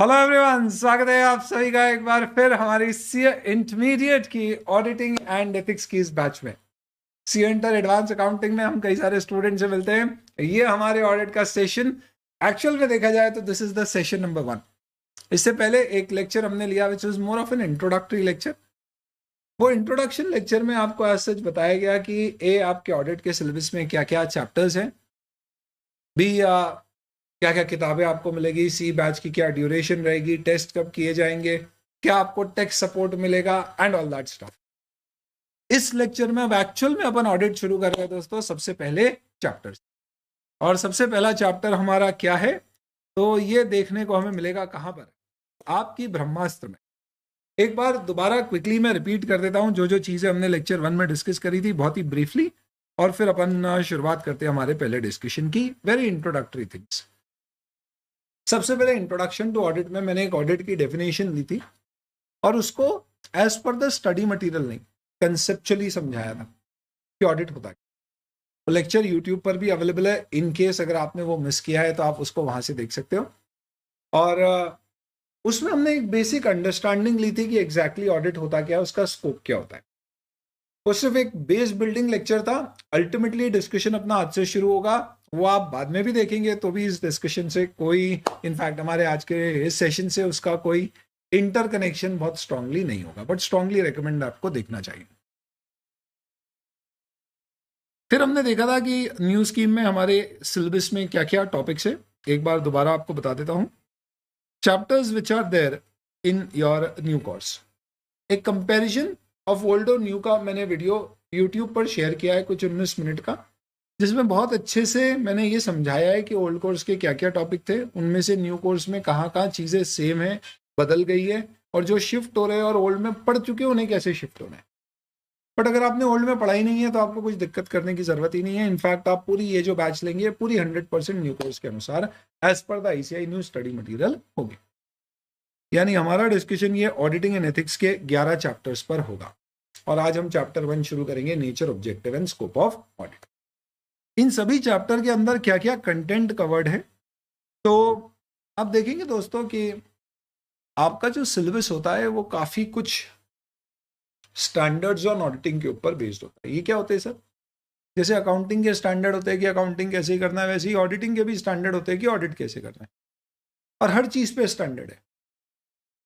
Hello everyone, स्वागत है आप सभी का एक बार फिर हमारी सीए इंटरमीडिएट की ऑडिटिंग एंड एथिक्स की इस बैच में। सीए इंटर एडवांस अकाउंटिंग में हम कई सारे स्टूडेंट से मिलते हैं। ये हमारे ऑडिट का सेशन एक्चुअल में देखा जाए तो this is the session number 1। इससे पहले एक लेक्चर हमने लिया which is more of N introductory lecture. वो इंट्रोडक्शन लेक्चर में आपको एज सच बताया गया कि ए आपके ऑडिट के सिलेबस में क्या क्या चैप्टर्स हैं, बी क्या क्या किताबें आपको मिलेगी, सी बैच की क्या ड्यूरेशन रहेगी, टेस्ट कब किए जाएंगे, क्या आपको टेक्स्ट सपोर्ट मिलेगा एंड ऑल दैट स्टफ। इस लेक्चर में अब एक्चुअल में अपन ऑडिट शुरू कर रहे हैं दोस्तों, सबसे पहले चैप्टर। और सबसे पहला चैप्टर हमारा क्या है, तो ये देखने को हमें मिलेगा कहां पर, आपकी ब्रह्मास्त्र में। एक बार दोबारा क्विकली मैं रिपीट कर देता हूं जो जो चीजें हमने लेक्चर 1 में डिस्कस करी थी, बहुत ही ब्रीफली, और फिर अपन शुरुआत करते हैं हमारे पहले डिस्कशन की। Very introductory things. सबसे पहले इंट्रोडक्शन टू ऑडिट में मैंने एक ऑडिट की डेफिनेशन दी थी और उसको as per the study material नहीं, कंसेप्चुअली समझाया था कि ऑडिट होता है। वो लेक्चर यूट्यूब पर भी अवेलेबल है, इन केस अगर आपने वो मिस किया है तो आप उसको वहां से देख सकते हो। और उसमें हमने एक बेसिक अंडरस्टैंडिंग ली थी कि एग्जैक्टली ऑडिट होता क्या है, उसका स्कोप क्या होता है। वो सिर्फ एक बेस बिल्डिंग लेक्चर था। अल्टीमेटली डिस्कशन अपना आज से शुरू होगा, वो आप बाद में भी देखेंगे तो भी इस डिस्कशन से कोई, इनफैक्ट हमारे आज के इस सेशन से उसका कोई इंटर कनेक्शन बहुत स्ट्रांगली नहीं होगा, बट स्ट्रांगली रेकमेंड आपको देखना चाहिए। फिर हमने देखा था कि न्यू स्कीम में हमारे सिलेबस में क्या क्या टॉपिक्स है, एक बार दोबारा आपको बता देता हूं। Chapters which are there in your new course, एक कंपैरिजन ऑफ ओल्ड और न्यू का मैंने वीडियो यूट्यूब पर शेयर किया है, कुछ 19 मिनट का, जिसमें बहुत अच्छे से मैंने ये समझाया है कि ओल्ड कोर्स के क्या क्या टॉपिक थे, उनमें से न्यू कोर्स में कहाँ कहाँ चीज़ें सेम है, बदल गई है, और जो शिफ्ट हो रहे हैं और ओल्ड में पढ़ चुके हैं उन्हें कैसे शिफ्ट होना है। बट अगर आपने ओल्ड में पढ़ाई नहीं है तो आपको कुछ दिक्कत करने की जरूरत ही नहीं है। इनफैक्ट आप पूरी ये जो बैच लेंगे पूरी 100% न्यू कोर्स के अनुसार as per the ICAI new study material होगी। यानी हमारा डिस्कशन ये ऑडिटिंग एंड एथिक्स के 11 चैप्टर्स पर होगा। और आज हम चैप्टर 1 शुरू करेंगे, nature, objective and scope of audit. इन सभी चैप्टर के अंदर क्या क्या कंटेंट कवर्ड है, तो आप देखेंगे दोस्तों कि आपका जो सिलेबस होता है वो काफी कुछ स्टैंडर्ड्स ऑन ऑडिटिंग के ऊपर बेस्ड होता है। ये क्या होते हैं सर? जैसे अकाउंटिंग के स्टैंडर्ड होते हैं कि अकाउंटिंग कैसे करना है, वैसे ही ऑडिटिंग के भी स्टैंडर्ड होते हैं कि ऑडिट कैसे करना है। और हर चीज पे स्टैंडर्ड है।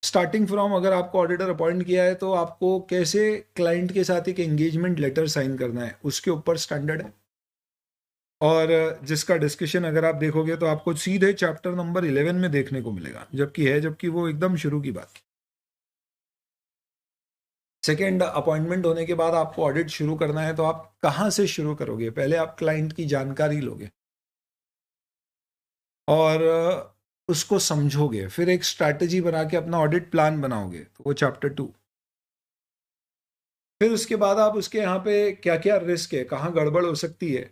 स्टार्टिंग फ्रॉम, अगर आपको ऑडिटर अपॉइंट किया है तो आपको कैसे क्लाइंट के साथ एक एंगेजमेंट लेटर साइन करना है, उसके ऊपर स्टैंडर्ड है। और जिसका डिस्कशन अगर आप देखोगे तो आपको सीधे चैप्टर नंबर 11 में देखने को मिलेगा, जबकि वो एकदम शुरू की बात। सेकेंड, अपॉइंटमेंट होने के बाद आपको ऑडिट शुरू करना है तो आप कहाँ से शुरू करोगे? पहले आप क्लाइंट की जानकारी लोगे और उसको समझोगे, फिर एक स्ट्रैटेजी बना के अपना ऑडिट प्लान बनाओगे, तो वो चैप्टर 2। फिर उसके बाद आप उसके यहाँ पे क्या क्या रिस्क है, कहाँ गड़बड़ हो सकती है,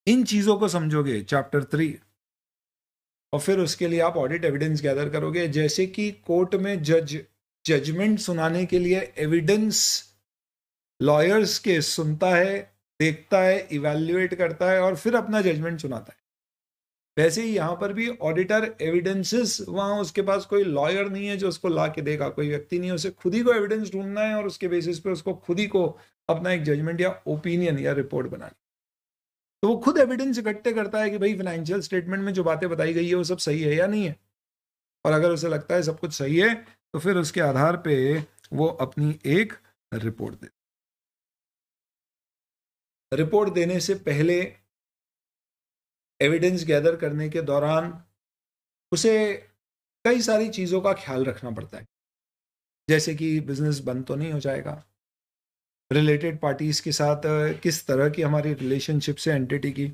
इन चीजों को समझोगे, चैप्टर 3। और फिर उसके लिए आप ऑडिट एविडेंस गैदर करोगे, जैसे कि कोर्ट में जजमेंट सुनाने के लिए एविडेंस लॉयर्स के सुनता है, देखता है, इवैल्यूएट करता है और फिर अपना जजमेंट सुनाता है। वैसे ही यहाँ पर भी ऑडिटर एविडेंसेस, वहां उसके पास कोई लॉयर नहीं है जो उसको ला के देगा, कोई व्यक्ति नहीं है, उसे खुद ही को एविडेंस ढूंढना है और उसके बेसिस पे उसको खुद ही को अपना एक जजमेंट या ओपिनियन या रिपोर्ट बनानी। तो वो खुद एविडेंस इकट्ठे करता है कि भाई फाइनेंशियल स्टेटमेंट में जो बातें बताई गई है वो सब सही है या नहीं है। और अगर उसे लगता है सब कुछ सही है तो फिर उसके आधार पे वो अपनी एक रिपोर्ट दे। रिपोर्ट देने से पहले, एविडेंस गैदर करने के दौरान उसे कई सारी चीज़ों का ख्याल रखना पड़ता है, जैसे कि बिजनेस बंद तो नहीं हो जाएगा, रिलेटेड पार्टीज के साथ किस तरह की हमारी रिलेशनशिप से एंटिटी की,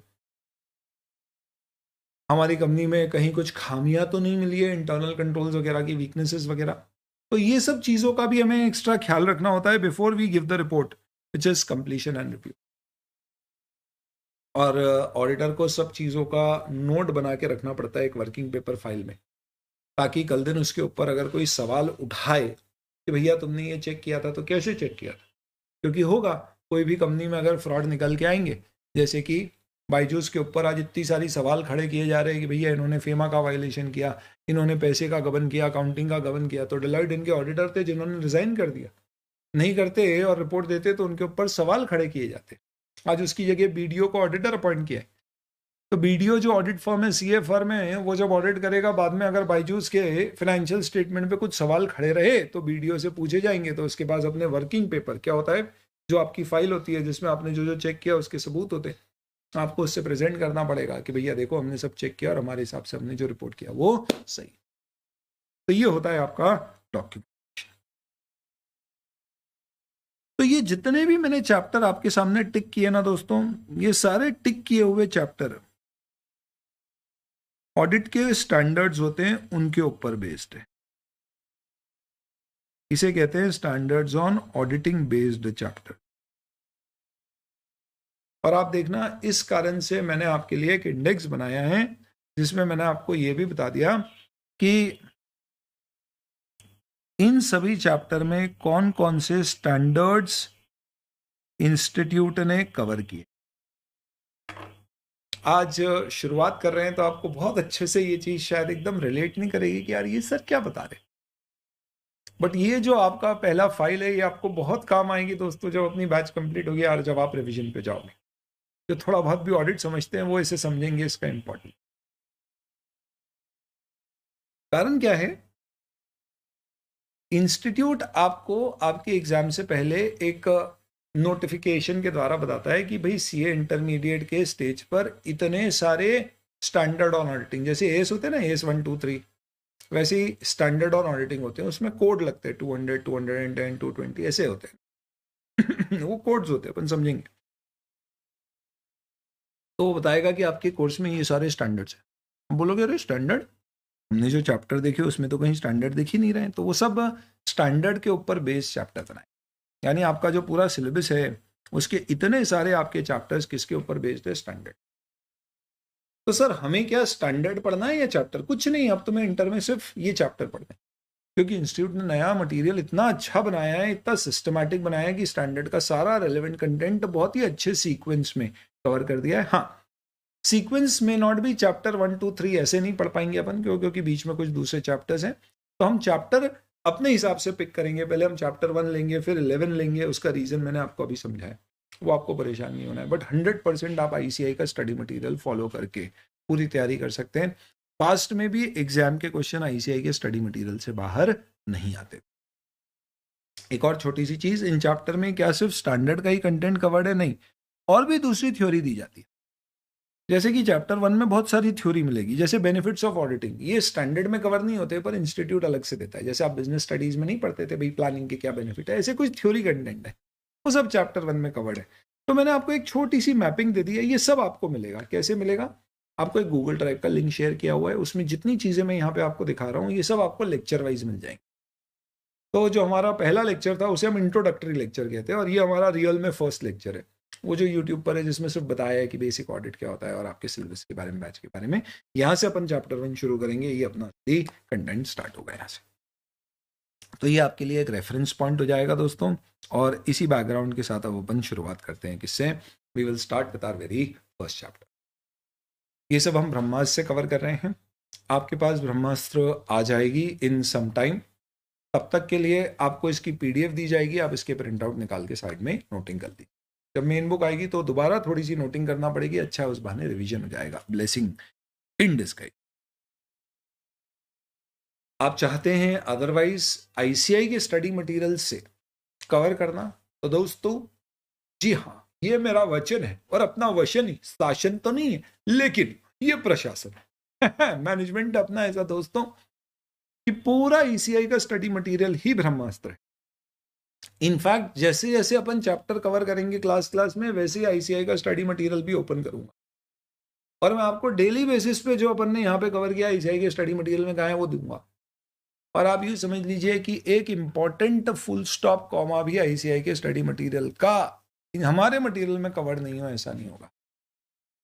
हमारी कंपनी में कहीं कुछ खामियां तो नहीं मिली है, इंटरनल कंट्रोल्स वगैरह की, वीकनेसेस वगैरह। तो ये सब चीज़ों का भी हमें एक्स्ट्रा ख्याल रखना होता है before we give the report which is completion and review. और ऑडिटर को सब चीज़ों का नोट बना के रखना पड़ता है एक वर्किंग पेपर फाइल में, ताकि कल दिन उसके ऊपर अगर कोई सवाल उठाए कि भैया तुमने ये चेक किया था तो कैसे चेक किया था। क्योंकि होगा, कोई भी कंपनी में अगर फ्रॉड निकल के आएंगे, जैसे कि बायजूस के ऊपर आज इतनी सारी सवाल खड़े किए जा रहे हैं कि भैया इन्होंने फेमा का वायलेशन किया, इन्होंने पैसे का गबन किया, अकाउंटिंग का गबन किया। तो डेलॉयट इनके ऑडिटर थे जिन्होंने रिजाइन कर दिया। नहीं करते और रिपोर्ट देते तो उनके ऊपर सवाल खड़े किए जाते। आज उसकी जगह बीडीओ को ऑडिटर अपॉइंट किया है। तो बीडीओ जो ऑडिट फर्म है, सीए फर्म है, वो जब ऑडिट करेगा बाद में अगर बायजूस के फाइनेंशियल स्टेटमेंट पे कुछ सवाल खड़े रहे तो बीडीओ से पूछे जाएंगे। तो उसके पास अपने वर्किंग पेपर क्या होता है, जो आपकी फाइल होती है जिसमें आपने जो जो चेक किया उसके सबूत होते हैं, आपको उससे प्रेजेंट करना पड़ेगा कि भैया देखो हमने सब चेक किया और हमारे हिसाब से हमने जो रिपोर्ट किया वो सही। तो ये होता है आपका डॉक्यूमेंट। तो ये जितने भी मैंने चैप्टर आपके सामने टिक किए ना दोस्तों, ये सारे टिक किए हुए चैप्टर ऑडिट के स्टैंडर्ड्स होते हैं उनके ऊपर बेस्ड है। इसे कहते हैं standards on auditing based chapter. और आप देखना, इस कारण से मैंने आपके लिए एक इंडेक्स बनाया है जिसमें मैंने आपको यह भी बता दिया कि इन सभी चैप्टर में कौन कौन से स्टैंडर्ड्स इंस्टीट्यूट ने कवर किए। आज शुरुआत कर रहे हैं तो आपको बहुत अच्छे से ये चीज शायद एकदम रिलेट नहीं करेगी कि यार ये सर क्या बता रहे, बट ये जो आपका पहला फाइल है ये आपको बहुत काम आएगी दोस्तों जब अपनी बैच कंप्लीट होगी और जब आप रिवीजन पे जाओगे। जो थोड़ा बहुत भी ऑडिट समझते हैं वो इसे समझेंगे इसका इंपॉर्टेंट। कारण क्या है, इंस्टीट्यूट आपको आपके एग्जाम से पहले एक नोटिफिकेशन के द्वारा बताता है कि भाई सीए इंटरमीडिएट के स्टेज पर इतने सारे स्टैंडर्ड ऑन ऑडिटिंग, जैसे एस होते हैं ना, एस 1 2 3, वैसे ही स्टैंडर्ड ऑन ऑडिटिंग होते हैं। उसमें कोड लगते हैं 200 210 220 ऐसे होते हैं वो कोड्स होते हैं, अपन समझेंगे। तो वो बताएगा कि आपके कोर्स में ये सारे स्टैंडर्ड्स हैं। हम बोलोगे अरे स्टैंडर्ड, हमने जो चैप्टर देखे उसमें तो कहीं स्टैंडर्ड दिख ही नहीं रहे। तो वो सब स्टैंडर्ड के ऊपर बेस्ड चैप्टर बनाए, यानी आपका जो पूरा सिलेबस है उसके इतने सारे आपके चैप्टर्स किसके ऊपर बेस्ड है, स्टैंडर्ड। तो सर हमें क्या स्टैंडर्ड पढ़ना है या चैप्टर? कुछ नहीं, अब तुम्हें इंटर में सिर्फ ये चैप्टर पढ़ना है, क्योंकि इंस्टीट्यूट ने नया मटेरियल इतना अच्छा बनाया है, इतना सिस्टमैटिक बनाया है कि स्टैंडर्ड का सारा रेलेवेंट कंटेंट बहुत ही अच्छे सीक्वेंस में कवर कर दिया है। हाँ, सीक्वेंस में नॉट भी चैप्टर 1 2 3 ऐसे नहीं पढ़ पाएंगे अपन, क्योंकि बीच में कुछ दूसरे चैप्टर्स हैं। तो हम चैप्टर अपने हिसाब से पिक करेंगे। पहले हम चैप्टर 1 लेंगे, फिर 11 लेंगे। उसका रीजन मैंने आपको अभी समझाया, वो आपको परेशान नहीं होना है। बट 100% आप आईसीआई का स्टडी मटेरियल फॉलो करके पूरी तैयारी कर सकते हैं। पास्ट में भी एग्जाम के क्वेश्चन आईसीआई के स्टडी मटेरियल से बाहर नहीं आते। एक और छोटी सी चीज, इन चैप्टर में क्या सिर्फ स्टैंडर्ड का ही कंटेंट कवर्ड है? नहीं, और भी दूसरी थ्योरी दी जाती है। जैसे कि चैप्टर 1 में बहुत सारी थ्योरी मिलेगी, जैसे बेनिफिट्स ऑफ ऑडिटिंग। ये स्टैंडर्ड में कवर नहीं होते पर इंस्टीट्यूट अलग से देता है। जैसे आप बिजनेस स्टडीज में नहीं पढ़ते थे भाई प्लानिंग के क्या बेनिफिट है, ऐसे कुछ थ्योरी कंटेंट है, वो सब चैप्टर 1 में कवर्ड है। तो मैंने आपको एक छोटी सी मैपिंग दे दी है, ये सब आपको मिलेगा। कैसे मिलेगा? आपको एक गूगल ड्राइव का लिंक शेयर किया हुआ है, उसमें जितनी चीजें मैं यहाँ पे आपको दिखा रहा हूँ ये सब आपको लेक्चर वाइज मिल जाएंगे। तो जो हमारा पहला लेक्चर था उसे हम इंट्रोडक्टरी लेक्चर कहते हैं, और ये हमारा रियल में फर्स्ट लेक्चर है, वो जो यूट्यूब पर है, जिसमें सिर्फ बताया है कि बेसिक ऑडिट क्या होता है और आपके सिलेबस के बारे में, बैच के बारे में। यहाँ से अपन चैप्टर 1 शुरू करेंगे, ये अपना कंटेंट स्टार्ट होगा यहाँ से। तो ये आपके लिए एक रेफरेंस पॉइंट हो जाएगा दोस्तों। और इसी बैकग्राउंड के साथ अब अपन शुरुआत करते हैं। किससे? We will start with our very first chapter. ये सब हम ब्रह्मास्त्र से कवर कर रहे हैं। आपके पास ब्रह्मास्त्र आ जाएगी इन सम टाइम, तब तक के लिए आपको इसकी पीडीएफ दी जाएगी, आप इसके प्रिंट आउट निकाल के साइड में नोटिंग कर दी। जब मेन बुक आएगी तो दोबारा थोड़ी सी नोटिंग करना पड़ेगी, अच्छा उस बहाने रिवीजन हो जाएगा। Blessing in disguise. आप चाहते हैं अदरवाइज आईसीआई के स्टडी मटेरियल से कवर करना, तो दोस्तों जी हाँ, ये मेरा वचन है, और अपना वचन ही, शासन तो नहीं है लेकिन ये प्रशासन है मैनेजमेंट अपना ऐसा दोस्तों कि पूरा ईसीआई का स्टडी मटेरियल ही ब्रह्मास्त्र है। इनफैक्ट जैसे जैसे अपन चैप्टर कवर करेंगे क्लास में, वैसे ही आईसीआई का स्टडी मटेरियल भी ओपन करूंगा, और मैं आपको डेली बेसिस पे जो अपन ने यहाँ पे कवर किया आईसीआई के स्टडी मटेरियल में कहा है वो दूंगा। और आप ये समझ लीजिए कि एक इंपॉर्टेंट फुल स्टॉप कॉमा भी आईसीआई के स्टडी मटेरियल का हमारे मटेरियल में कवर नहीं हो, ऐसा नहीं होगा।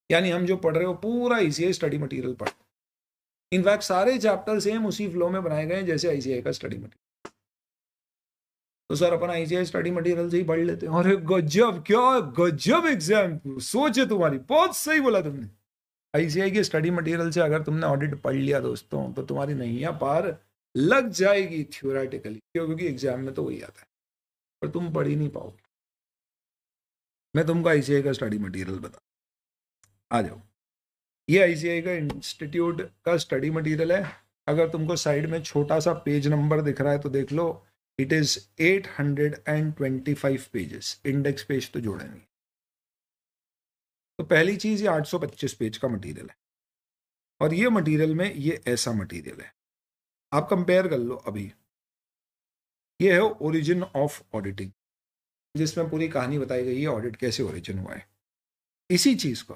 यानी हम जो पढ़ रहे हो पूरा आईसीआई स्टडी मटेरियल पढ़, इनफैक्ट सारे चैप्टर सेम उसी फ्लो में बनाए गए जैसे आईसीआई का स्टडी मटेरियल। तो सर अपन आईसीआई स्टडी मटेरियल से ही पढ़ लेते हैं। अरे गजब, क्या गजब एग्जाम, सोचे तुम्हारी, बहुत सही बोला तुमने। आईसीआई के स्टडी मटेरियल से अगर तुमने ऑडिट पढ़ लिया दोस्तों तो तुम्हारी नैया पार लग जाएगी थ्योरेटिकली, क्योंकि एग्जाम में तो वही आता है, पर तुम पढ़ ही नहीं पाओगे। मैं तुमको आईसीआई का स्टडी मटेरियल बता, आ जाओ। ये आईसीआई का इंस्टीट्यूट का स्टडी मटेरियल है। अगर तुमको साइड में छोटा सा पेज नंबर दिख रहा है तो देख लो, it is 825 pages, index page तो जोड़े नहीं। तो पहली चीज, ये 825 पेज का मटेरियल है, और ये मटेरियल में ये ऐसा मटेरियल है, आप कंपेयर कर लो अभी। ये है ओरिजिन ऑफ ऑडिटिंग, जिसमें पूरी कहानी बताई गई है ऑडिट कैसे ओरिजिन हुआ है। इसी चीज को,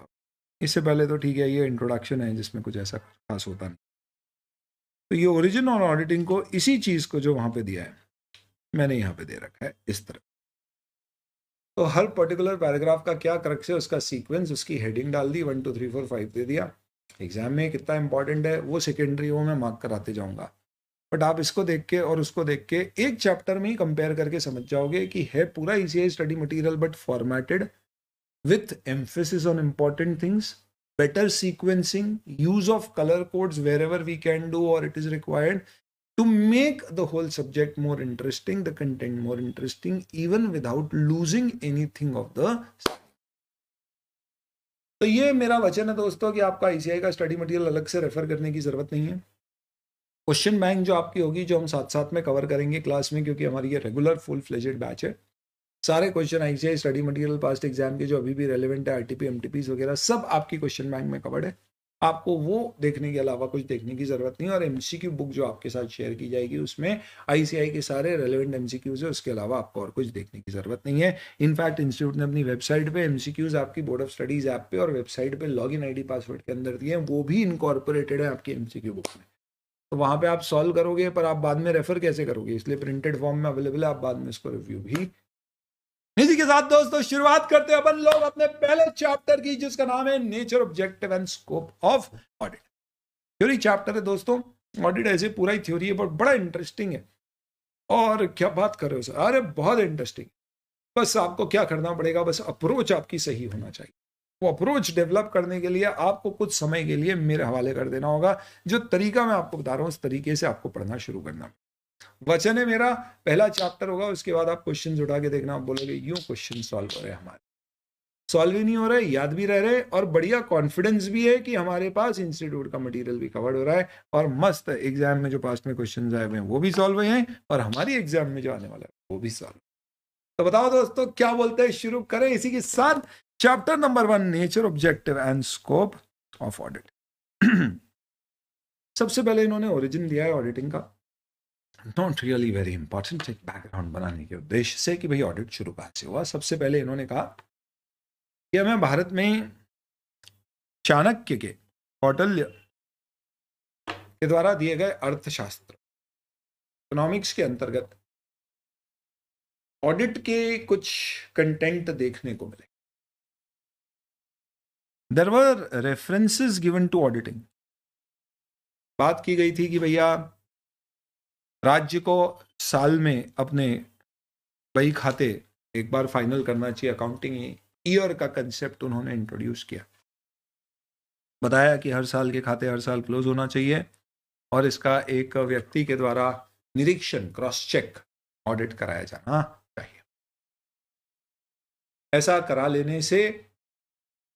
इससे पहले तो ठीक है ये इंट्रोडक्शन है जिसमें कुछ ऐसा खास होता नहीं, तो ये ओरिजिन और ऑडिटिंग को, इसी चीज को जो वहां पे दिया है मैंने यहाँ पे दे रखा है इस तरह। तो हर पर्टिकुलर पैराग्राफ का क्या क्रक्स है, उसका सीक्वेंस, उसकी हेडिंग डाल दी, 1 2 3 4 5 दे दिया। एग्जाम में कितना इंपॉर्टेंट है वो सेकेंडरी, वो मैं मार्क कराते जाऊंगा, बट आप इसको देख के और उसको देख के एक चैप्टर में ही कंपेयर करके समझ जाओगे कि है पूरा ECI study material but formatted with emphasis on important things, better sequencing, use of color codes wherever we can do or it is required to make the whole subject more interesting, the content more interesting, even without losing anything of the. तो ये मेरा वचन है दोस्तों कि आपका ICI का study material अलग से रेफर करने की जरूरत नहीं है। क्वेश्चन बैंक जो आपकी होगी, जो हम साथ साथ में कवर करेंगे क्लास में, क्योंकि हमारी ये रेगुलर फुल फ्लेजेड बैच है, सारे question ICI study material past exam के जो अभी भी रेलेवेंट है, आरटीपी एमटीपी वगैरह सब आपकी क्वेश्चन बैंक में कवर्ड है। आपको वो देखने के अलावा कुछ देखने की जरूरत नहीं है। और एमसीक्यू बुक जो आपके साथ शेयर की जाएगी उसमें आईसीआई के सारे रेलेवेंट एमसीक्यूज है, उसके अलावा आपको और कुछ देखने की जरूरत नहीं है। इनफैक्ट इंस्टीट्यूट ने अपनी वेबसाइट पे एमसीक्यूज आपकी बोर्ड ऑफ स्टडीज ऐप पे और वेबसाइट पे लॉगिन आईडी पासवर्ड के अंदर दिए हैं, वो भी इनकॉर्पोरेटेड है आपकी एमसीक्यू बुक में। तो वहां पे आप सॉल्व करोगे, पर आप बाद में रेफर कैसे करोगे, इसलिए प्रिंटेड फॉर्म में अवेलेबल है, आप बाद में इसको रिव्यू भी। इसी के साथ दोस्तों शुरुआत करते हैं अपन लोग अपने पहले चैप्टर की, जिसका नाम है nature, objective and scope of audit. Theory chapter है दोस्तों, ऑडिट ऐसे पूरा ही थ्योरी है, बट बड़ा इंटरेस्टिंग है। और क्या बात कर रहे हो सर, अरे बहुत इंटरेस्टिंग। बस आपको क्या करना पड़ेगा, बस अप्रोच आपकी सही होना चाहिए। वो अप्रोच डेवलप करने के लिए आपको कुछ समय के लिए मेरे हवाले कर देना होगा। जो तरीका मैं आपको बता रहा हूं उस तरीके से आपको पढ़ना शुरू करना। वचन है मेरा, पहला चैप्टर होगा, उसके बाद आप क्वेश्चंस उठा के देखना, आप बोलोगे यूं क्वेश्चन सॉल्व हो रहे हैं हमारे, सॉल्व ही नहीं हो रहे, याद भी रह रहे, और बढ़िया कॉन्फिडेंस भी है कि हमारे पास इंस्टीट्यूट का मटेरियल भी कवर्ड हो रहा है, और मस्त एग्जाम में जो पास्ट में क्वेश्चन आए हुए हैं वो भी सॉल्व हुए हैं, और हमारी एग्जाम में जो आने वाला है वो भी सॉल्व। तो बताओ दोस्तों क्या बोलते हैं, शुरू करें इसी के साथ chapter number 1, nature, objective and scope of audit. सबसे पहले इन्होंने ओरिजिन दिया है ऑडिटिंग का, नॉट रियली वेरी इंपॉर्टेंट, एक बैकग्राउंड बनाने के उद्देश्य से कि भाई ऑडिट शुरू कहां से हुआ। सबसे पहले इन्होंने कहा कि हमें भारत में चाणक्य के, कौटिल्य के द्वारा दिए गए अर्थशास्त्र, इकोनॉमिक्स के अंतर्गत ऑडिट के कुछ कंटेंट देखने को मिले। There were references given to auditing. बात की गई थी कि भैया राज्य को साल में अपने बही खाते एक बार फाइनल करना चाहिए, अकाउंटिंग ईयर का कंसेप्ट उन्होंने इंट्रोड्यूस किया। बताया कि हर साल के खाते हर साल क्लोज होना चाहिए, और इसका एक व्यक्ति के द्वारा निरीक्षण, क्रॉस चेक, ऑडिट कराया जाना चाहिए। ऐसा करा लेने से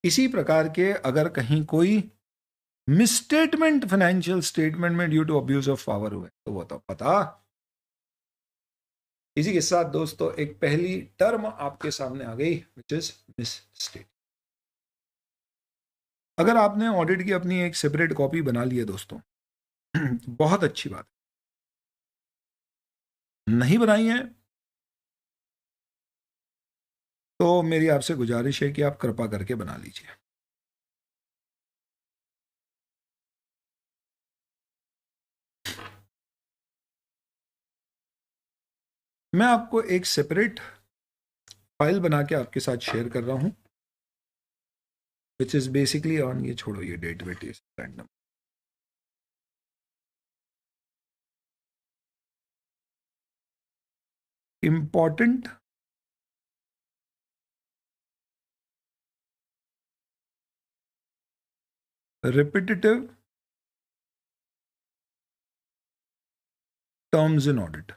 किसी प्रकार के अगर कहीं कोई मिसस्टेटमेंट फाइनेंशियल स्टेटमेंट में due to abuse of power हुए तो वो तो पता। इसी के साथ दोस्तों एक पहली टर्म आपके सामने आ गई, विच इज मिसस्टेट। अगर आपने ऑडिट की अपनी एक सेपरेट कॉपी बना ली है दोस्तों, बहुत अच्छी बात है। नहीं बनाई है तो मेरी आपसे गुजारिश है कि आप कृपा करके बना लीजिए। मैं आपको एक सेपरेट फाइल बना के आपके साथ शेयर कर रहा हूं, विच इज बेसिकली ऑन, ये छोड़ो ये डेट वेट ये random, important repetitive terms in audit.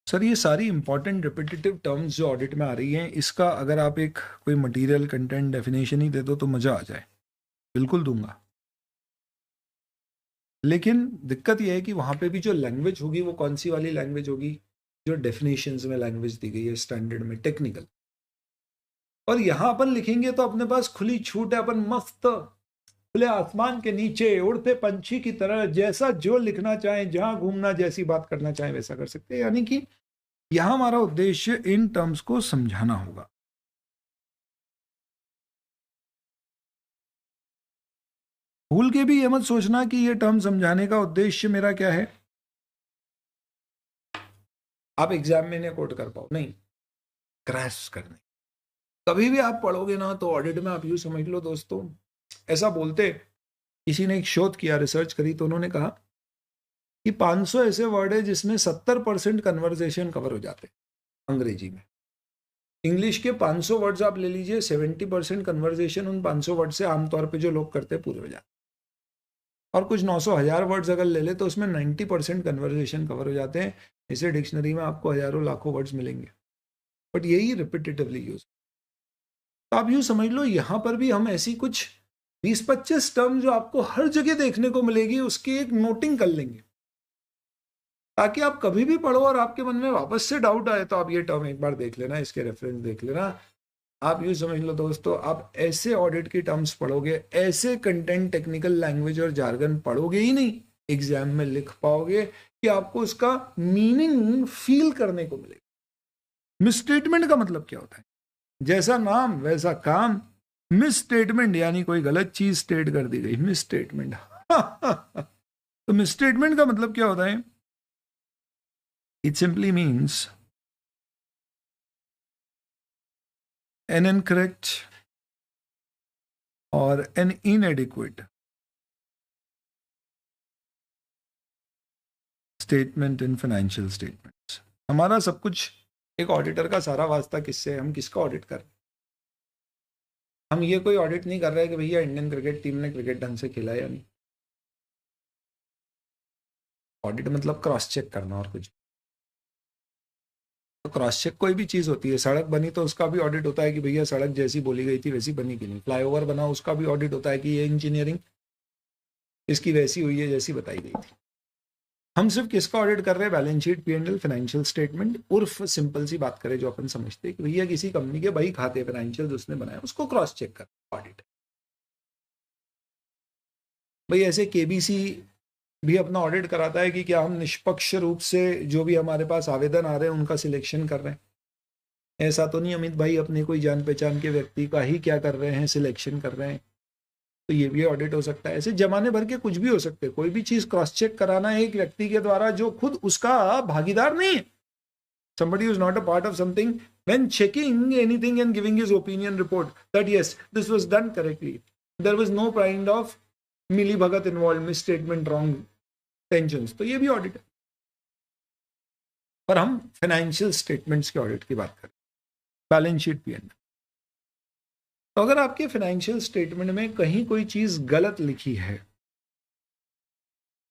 Sir ये सारी इंपॉर्टेंट रिपीटेटिव टर्म्स जो ऑडिट में आ रही हैं, इसका अगर आप एक कोई मटेरियल कंटेंट डेफिनेशन ही दे दो तो मज़ा आ जाए, बिल्कुल दूंगा। लेकिन दिक्कत यह है कि वहाँ पे भी जो लैंग्वेज होगी वो कौन सी वाली लैंग्वेज होगी, जो डेफिनेशंस में लैंग्वेज दी गई है स्टैंडर्ड में, टेक्निकल। और यहाँ अपन लिखेंगे तो अपने पास खुली छूट है, अपन मस्त खुले आसमान के नीचे उड़ते पंछी की तरह जैसा जो लिखना चाहें, जहां घूमना, जैसी बात करना चाहें वैसा कर सकते हैं। यानी कि यहां हमारा उद्देश्य इन टर्म्स को समझाना होगा। भूल के भी ये मत सोचना कि ये टर्म समझाने का उद्देश्य मेरा क्या है, आप एग्जाम में इन्हें कोट कर पाओ, नहीं, क्रैश करने। कभी भी आप पढ़ोगे ना तो ऑडिट में आप यूं समझ लो दोस्तों, ऐसा बोलते, किसी ने एक शोध किया, रिसर्च करी, तो उन्होंने कहा कि 500 ऐसे वर्ड है जिसमें 70% कन्वर्सेशन कवर हो जाते हैं अंग्रेजी में। इंग्लिश के 500 वर्ड्स आप ले लीजिए, 70% कन्वर्सेशन उन 500 वर्ड से आमतौर पे जो लोग करते हैं पूरे हो जाते हैं। और कुछ 900,000 वर्ड्स अगर ले ले तो उसमें 90% कन्वर्सेशन कवर हो जाते हैं। इसे डिक्शनरी में आपको हजारों लाखों वर्ड्स मिलेंगे, बट यही रिपीटेटिवली यूज। तो आप यूं समझ लो यहां पर भी हम ऐसी कुछ 20-25 टर्म जो आपको हर जगह देखने को मिलेगी उसकी एक नोटिंग कर लेंगे, ताकि आप कभी भी पढ़ो और आपके मन में वापस से डाउट आए तो आप ये टर्म एक बार देख लेना, इसके रेफरेंस देख लेना। आप यूं समझ लो दोस्तों, आप ऐसे ऑडिट की टर्म्स पढ़ोगे, ऐसे कंटेंट, टेक्निकल लैंग्वेज और जार्गन पढ़ोगे ही नहीं, एग्जाम में लिख पाओगे कि आपको उसका मीनिंग फील करने को मिलेगा। मिसस्टेटमेंट का मतलब क्या होता है? जैसा नाम वैसा काम। मिसस्टेटमेंट यानी कोई गलत चीज स्टेट कर दी गई, मिसस्टेटमेंट। तो मिसस्टेटमेंट का मतलब क्या होता है? It simply means an incorrect or an inadequate statement in financial statements. हमारा सब कुछ, एक ऑडिटर का सारा वास्ता किससे है? हम किसका ऑडिट कर रहे हैं? हम ये कोई ऑडिट नहीं कर रहे कि भैया इंडियन क्रिकेट टीम ने क्रिकेट ढंग से खेला या नहीं। ऑडिट मतलब क्रॉस चेक करना और कुछ। तो क्रॉस चेक कोई भी चीज होती है, सड़क बनी तो उसका भी ऑडिट होता है कि भैया सड़क जैसी बोली गई थी वैसी बनी कि नहीं। फ्लाईओवर बना, उसका भी ऑडिट होता है कि ये इंजीनियरिंग इसकी वैसी हुई है जैसी बताई गई थी। हम सिर्फ किसका ऑडिट कर रहे हैं? Balance sheet, P&L, financial statement. उर्फ सिंपल सी बात करें जो अपन समझते हैं कि भैया किसी कंपनी के बही खाते फाइनेंशियल उसने बनाया, उसको क्रॉस चेक कर ऑडिट। भाई ऐसे KBC भी अपना ऑडिट कराता है कि क्या हम निष्पक्ष रूप से जो भी हमारे पास आवेदन आ रहे हैं उनका सिलेक्शन कर रहे हैं। ऐसा तो नहीं अमित भाई अपने कोई जान पहचान के व्यक्ति का ही क्या कर रहे हैं, सिलेक्शन कर रहे हैं। तो ये भी ऑडिट हो सकता है। ऐसे जमाने भर के कुछ भी हो सकते हैं। कोई भी चीज क्रॉस चेक कराना है एक व्यक्ति के द्वारा जो खुद उसका भागीदार नहीं है। Somebody who is not a part of something, when checking anything and giving his opinion report that yes, this was done correctly, there was no kind of मिली भगत इन्वॉल्व, मिसस्टेटमेंट, रॉन्ग टेंशंस, तो ये भी audit है। पर हम financial statements के audit की बात करें, बैलेंस शीट, P&L। तो अगर आपके फाइनेंशियल स्टेटमेंट में कहीं कोई चीज गलत लिखी है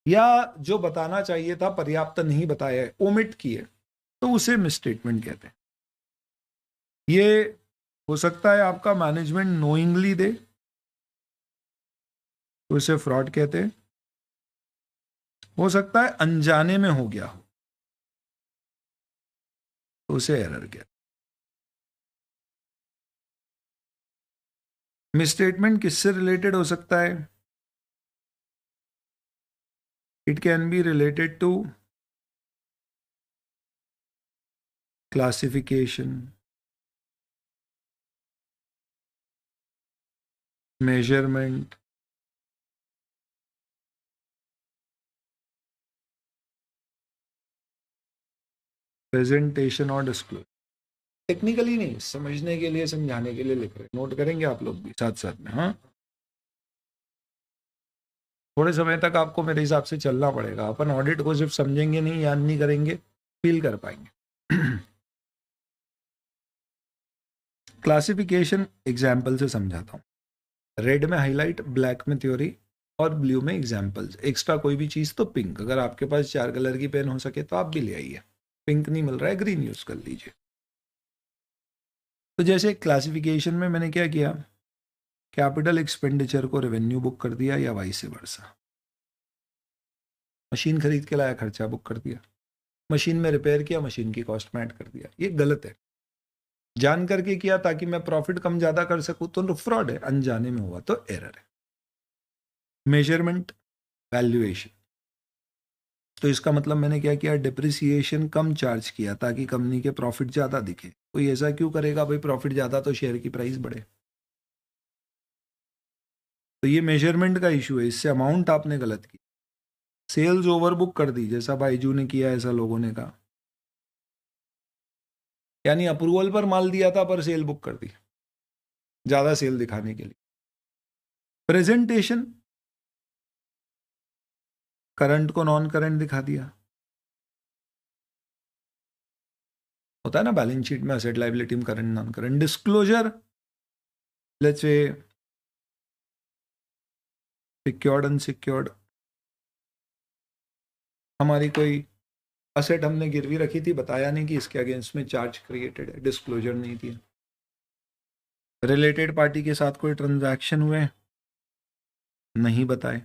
या जो बताना चाहिए था पर्याप्त नहीं बताया है, ओमिट किए, तो उसे मिसस्टेटमेंट कहते हैं। ये हो सकता है आपका मैनेजमेंट नोइंगली दे तो इसे फ्रॉड कहते हैं। हो सकता है अनजाने में हो गया हो तो उसे एरर कहते हैं। मिसस्टेटमेंट किससे रिलेटेड हो सकता है? It can be related to classification, measurement, presentation और डिस्क्लोजर। टेक्निकली नहीं, समझने के लिए, समझाने के लिए लिख रहे, नोट करेंगे आप लोग भी साथ साथ में। हाँ, थोड़े समय तक आपको मेरे हिसाब से चलना पड़ेगा। अपन ऑडिट को सिर्फ समझेंगे नहीं, याद नहीं करेंगे, फील कर पाएंगे। क्लासिफिकेशन एग्जाम्पल से समझाता हूँ। रेड में हाईलाइट, ब्लैक में थ्योरी और ब्लू में एग्जाम्पल्स। एक्स्ट्रा कोई भी चीज़ तो पिंक। अगर आपके पास 4 कलर की पेन हो सके तो आप भी ले आइए। पिंक नहीं मिल रहा है, ग्रीन यूज़ कर लीजिए। तो जैसे क्लासिफिकेशन में मैंने क्या किया, कैपिटल एक्सपेंडिचर को रेवेन्यू बुक कर दिया या वाइस वर्सा। मशीन खरीद के लाया, खर्चा बुक कर दिया। मशीन में रिपेयर किया, मशीन की कॉस्ट में ऐड कर दिया। ये गलत है। जान करके किया ताकि मैं प्रॉफिट कम ज्यादा कर सकूं तो फ्रॉड है, अनजाने में हुआ तो एरर है। Measurement, valuation. तो इसका मतलब मैंने क्या किया, डिप्रिसिएशन कम चार्ज किया ताकि कंपनी के प्रॉफिट ज्यादा दिखे। कोई ऐसा क्यों करेगा भाई, प्रॉफिट ज्यादा तो शेयर की प्राइस बढ़े। तो ये मेजरमेंट का इशू है, इससे अमाउंट आपने गलत की। सेल्स ओवर बुक कर दी, जैसा बाईजू ने किया, ऐसा लोगों ने कहा। यानी अप्रूवल पर माल दिया था पर सेल बुक कर दी, ज्यादा सेल दिखाने के लिए। प्रेजेंटेशन, करंट को नॉन करंट दिखा दिया। होता है ना बैलेंस शीट में असेट लायबिलिटी में current non current. Disclosure, let's say secured unsecured. हमारी कोई असेट हमने गिरवी रखी थी, बताया नहीं कि इसके अगेंस्ट में चार्ज क्रिएटेड है, डिस्क्लोजर नहीं दिया। रिलेटेड पार्टी के साथ कोई ट्रांजैक्शन हुए, नहीं बताए।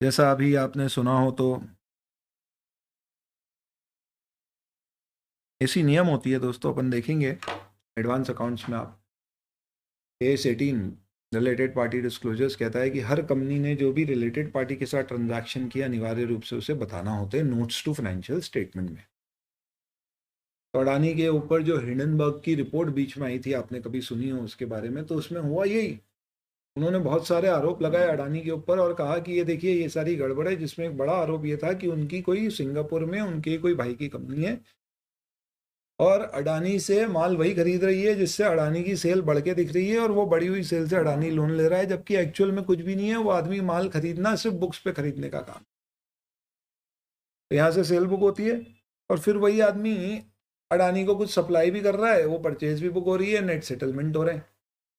जैसा अभी आपने सुना हो तो ऐसी नियम होती है दोस्तों, अपन देखेंगे एडवांस अकाउंट्स में। आप AS 18 रिलेटेड पार्टी डिस्क्लोजर्स कहता है कि हर कंपनी ने जो भी रिलेटेड पार्टी के साथ ट्रांजैक्शन किया अनिवार्य रूप से उसे बताना होते हैं नोट्स टू फाइनेंशियल स्टेटमेंट में। तो अडानी के ऊपर जो हिंडनबर्ग की रिपोर्ट बीच में आई थी, आपने कभी सुनी हो उसके बारे में, तो उसमें हुआ यही। उन्होंने बहुत सारे आरोप लगाए अडानी के ऊपर और कहा कि ये देखिए ये सारी गड़बड़ है, जिसमें एक बड़ा आरोप ये था कि उनकी कोई सिंगापुर में उनके कोई भाई की कंपनी है और अडानी से माल वही खरीद रही है जिससे अडानी की सेल बढ़ के दिख रही है, और वो बढ़ी हुई सेल से अडानी लोन ले रहा है, जबकि एक्चुअल में कुछ भी नहीं है। वो आदमी माल खरीदना सिर्फ बुक्स पे खरीदने का काम। तो यहाँ से सेल बुक होती है और फिर वही आदमी अडानी को कुछ सप्लाई भी कर रहा है, वो परचेज भी बुक हो रही है, नेट सेटलमेंट हो रहे हैं,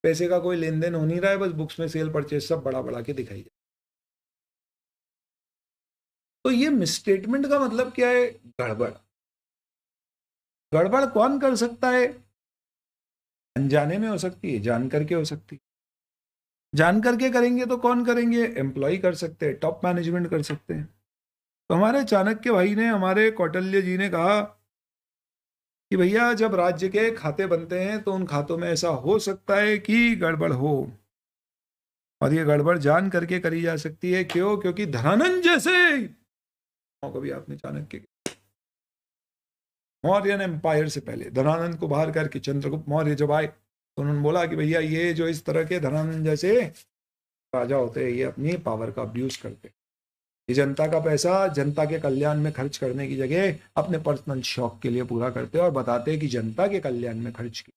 पैसे का कोई लेन देन हो नहीं रहा है, बस बुक्स में सेल परचेज सब बड़ा बड़ा के दिखाई दे। तो ये मिसस्टेटमेंट का मतलब क्या है, गड़बड़। गड़बड़ कौन कर सकता है, अनजाने में हो सकती है, जान करके हो सकती है। जान करके करेंगे तो कौन करेंगे, एम्प्लॉय कर सकते हैं, टॉप मैनेजमेंट कर सकते हैं। तो हमारे चाणक्य भाई ने, हमारे कौटिल्य जी ने कहा कि भैया जब राज्य के खाते बनते हैं तो उन खातों में ऐसा हो सकता है कि गड़बड़ हो, और ये गड़बड़ जान करके करी जा सकती है। क्यों, क्योंकि धनानंद जैसे, कभी आपने चाणक्य मौर्यन एम्पायर से पहले धनानंद को बाहर करके चंद्रगुप्त मौर्य जब आए तो उन्होंने बोला कि भैया ये जो इस तरह के धनानंद जैसे राजा होते हैं ये अपनी पावर का अब्यूज करते हैं, ये जनता का पैसा जनता के कल्याण में खर्च करने की जगह अपने पर्सनल शौक के लिए पूरा करते हैं और बताते हैं कि जनता के कल्याण में खर्च की।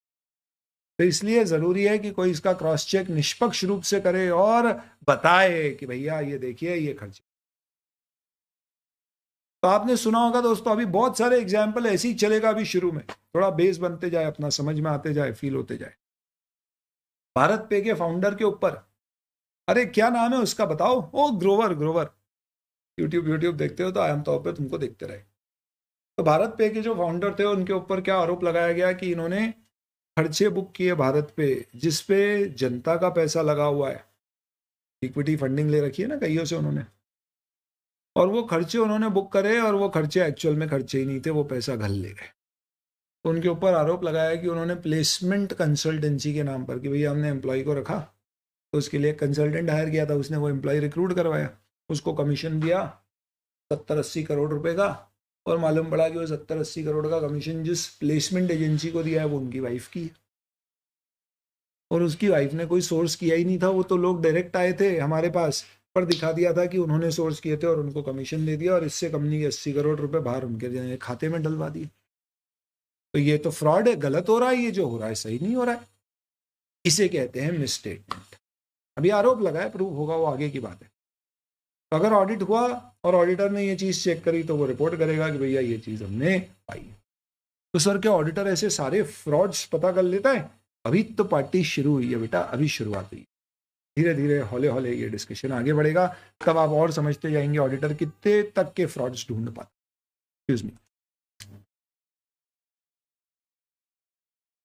तो इसलिए जरूरी है कि कोई इसका क्रॉस चेक निष्पक्ष रूप से करे और बताए कि भैया ये देखिए ये खर्च। तो आपने सुना होगा दोस्तों, अभी बहुत सारे एग्जाम्पल ऐसे ही चलेगा, अभी शुरू में थोड़ा बेस बनते जाए, अपना समझ में आते जाए, फील होते जाए। भारत पे के फाउंडर के ऊपर, अरे क्या नाम है उसका बताओ, ओ ग्रोवर, ग्रोवर। यूट्यूब देखते हो तो आमतौर पे तुमको देखते रहे। तो भारत पे के जो फाउंडर थे उनके ऊपर क्या आरोप लगाया गया कि इन्होंने खर्चे बुक किए भारत पे जिसपे जनता का पैसा लगा हुआ है। इक्विटी फंडिंग ले रखी है ना कईयों से उन्होंने, और वो खर्चे उन्होंने बुक करे और वो खर्चे एक्चुअल में खर्चे ही नहीं थे, वो पैसा घर ले गए। तो उनके ऊपर आरोप लगाया कि उन्होंने प्लेसमेंट कंसल्टेंसी के नाम पर, कि भैया हमने एम्प्लॉय को रखा तो उसके लिए कंसल्टेंट हायर किया था, उसने वो एम्प्लॉय रिक्रूट करवाया, उसको कमीशन दिया 70-80 करोड़ रुपए का, और मालूम पड़ा कि वो 70-80 करोड़ का कमीशन जिस प्लेसमेंट एजेंसी को दिया है वो उनकी वाइफ की है, और उसकी वाइफ ने कोई सोर्स किया ही नहीं था। वो तो लोग डायरेक्ट आए थे हमारे पास पर दिखा दिया था कि उन्होंने सोर्स किए थे और उनको कमीशन दे दिया, और इससे कंपनी के 80 करोड़ रुपए बाहर उनके खाते में डलवा दिए। तो ये तो फ्रॉड है, गलत हो रहा है, ये जो हो रहा है सही नहीं हो रहा है, इसे कहते हैं मिसस्टेटमेंट। अभी आरोप लगा है, प्रूव होगा वो आगे की बात है। तो अगर ऑडिट हुआ और ऑडिटर ने ये चीज़ चेक करी तो वो रिपोर्ट करेगा कि भैया ये चीज़ हमने पाई। तो सर क्या ऑडिटर ऐसे सारे फ्रॉड्स पता कर लेता है? अभी तो पार्टी शुरू हुई है बेटा, अभी शुरुआत हुई। धीरे धीरे हौले हौले ये डिस्कशन आगे बढ़ेगा, तब आप और समझते जाएंगे ऑडिटर कितने तक के फ्रॉड्स ढूंढ पाते। Excuse me.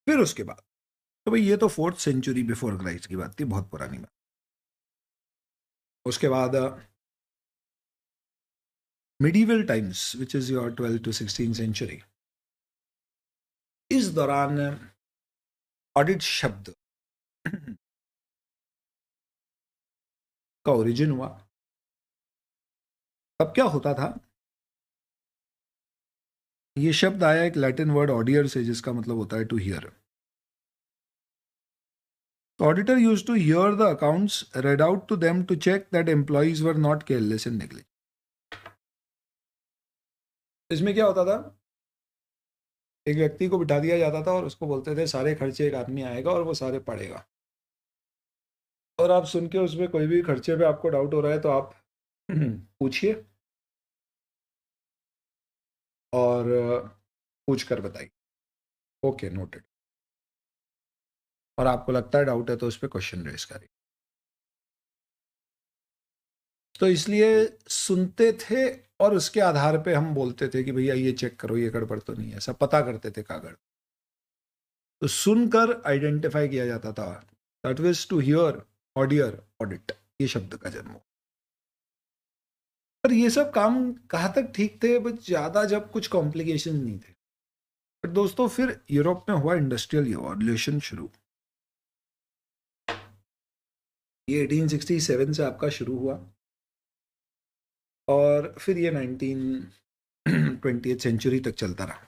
फिर उसके बाद तो भाई ये तो 4th सेंचुरी बिफोर क्राइस्ट की बात थी, बहुत पुरानी बात। उसके बाद medieval times which is your 12th to 16th century, इस दौरान ऑडिट शब्द का ओरिजिन हुआ। तब क्या होता था, ये शब्द आया एक लैटिन वर्ड ऑडियर से, जिसका मतलब होता है to hear. Auditor used to hear the accounts, read out to them to check that employees were not careless and negligent. इसमें क्या होता था, एक व्यक्ति को बिठा दिया जाता था और उसको बोलते थे सारे खर्चे एक आदमी आएगा और वो सारे पढ़ेगा, और आप सुन के उसमें कोई भी खर्चे पे आपको डाउट हो रहा है तो आप पूछिए और पूछ कर बताइए। Okay, noted. और आपको लगता है डाउट है तो उस पर क्वेश्चन रेज करिए। तो इसलिए सुनते थे और उसके आधार पे हम बोलते थे कि भैया ये चेक करो, ये गड़बड़ तो नहीं है, ऐसा पता करते थे कागड़। तो सुनकर आइडेंटिफाई किया जाता था। दैट वाज टू हियर, ऑडियर, ऑडिट, ये शब्द का जन्म। पर ये सब काम कहाँ तक ठीक थे, बस ज्यादा जब कुछ कॉम्प्लिकेशन नहीं थे। पर दोस्तों फिर यूरोप में हुआ इंडस्ट्रियल रिवॉल्यूशन शुरू। ये 1867 से आपका शुरू हुआ और फिर ये 20th सेंचुरी तक चलता रहा।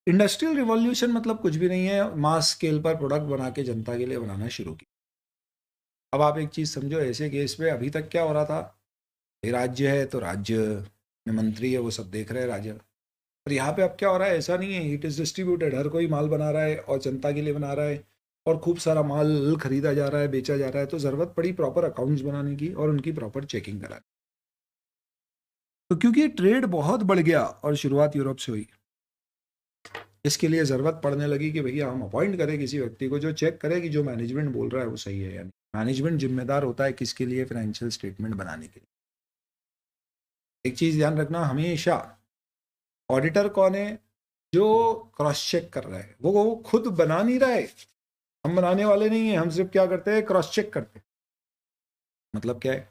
इंडस्ट्रियल रिवॉल्यूशन मतलब कुछ भी नहीं है, मास स्केल पर प्रोडक्ट बना के जनता के लिए बनाना शुरू किया। अब आप एक चीज समझो, ऐसे केस में अभी तक क्या हो रहा था, ये राज्य है तो राज्य में मंत्री है, वो सब देख रहे हैं राज्य। पर यहाँ पे अब क्या हो रहा है, ऐसा नहीं है, इट इज डिस्ट्रीब्यूटेड, हर कोई माल बना रहा है और जनता के लिए बना रहा है और खूब सारा माल खरीदा जा रहा है, बेचा जा रहा है। तो जरूरत पड़ी प्रॉपर अकाउंट्स बनाने की और उनकी प्रॉपर चेकिंग कराने। तो क्योंकि ट्रेड बहुत बढ़ गया और शुरुआत यूरोप से हुई, इसके लिए ज़रूरत पड़ने लगी कि भैया हम अपॉइंट करें किसी व्यक्ति को जो चेक करे कि जो मैनेजमेंट बोल रहा है वो सही है या नहीं। मैनेजमेंट जिम्मेदार होता है किसके लिए, फाइनेंशियल स्टेटमेंट बनाने के लिए। एक चीज़ ध्यान रखना हमेशा, ऑडिटर कौन है, जो क्रॉस चेक कर रहा है। वो खुद बना नहीं रहा है, हम बनाने वाले नहीं है, हम सिर्फ क्या करते हैं, क्रॉस चेक करते हैं। मतलब क्या है,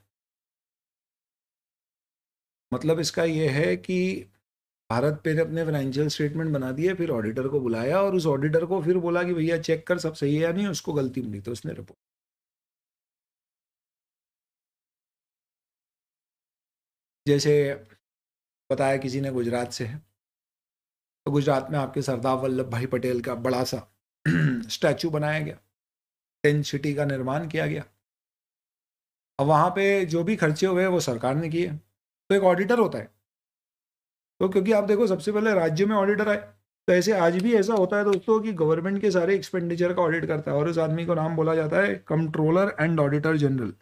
मतलब इसका ये है कि भारत पे ने अपने फाइनेंशियल स्टेटमेंट बना दिए, फिर ऑडिटर को बुलाया और उस ऑडिटर को फिर बोला कि भैया चेक कर सब सही है या नहीं, उसको गलती मिली तो उसने रिपोर्ट। जैसे बताया किसी ने गुजरात से है, तो गुजरात में आपके सरदार वल्लभ भाई पटेल का बड़ा सा स्टैचू बनाया गया, 10 सिटी का निर्माण किया गया। अब वहाँ पे जो भी खर्चे हुए वो सरकार ने किए, तो एक ऑडिटर होता है। तो क्योंकि आप देखो सबसे पहले राज्य में ऑडिटर आए, तो ऐसे आज भी ऐसा होता है दोस्तों कि गवर्नमेंट के सारे एक्सपेंडिचर का ऑडिट करता है और उस आदमी को नाम बोला जाता है controller and auditor general,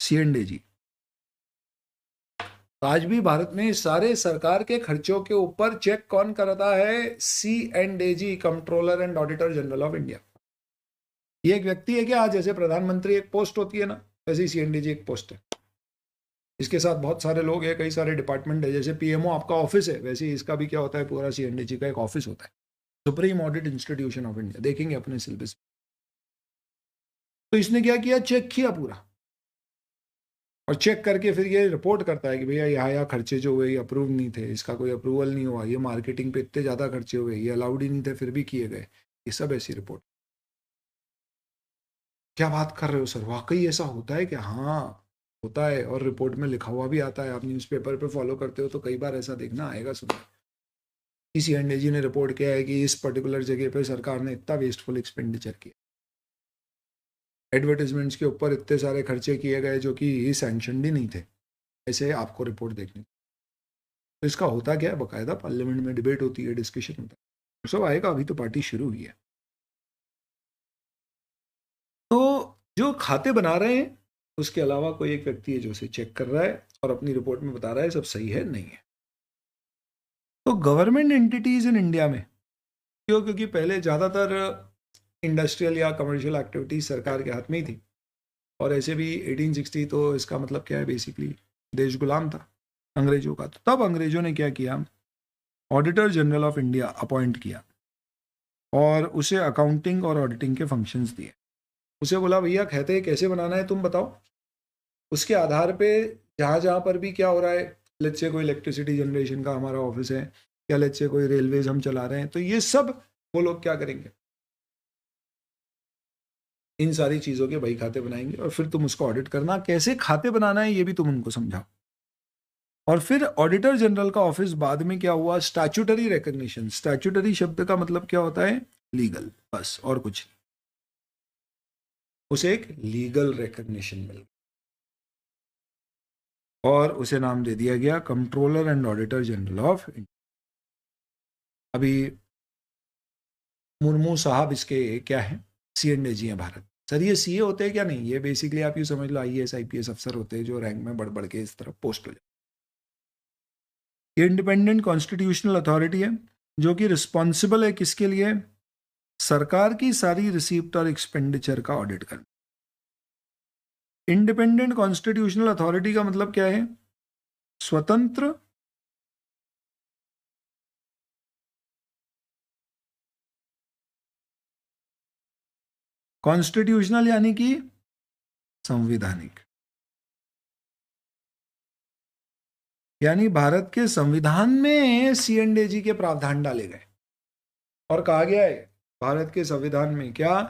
CNDG। आज भी भारत में सारे सरकार के खर्चों के ऊपर चेक कौन करता है, CNDG, controller and auditor general of India. ये एक व्यक्ति है क्या, जैसे प्रधानमंत्री एक पोस्ट होती है ना, वैसे ही CNDG एक पोस्ट है। इसके साथ बहुत सारे लोग हैं, कई सारे डिपार्टमेंट है। जैसे PMO आपका ऑफिस है, वैसे ही इसका भी क्या होता है, पूरा CNDG का एक ऑफिस होता है, supreme audit institution of India. देखेंगे अपने सिलेबस। तो इसने क्या किया, चेक किया पूरा, और चेक करके फिर ये रिपोर्ट करता है कि भैया यहाँ खर्चे जो हुए ये अप्रूव नहीं थे, इसका कोई अप्रूवल नहीं हुआ, ये मार्केटिंग पे इतने ज़्यादा खर्चे हुए, ये अलाउड ही नहीं थे फिर भी किए गए। ये सब ऐसी रिपोर्ट। क्या बात कर रहे हो सर, वाकई ऐसा होता है क्या? हाँ होता है, और रिपोर्ट में लिखा हुआ भी आता है। आप न्यूज़पेपर पे फॉलो करते हो तो कई बार ऐसा देखना आएगा। सुना CNDG ने रिपोर्ट किया है कि इस पर्टिकुलर जगह पे सरकार ने इतना वेस्टफुल एक्सपेंडिचर किया, एडवर्टीजमेंट्स के ऊपर इतने सारे खर्चे किए गए जो कि सैंक्शनड ही नहीं थे। ऐसे आपको रिपोर्ट देखनी। तो इसका होता क्या है, बाकायदा पार्लियामेंट में डिबेट होती है, डिस्कशन होता है, सब आएगा। अभी तो पार्टी शुरू हुई है। तो जो खाते बना रहे हैं उसके अलावा कोई एक व्यक्ति है जो उसे चेक कर रहा है और अपनी रिपोर्ट में बता रहा है सब सही है नहीं है। तो गवर्नमेंट एंटिटीज इन इंडिया में क्यों? क्योंकि पहले ज़्यादातर इंडस्ट्रियल या कमर्शियल एक्टिविटीज सरकार के हाथ में ही थी, और ऐसे भी 1860 तो इसका मतलब क्या है, बेसिकली देश गुलाम था अंग्रेजों का। तो तब अंग्रेजों ने क्या किया, auditor general of India appoint किया और उसे अकाउंटिंग और ऑडिटिंग के फंक्शंस दिए। उसे बोला भैया खाते कैसे बनाना है तुम बताओ, उसके आधार पे जहाँ जहाँ पर भी क्या हो रहा है, लेट्स से कोई इलेक्ट्रिसिटी जनरेशन का हमारा ऑफिस है, या लेट्स से कोई रेलवेज हम चला रहे हैं, तो ये सब वो लोग क्या करेंगे, इन सारी चीज़ों के बही खाते बनाएंगे और फिर तुम उसको ऑडिट करना, कैसे खाते बनाना है ये भी तुम उनको समझाओ। और फिर ऑडिटर जनरल का ऑफिस बाद में क्या हुआ, स्टैट्यूटरी रिकॉग्निशन। स्टैट्यूटरी शब्द का मतलब क्या होता है, लीगल, बस और कुछ नहीं। उसे एक लीगल रिकॉग्निशन मिल गई और उसे नाम दे दिया गया controller and auditor general of India. अभी मुर्मू साहब इसके क्या है, CNAG हैं भारत। सर ये CA होते हैं क्या? नहीं, ये बेसिकली आप यूँ समझ लो IAS IPS अफसर होते हैं जो रैंक में बढ़ बढ़ के इस तरफ पोस्ट हो जाए। ये इंडिपेंडेंट कॉन्स्टिट्यूशनल अथॉरिटी है जो कि रिस्पॉन्सिबल है किसके लिए, सरकार की सारी रिसीप्ट और एक्सपेंडिचर का ऑडिट करना। इंडिपेंडेंट कॉन्स्टिट्यूशनल अथॉरिटी का मतलब क्या है, स्वतंत्र, कॉन्स्टिट्यूशनल यानी कि संवैधानिक, यानी भारत के संविधान में CNAG के प्रावधान डाले गए और कहा गया है भारत के संविधान में क्या,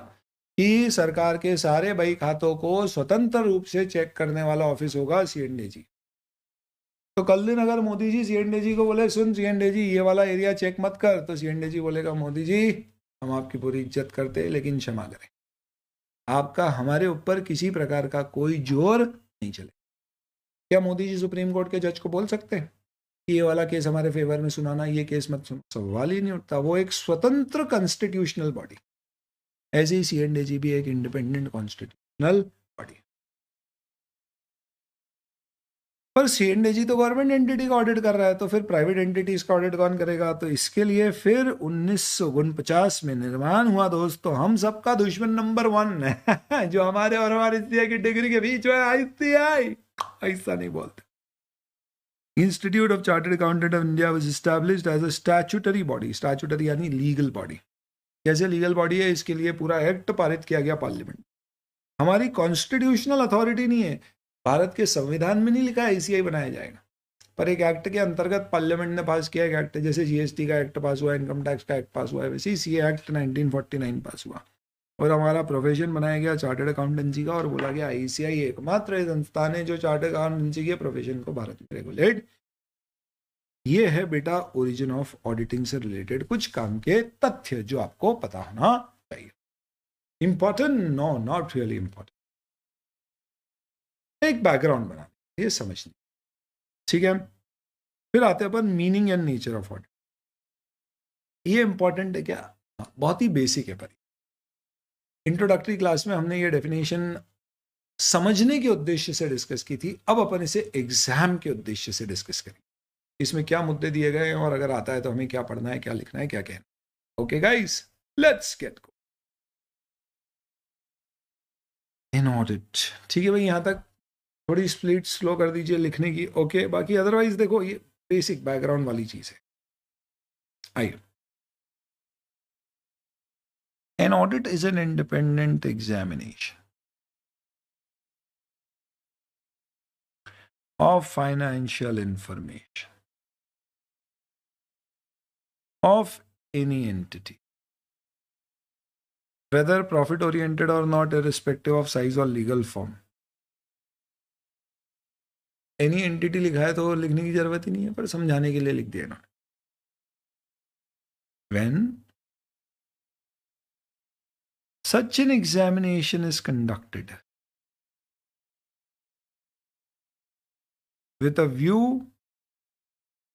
कि सरकार के सारे बही खातों को स्वतंत्र रूप से चेक करने वाला ऑफिस होगा CNAG। तो कल दिन अगर मोदी जी CNAG को बोले सुन CNAG ये वाला एरिया चेक मत कर, तो CNAG बोलेगा मोदी जी हम आपकी पूरी इज्जत करते हैं लेकिन क्षमा करें, आपका हमारे ऊपर किसी प्रकार का कोई जोर नहीं चले। क्या मोदी जी सुप्रीम कोर्ट के जज को बोल सकते हैं कि ये वाला केस हमारे फेवर में सुनाना, ये केस मत सुनो? सवाल ही नहीं उठता। वो एक स्वतंत्र कॉन्स्टिट्यूशनल बॉडी। ऐसे ही CNAG भी एक इंडिपेंडेंट कॉन्स्टिट्यूशनल बॉडी। पर CNAG तो गवर्नमेंट एंटिटी का ऑडिट कर रहा है, तो फिर प्राइवेट एंटिटीज का ऑडिट कौन करेगा? तो इसके लिए फिर 1949 में निर्माण हुआ दोस्तों हम सबका दुश्मन नंबर 1 जो हमारे और हमारे CA की डिग्री के बीच में ICI, ऐसा नहीं बोलते। Institute of chartered accountant of India was established as a statutory body. Statutory यानी लीगल बॉडी। कैसे लीगल बॉडी है, इसके लिए पूरा एक्ट पारित किया गया पार्लियामेंट। हमारी कॉन्स्टिट्यूशनल अथॉरिटी नहीं है, भारत के संविधान में नहीं लिखा है ICI बनाया जाएगा, पर एक एक्ट के अंतर्गत पार्लियामेंट ने पास किया एक एक्ट, जैसे GST का एक्ट पास हुआ, इनकम टैक्स का एक्ट पास हुआ है, वैसे ही CA एक्ट 1949 पास हुआ और हमारा प्रोफेशन बनाया गया चार्टर्ड अकाउंटेंसी का, और बोला गया ICI एकमात्र संस्थान है जो चार्टर्ड अकाउंटेंसी के प्रोफेशन को भारत में रेगुलेट। ये है बेटा ओरिजिन ऑफ ऑडिटिंग से रिलेटेड कुछ काम के तथ्य जो आपको पता होना चाहिए। Important? No, not really important. एक बैकग्राउंड बना ये समझने, ठीक है। फिर आते हैं अपन meaning and nature of audit. ये इंपॉर्टेंट है क्या? बहुत ही बेसिक है, पर इंट्रोडक्टरी क्लास में हमने ये डेफिनेशन समझने के उद्देश्य से डिस्कस की थी, अब अपन इसे एग्जाम के उद्देश्य से डिस्कस करेंगे। इसमें क्या मुद्दे दिए गए हैं और अगर आता है तो हमें क्या पढ़ना है, क्या लिखना है, क्या कहना। Okay guys, let's get go in audit. ठीक है भाई, यहां तक थोड़ी स्प्लिट स्लो कर दीजिए लिखने की। ओके, बाकी अदरवाइज देखो ये बेसिक बैकग्राउंड वाली चीज है। आइए, an audit is an independent examination of financial information of any entity, whether profit oriented or not, irrespective of size or legal form. Any entity लिखा है तो लिखने की जरूरत ही नहीं है, पर समझाने के लिए लिख दिया इन्होंने। When such an examination is conducted with a view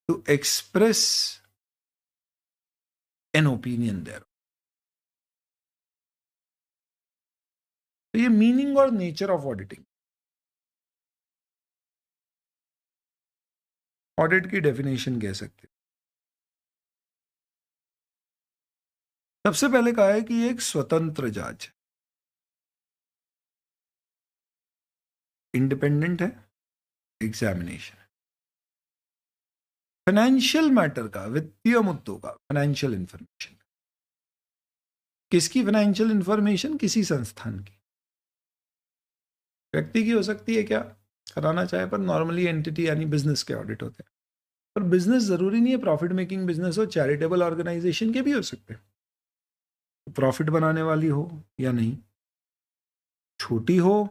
to express an opinion there. तो ये मीनिंग और नेचर ऑफ ऑडिटिंग। ऑडिट की डेफिनेशन कह सकते हैं। सबसे पहले कहा है कि ये एक स्वतंत्र जांच है, इंडिपेंडेंट है, एग्जामिनेशन है। फाइनेंशियल मैटर का, वित्तीय मुद्दों का फाइनेंशियल इंफॉर्मेशन। किसकी फाइनेंशियल इंफॉर्मेशन? किसी संस्थान की, व्यक्ति की हो सकती है क्या कराना चाहे, पर नॉर्मली एंटिटी यानी बिजनेस के ऑडिट होते हैं। पर बिजनेस जरूरी नहीं है प्रॉफिट मेकिंग बिजनेस हो, चैरिटेबल ऑर्गेनाइजेशन के भी हो सकते हैं। प्रॉफिट बनाने वाली हो या नहीं, छोटी हो,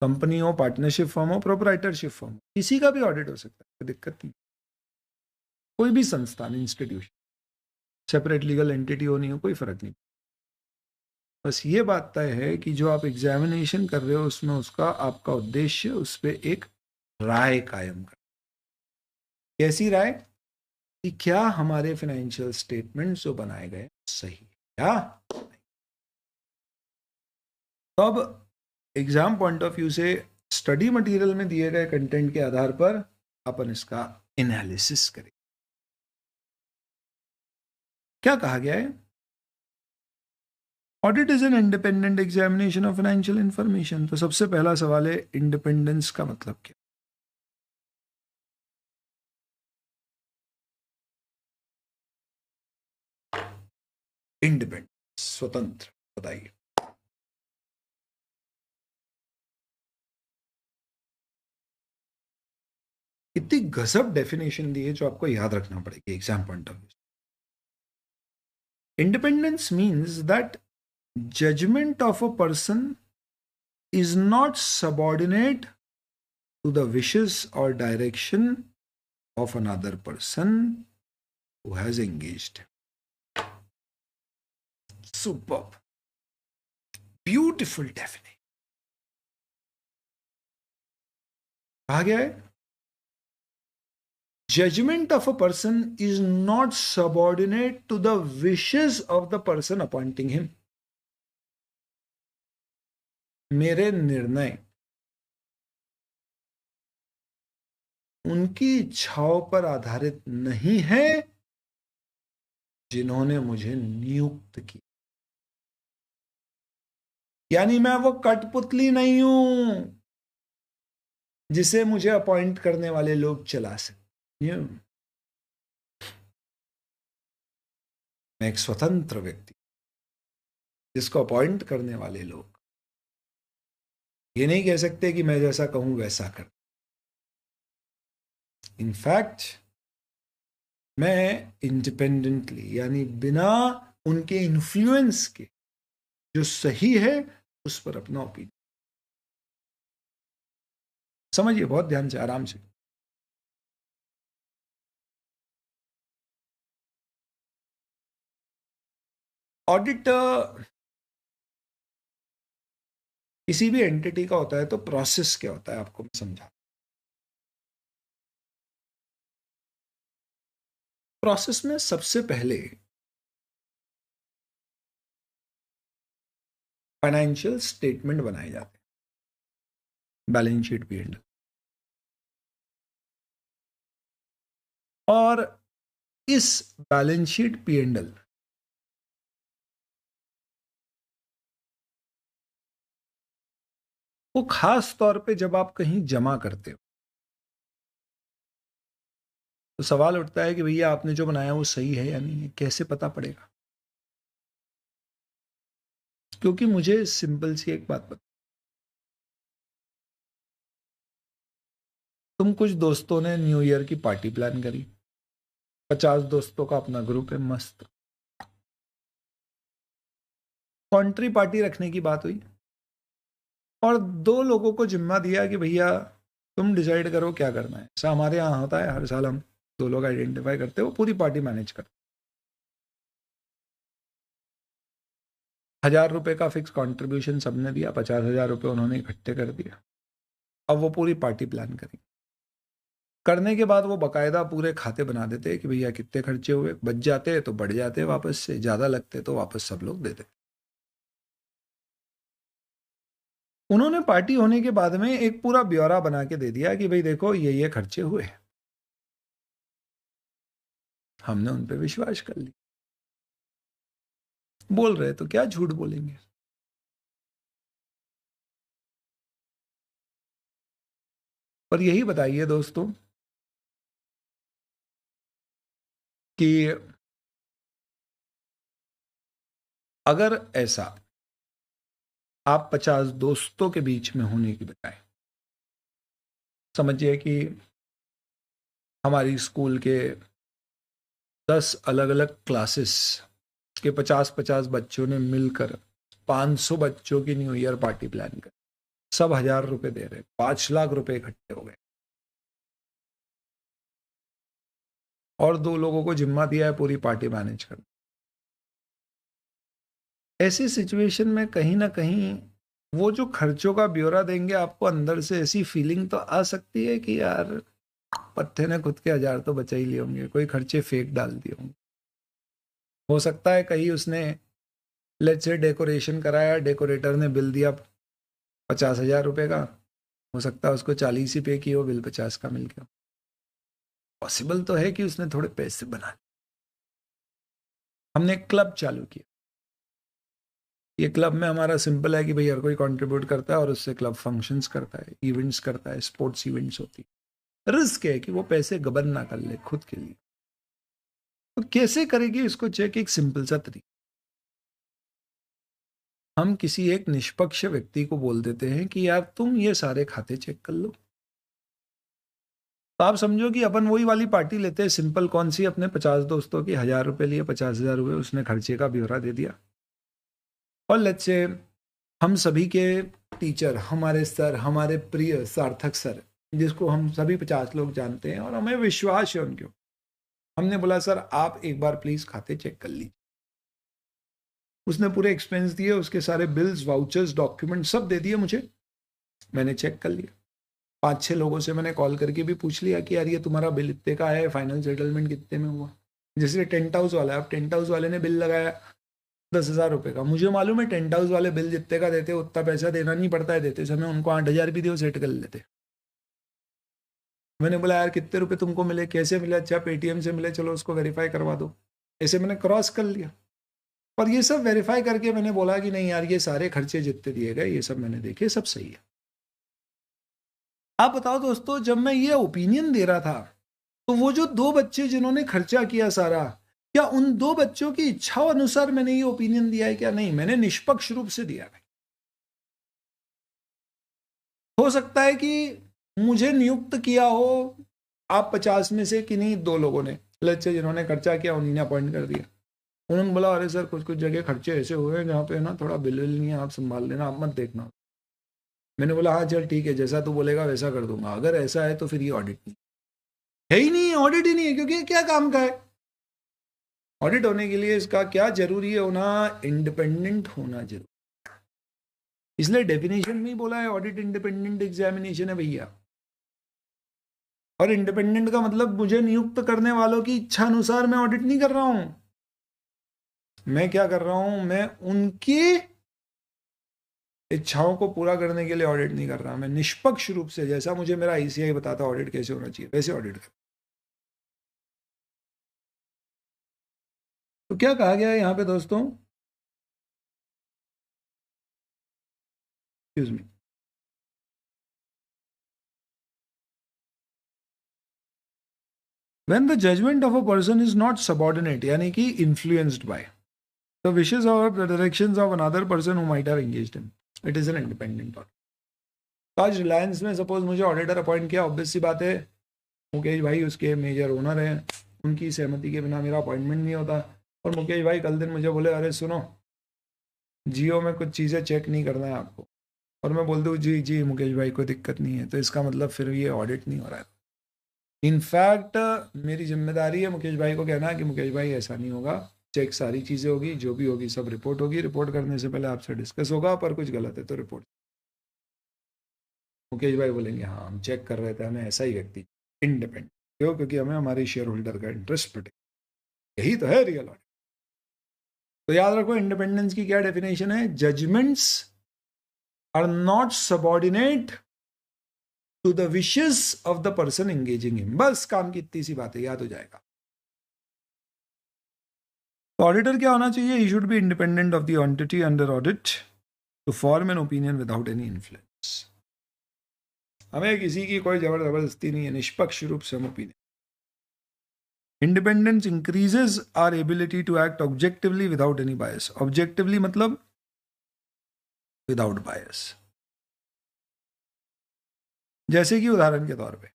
कंपनी हो, पार्टनरशिप फर्म हो, प्रोप्राइटरशिप फर्म हो, किसी का भी ऑडिट हो सकता है, कोई दिक्कत नहीं। कोई भी संस्थान, इंस्टीट्यूशन, सेपरेट लीगल एंटिटी हो नहीं हो, कोई फर्क नहीं। बस ये बात तय है कि जो आप एग्जामिनेशन कर रहे हो उसमें उसका आपका उद्देश्य उस पर एक राय कायम कर। कैसी राय? कि क्या हमारे फाइनेंशियल स्टेटमेंट जो बनाए गए सही है क्या? तो अब एग्जाम पॉइंट ऑफ व्यू से स्टडी मटेरियल में दिए गए कंटेंट के आधार पर अपन इसका एनालिसिस करें। क्या कहा गया है? Audit is an independent examination of financial information. तो सबसे पहला सवाल है, इंडिपेंडेंस का मतलब क्या? इंडिपेंडेंस, स्वतंत्र, बताइए। इतनी गजब डेफिनेशन दी है जो आपको याद रखना पड़ेगी exam point of view. Independence means that judgement of a person is not subordinate to the wishes or direction of another person who has engaged. Superb. Beautiful definition. कहा गया है, judgment of a person is not subordinate to the wishes of the person appointing him. मेरे निर्णय उनकी इच्छाओं पर आधारित नहीं है जिन्होंने मुझे नियुक्त किया। यानी मैं वो कठपुतली नहीं हूं जिसे मुझे अपॉइंट करने वाले लोग चला सकते। मैं एक स्वतंत्र व्यक्ति, जिसको अपॉइंट करने वाले लोग ये नहीं कह सकते कि मैं जैसा कहूं वैसा कर। इनफैक्ट मैं इंडिपेंडेंटली, यानी बिना उनके इन्फ्लुएंस के, जो सही है उस पर अपना ओपिनियन। समझिए बहुत ध्यान से, आराम से। ऑडिट किसी भी एंटिटी का होता है तो प्रोसेस क्या होता है आपको मैं समझा। प्रोसेस में सबसे पहले फाइनेंशियल स्टेटमेंट बनाए जाते हैं, बैलेंस शीट, P&L। और इस बैलेंस शीट, P&L वो खास तौर पे जब आप कहीं जमा करते हो तो सवाल उठता है कि भैया आपने जो बनाया वो सही है या नहीं है, कैसे पता पड़ेगा? क्योंकि मुझे सिंपल सी एक बात बता, तुम कुछ दोस्तों ने न्यू ईयर की पार्टी प्लान करी, 50 दोस्तों का अपना ग्रुप है, मस्त कॉन्ट्री पार्टी रखने की बात हुई और 2 लोगों को जिम्मा दिया कि भैया तुम डिसाइड करो क्या करना है। ऐसा हमारे यहाँ होता है, हर साल हम 2 लोग आइडेंटिफाई करते हो, पूरी पार्टी मैनेज करते। 1000 रुपए का फिक्स कंट्रीब्यूशन सबने दिया, 50,000 रुपए उन्होंने इकट्ठे कर दिया। अब वो पूरी पार्टी प्लान करी, करने के बाद वो बकायदा पूरे खाते बना देते कि भैया कितने खर्चे हुए, बच जाते तो बढ़ जाते वापस से, ज्यादा लगते तो वापस सब लोग देते। उन्होंने पार्टी होने के बाद में एक पूरा ब्यौरा बना के दे दिया कि भाई देखो ये खर्चे हुए। हमने उन पे विश्वास कर लिया। बोल रहे तो क्या झूठ बोलेंगे। पर यही बताइए दोस्तों कि अगर ऐसा आप 50 दोस्तों के बीच में होने की बजाय, समझिए कि हमारी स्कूल के 10 अलग अलग क्लासेस के 50-50 बच्चों ने मिलकर 500 बच्चों की न्यू ईयर पार्टी प्लान कर, सब 1000 रुपए दे रहे, 5 लाख रुपए इकट्ठे हो गए, और 2 लोगों को जिम्मा दिया है पूरी पार्टी मैनेज करना। ऐसी सिचुएशन में कहीं ना कहीं वो जो खर्चों का ब्यौरा देंगे आपको, अंदर से ऐसी फीलिंग तो आ सकती है कि यार पत्ते ने खुद के 1000 तो बचा ही लिए होंगे, कोई खर्चे फेक डाल दिए होंगे। हो सकता है कहीं उसने लेट्स से डेकोरेशन कराया, डेकोरेटर ने बिल दिया 50,000 रुपए का, हो सकता है उसको 40 ही पे किया हो, बिल 50 का मिल गया। पॉसिबल तो है कि उसने थोड़े पैसे बना लिए। हमने क्लब चालू किया। ये क्लब में हमारा सिंपल है कि भाई हर कोई कंट्रीब्यूट करता है और उससे क्लब फंक्शंस करता है, इवेंट्स करता है, स्पोर्ट्स इवेंट्स होती है। रिस्क है कि वो पैसे गबन ना कर ले खुद के लिए। तो कैसे करेगी इसको चेक? एक सिंपल सा तरीका, हम किसी एक निष्पक्ष व्यक्ति को बोल देते हैं कि यार तुम ये सारे खाते चेक कर लो। तो आप समझो कि अपन वही वाली पार्टी लेते हैं सिंपल, कौन सी, अपने 50 दोस्तों की 1000 रुपए लिए, 50,000 रुपए उसने खर्चे का ब्यौरा दे दिया। और लेट्स से हम सभी के टीचर, हमारे सर, हमारे प्रिय सार्थक सर, जिसको हम सभी 50 लोग जानते हैं और हमें विश्वास है उनके, हमने बोला सर आप एक बार प्लीज खाते चेक कर लीजिए। उसने पूरे एक्सपेंस दिए, उसके सारे बिल्स, वाउचर्स, डॉक्यूमेंट सब दे दिए मुझे। मैंने चेक कर लिया। 5-6 लोगों से मैंने कॉल करके भी पूछ लिया कि यार ये तुम्हारा बिल इतने का है, फाइनल सेटलमेंट कितने में हुआ। जैसे टेंट हाउस वाला है, अब टेंट हाउस वाले ने बिल लगाया 10,000 रुपये का, मुझे मालूम है टेंट हाउस वाले बिल जितने का देते उतना पैसा देना नहीं पड़ता है, देते समय उनको 8,000 भी दे सेट कर लेते। मैंने बोला यार कितने रुपए तुमको मिले, कैसे मिले? अच्छा पेटीएम से मिले, चलो उसको वेरीफाई करवा दो। ऐसे मैंने क्रॉस कर लिया और ये सब वेरीफाई करके मैंने बोला कि नहीं यार ये सारे खर्चे जितने दिए गए ये सब मैंने देखे, सब सही है। आप बताओ दोस्तों, जब मैं ये ओपिनियन दे रहा था तो वो जो 2 बच्चे जिन्होंने खर्चा किया सारा, क्या उन 2 बच्चों की इच्छा अनुसार मैंने ये ओपिनियन दिया है क्या? नहीं, मैंने निष्पक्ष रूप से दिया है। हो सकता है कि मुझे नियुक्त किया हो आप 50 में से किन्हीं 2 लोगों ने, लच्छे जिन्होंने खर्चा किया उन्हीं ने अपॉइंट कर दिया। उन्होंने बोला अरे सर कुछ कुछ जगह खर्चे ऐसे हुए हैं जहाँ पे ना थोड़ा बिल नहीं है, आप संभाल लेना, आप मत देखना। मैंने बोला हाँ चल ठीक है, जैसा तू बोलेगा वैसा कर दूंगा। अगर ऐसा है तो फिर ये ऑडिट नहीं है, ही नहीं है, ऑडिट ही नहीं है, क्योंकि ये क्या काम का है? ऑडिट होने के लिए इसका क्या जरूरी है होना? इंडिपेंडेंट होना जरूरी। इसलिए डेफिनेशन में ही बोला है ऑडिट इंडिपेंडेंट एग्जामिनेशन है भैया। और इंडिपेंडेंट का मतलब मुझे नियुक्त करने वालों की इच्छा अनुसार मैं ऑडिट नहीं कर रहा हूं। मैं क्या कर रहा हूं? मैं उनकी इच्छाओं को पूरा करने के लिए ऑडिट नहीं कर रहा। मैं निष्पक्ष रूप से, जैसा मुझे मेरा आईसीआई बताता ऑडिट कैसे होना चाहिए, वैसे ऑडिट कर। तो क्या कहा गया है यहां पे दोस्तों? Excuse me, when the judgment of a person is not subordinate, यानी कि influenced by the wishes or the directions of another person who might have engaged him, it is an independent audit. तो आज रिलायंस में suppose मुझे auditor appoint किया, obvious सी बात है मुकेश भाई उसके मेजर ओनर हैं, उनकी सहमति के बिना मेरा अपॉइंटमेंट नहीं होता। और मुकेश भाई कल दिन मुझे बोले अरे सुनो जियो में कुछ चीज़ें चेक नहीं करना है आपको, और मैं बोल दूँ जी जी मुकेश भाई कोई दिक्कत नहीं है, तो इसका मतलब फिर ये ऑडिट नहीं हो रहा है। इनफैक्ट मेरी जिम्मेदारी है मुकेश भाई को कहना कि मुकेश भाई ऐसा नहीं होगा, चेक सारी चीज़ें होगी, जो भी होगी सब रिपोर्ट होगी, रिपोर्ट करने से पहले आपसे डिस्कस होगा, पर कुछ गलत है तो रिपोर्ट। मुकेश भाई बोलेंगे हाँ हम चेक कर रहे थे, हमें ऐसा ही व्यक्ति इंडिपेंडेंट, क्यों? क्योंकि हमें हमारे शेयर होल्डर का इंटरेस्ट प्रोटेक्ट, यही तो है रियल ऑडिट। तो याद रखो इंडिपेंडेंस की क्या डेफिनेशन है? Judgements are not subordinate to the wishes of the person engaging him. बस काम की इतनी सी बात है, याद हो जाएगा. तो ऑडिटर क्या होना चाहिए? He should be independent of the entity under audit to form an opinion without any influence. हमें किसी की कोई जबरदस्ती नहीं है, निष्पक्ष रूप से हम opinion. Independence increases our ability to act objectively without any bias. Objectively मतलब without bias. जैसे कि उदाहरण के तौर पे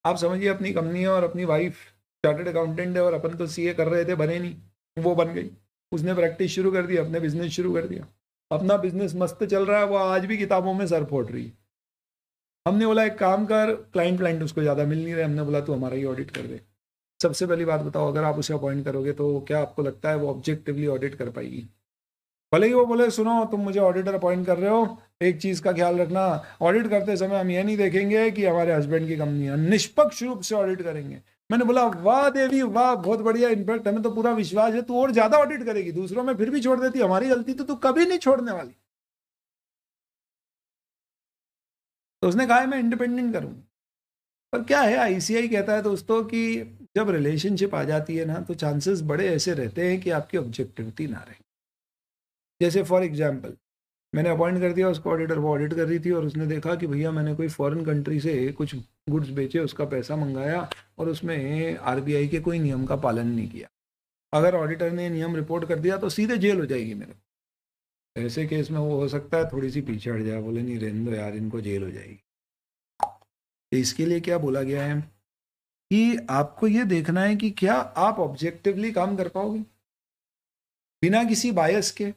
आप समझिए अपनी कंपनी है और अपनी वाइफ चार्टर्ड अकाउंटेंट है और अपन तो सीए कर रहे थे, बने नहीं, वो बन गई. उसने प्रैक्टिस शुरू कर दी, अपने बिजनेस शुरू कर दिया, अपना बिजनेस मस्त चल रहा है, वो आज भी किताबों में सर फोड़ रही है. हमने बोला एक काम कर, क्लाइंट उसको ज़्यादा मिल नहीं रहे, हमने बोला तू हमारा ही ऑडिट कर दे. सबसे पहली बात बताओ, अगर आप उसे अपॉइंट करोगे तो क्या आपको लगता है वो ऑब्जेक्टिवली ऑडिट कर पाएगी? भले ही वो बोले सुनो तुम मुझे ऑडिटर अपॉइंट कर रहे हो, एक चीज़ का ख्याल रखना, ऑडिट करते समय हम ये नहीं देखेंगे कि हमारे हस्बैंड की कंपनी है, निष्पक्ष रूप से ऑडिट करेंगे. मैंने बोला वाह देवी वाह, बहुत बढ़िया, इनफैक्ट हमें तो पूरा विश्वास है तू और ज़्यादा ऑडिट करेगी, दूसरों में फिर भी छोड़ देती, हमारी गलती तो तू कभी नहीं छोड़ने वाली. तो उसने कहा मैं इंडिपेंडेंट करूँगी. पर क्या है, आईसीआई कहता है दोस्तों कि जब रिलेशनशिप आ जाती है ना तो चांसेस बड़े ऐसे रहते हैं कि आपकी ऑब्जेक्टिविटी ना रहे. जैसे फॉर एग्जांपल मैंने अपॉइंट कर दिया उसको ऑडिटर, वो ऑडिट कर रही थी और उसने देखा कि भैया मैंने कोई फॉरेन कंट्री से कुछ गुड्स बेचे, उसका पैसा मंगाया और उसमें आरबीआई के कोई नियम का पालन नहीं किया. अगर ऑडिटर ने नियम रिपोर्ट कर दिया तो सीधे जेल हो जाएगी मेरे. ऐसे केस में वो हो सकता है थोड़ी सी पीछे हट जाए, बोले नहीं रहने दो यार, इनको जेल हो जाएगी. तो इसके लिए क्या बोला गया है कि आपको ये देखना है कि क्या आप ऑब्जेक्टिवली काम कर पाओगे बिना किसी बायस के.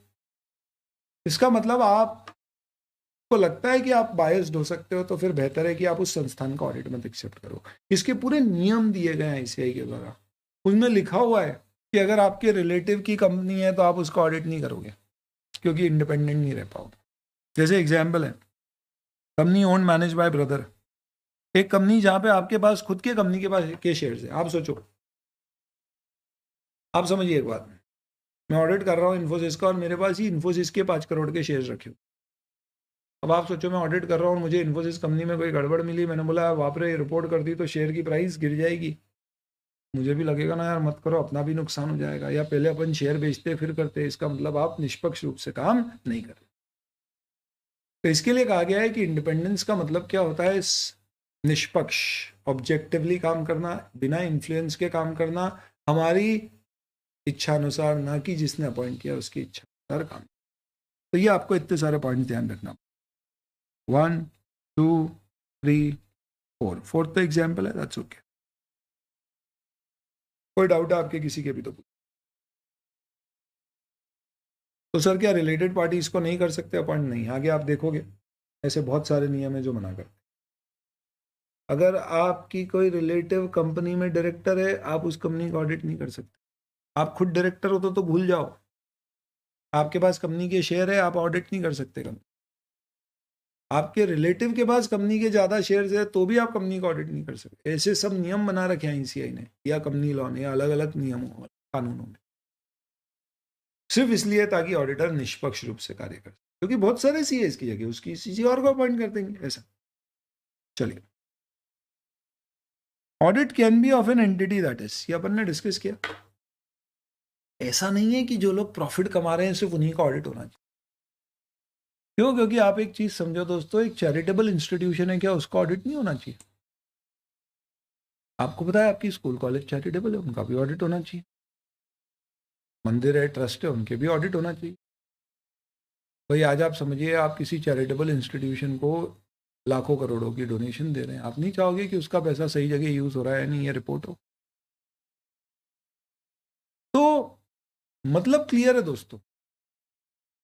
इसका मतलब आपको लगता है कि आप बायस्ड हो सकते हो तो फिर बेहतर है कि आप उस संस्थान का ऑडिट मत एक्सेप्ट करो. इसके पूरे नियम दिए गए हैं आईसीआई के द्वारा. उसमें लिखा हुआ है कि अगर आपके रिलेटिव की कंपनी है तो आप उसका ऑडिट नहीं करोगे क्योंकि इंडिपेंडेंट नहीं रह पाओगे. जैसे एग्जाम्पल है, company own manage by brother. एक कंपनी जहां पे आपके पास खुद के कंपनी के पास के शेयर्स है. आप सोचो, आप समझिए एक बात, मैं ऑडिट कर रहा हूँ इन्फोसिस का और मेरे पास ही इन्फोसिस के 5 करोड़ के शेयर्स रखे हो. अब आप सोचो मैं ऑडिट कर रहा हूँ, मुझे इन्फोसिस कंपनी में कोई गड़बड़ मिली, मैंने बोला बाप रे रिपोर्ट कर दी तो शेयर की प्राइस गिर जाएगी. मुझे भी लगेगा ना यार मत करो, अपना भी नुकसान हो जाएगा. या पहले अपन शेयर बेचते फिर करते, इसका मतलब आप निष्पक्ष रूप से काम नहीं कर रहे. तो इसके लिए कहा गया है कि इंडिपेंडेंस का मतलब क्या होता है, निष्पक्ष ऑब्जेक्टिवली काम करना, बिना इन्फ्लुएंस के काम करना, हमारी इच्छा अनुसार, ना कि जिसने अपॉइंट किया उसकी इच्छा अनुसार काम. तो ये आपको इतने सारे पॉइंट ध्यान रखना. 1 2 3 4, फोर्थ तो एग्जाम्पल है, दैट्स ओके. कोई डाउट है आपके किसी के भी तो सर क्या रिलेटेड पार्टी इसको नहीं कर सकते अपॉइंट? नहीं, आगे आप देखोगे ऐसे बहुत सारे नियम है जो मना करते. अगर आपकी कोई रिलेटिव कंपनी में डायरेक्टर है, आप उस कंपनी का ऑडिट नहीं कर सकते. आप खुद डायरेक्टर हो तो भूल जाओ. आपके पास कंपनी के शेयर है, आप ऑडिट नहीं कर सकते कंपनी. आपके रिलेटिव के पास कंपनी के ज़्यादा शेयर्स है तो भी आप कंपनी का ऑडिट नहीं कर सकते. ऐसे सब नियम बना रखे हैं आईसीआई ने या कंपनी लॉ ने, अलग अलग नियमों कानूनों में, सिर्फ इसलिए ताकि ऑडिटर निष्पक्ष रूप से कार्य करे. क्योंकि बहुत सारे सीए इसकी जगह उसकी किसी और को अपॉइंट कर देंगे ऐसा. चलिए, audit can be of an entity that is, ये अपन ने डिस्कस किया. ऐसा नहीं है कि जो लोग प्रॉफिट कमा रहे हैं सिर्फ उन्हीं का ऑडिट होना चाहिए. क्यों? क्योंकि आप एक चीज समझो दोस्तों, एक चैरिटेबल इंस्टीट्यूशन है, क्या उसका ऑडिट नहीं होना चाहिए? आपको पता है आपकी स्कूल कॉलेज चैरिटेबल है, उनका भी ऑडिट होना चाहिए. मंदिर है, ट्रस्ट है, उनके भी ऑडिट होना चाहिए. भाई आज आप समझिए आप किसी चैरिटेबल इंस्टीट्यूशन को लाखों करोड़ों की डोनेशन दे रहे हैं, आप नहीं चाहोगे कि उसका पैसा सही जगह यूज हो रहा है नहीं, ये रिपोर्ट हो. तो मतलब क्लियर है दोस्तों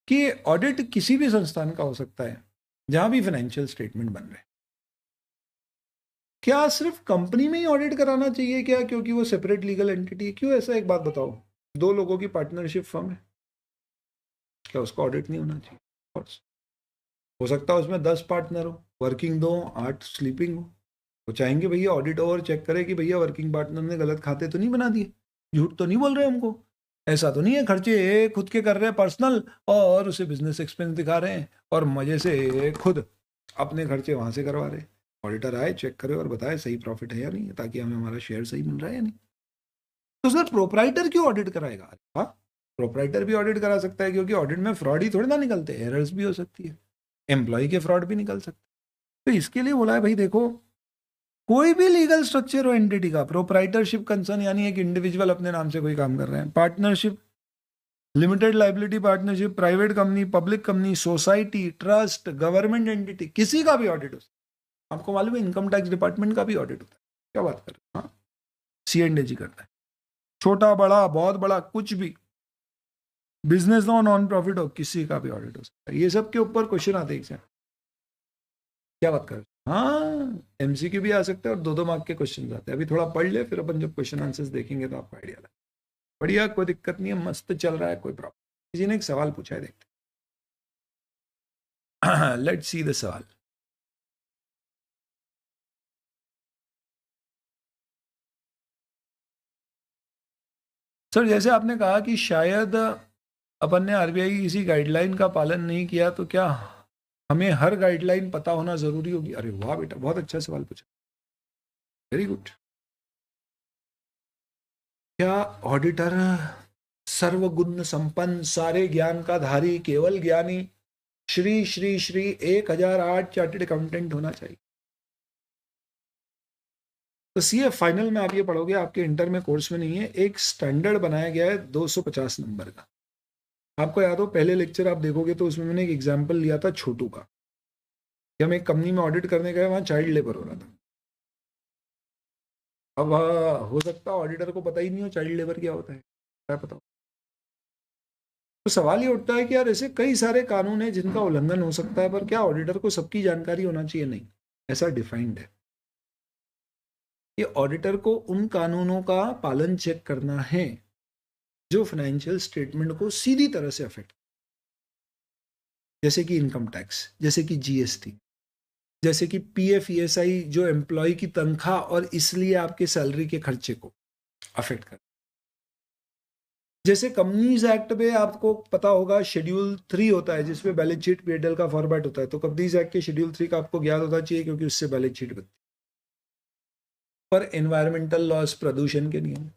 कि ऑडिट किसी भी संस्थान का हो सकता है जहां भी फाइनेंशियल स्टेटमेंट बन रहे हैं. क्या सिर्फ कंपनी में ही ऑडिट कराना चाहिए क्या, क्योंकि वो सेपरेट लीगल एंटिटी है? क्यों? ऐसा एक बात बताओ, 2 लोगों की पार्टनरशिप फर्म है, क्या उसका ऑडिट नहीं होना चाहिए? हो सकता है उसमें 10 पार्टनर हो, वर्किंग 2, 8 स्लीपिंग हो. वो चाहेंगे भैया ऑडिट और चेक करे कि भैया वर्किंग पार्टनर ने गलत खाते तो नहीं बना दिए, झूठ तो नहीं बोल रहे हमको. ऐसा तो नहीं है खर्चे खुद के कर रहे हैं पर्सनल और उसे बिजनेस एक्सपेंस दिखा रहे हैं और मजे से खुद अपने खर्चे वहां से करवा रहे हैं। ऑडिटर आए, चेक करे और बताए सही प्रॉफिट है या नहीं, ताकि हमें हमारा शेयर सही मिल रहा है या नहीं। तो सर प्रोपराइटर क्यों ऑडिट कराएगा? हाँ, प्रोपराइटर भी ऑडिट करा सकता है, क्योंकि ऑडिट में फ्रॉड ही थोड़ी ना निकलते, एरर्स भी हो सकती है, एम्प्लॉय के फ्रॉड भी निकल सकते। तो इसके लिए बोला है भाई देखो, कोई भी लीगल स्ट्रक्चर हो एंटिटी का, प्रोपराइटरशिप कंसर्न यानी एक इंडिविजुअल अपने नाम से कोई काम कर रहे हैं, partnership, limited liability partnership, private company, public company, society, trust, government entity, किसी का भी ऑडिट हो सकता है। आपको मालूम है इनकम टैक्स डिपार्टमेंट का भी ऑडिट होता है। क्या बात कर रहे हैं? हाँ, C&AG करता है, छोटा बड़ा बहुत बड़ा कुछ भी, बिजनेस हो नॉन प्रॉफिट हो, किसी का भी ऑडिट हो सकता है। ये सब के ऊपर क्वेश्चन आते हैं। क्या बात कर रहे हैं? हाँ, MCQ भी आ सकते हैं और 2-2 मार्क के क्वेश्चन आते हैं। अभी थोड़ा पढ़ ले, फिर अपन जब क्वेश्चन आंसर्स देखेंगे तो आपको आइडिया लगे। बढ़िया, कोई दिक्कत नहीं है, मस्त चल रहा है, कोई प्रॉब्लम। किसी ने एक सवाल पूछा है, देखते लेट्स सी द सवाल। सर जैसे आपने कहा कि शायद अपन ने RBI की किसी गाइडलाइन का पालन नहीं किया, तो क्या हमें हर गाइडलाइन पता होना जरूरी होगी? अरे वाह बेटा, बहुत अच्छा सवाल पूछा, वेरी गुड। क्या ऑडिटर सर्वगुण संपन्न, सारे ज्ञान का धारी, केवल ज्ञानी, श्री श्री श्री 1008 चार्टेड अकाउंटेंट होना चाहिए? तो CA फाइनल में आप ये पढ़ोगे, आपके इंटर में कोर्स में नहीं है, एक स्टैंडर्ड बनाया गया है 250 नंबर का। आपको याद हो पहले लेक्चर आप देखोगे तो उसमें मैंने एक एग्जाम्पल लिया था छोटू का, कि हम एक कंपनी में ऑडिट करने गए, वहां चाइल्ड लेबर हो रहा था। अब हो सकता है ऑडिटर को पता ही नहीं हो चाइल्ड लेबर क्या होता है, क्या पता। तो सवाल ये उठता है कि यार ऐसे कई सारे कानून हैं जिनका उल्लंघन हो सकता है, पर क्या ऑडिटर को सबकी जानकारी होना चाहिए? नहीं, ऐसा डिफाइंड है कि ऑडिटर को उन कानूनों का पालन चेक करना है जो फाइनेंशियल स्टेटमेंट को सीधी तरह से अफेक्ट, जैसे कि इनकम टैक्स, जैसे कि GST, जैसे कि PF ESI, जो एम्प्लॉय की तनख्वाह और इसलिए आपके सैलरी के खर्चे को अफेक्ट कर। जैसे कंपनीज एक्ट में आपको पता होगा शेड्यूल 3 होता है जिसमें बैलेंस शीट P&L का फॉर्मेट होता है, तो कंपनीज एक्ट के शेड्यूल 3 का आपको ज्ञात होना चाहिए, क्योंकि उससे बैलेंस शीट बनती है। पर एनवायरमेंटल लॉस, प्रदूषण के नियम,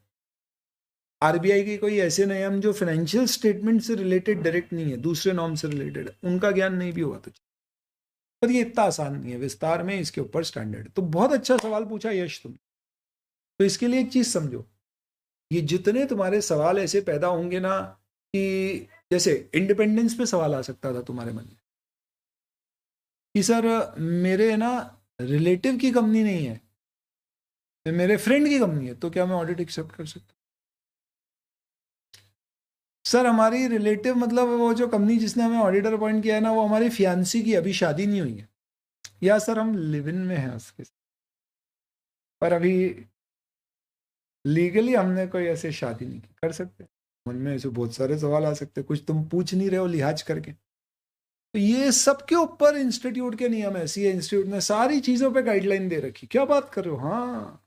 RBI के कोई ऐसे नियम जो फाइनेंशियल स्टेटमेंट से रिलेटेड डायरेक्ट नहीं है, दूसरे नॉर्म से रिलेटेड है, उनका ज्ञान नहीं भी होगा तो। पर ये इतना आसान नहीं है, विस्तार में इसके ऊपर स्टैंडर्ड। तो बहुत अच्छा सवाल पूछा यश तुम। तो इसके लिए एक चीज समझो, ये जितने तुम्हारे सवाल ऐसे पैदा होंगे ना, कि जैसे इंडिपेंडेंस पे सवाल आ सकता था तुम्हारे मन में कि सर मेरे ना रिलेटिव की कंपनी नहीं है, मेरे फ्रेंड की कंपनी है, तो क्या मैं ऑडिट एक्सेप्ट कर सकता? सर हमारी रिलेटिव मतलब वो जो कंपनी जिसने हमें ऑडिटर अपॉइंट किया है ना, वो हमारी फियांसी की, अभी शादी नहीं हुई है, या सर हम लिव इन में हैं उसके साथ, पर अभी लीगली हमने कोई ऐसे शादी नहीं की, कर सकते? मन में ऐसे बहुत सारे सवाल आ सकते हैं, कुछ तुम पूछ नहीं रहे हो लिहाज करके। तो ये सबके ऊपर इंस्टीट्यूट के नियम है, CA इंस्टीट्यूट ने सारी चीजों पे गाइडलाइन दे रखी। क्या बात कर रहे हो? हाँ,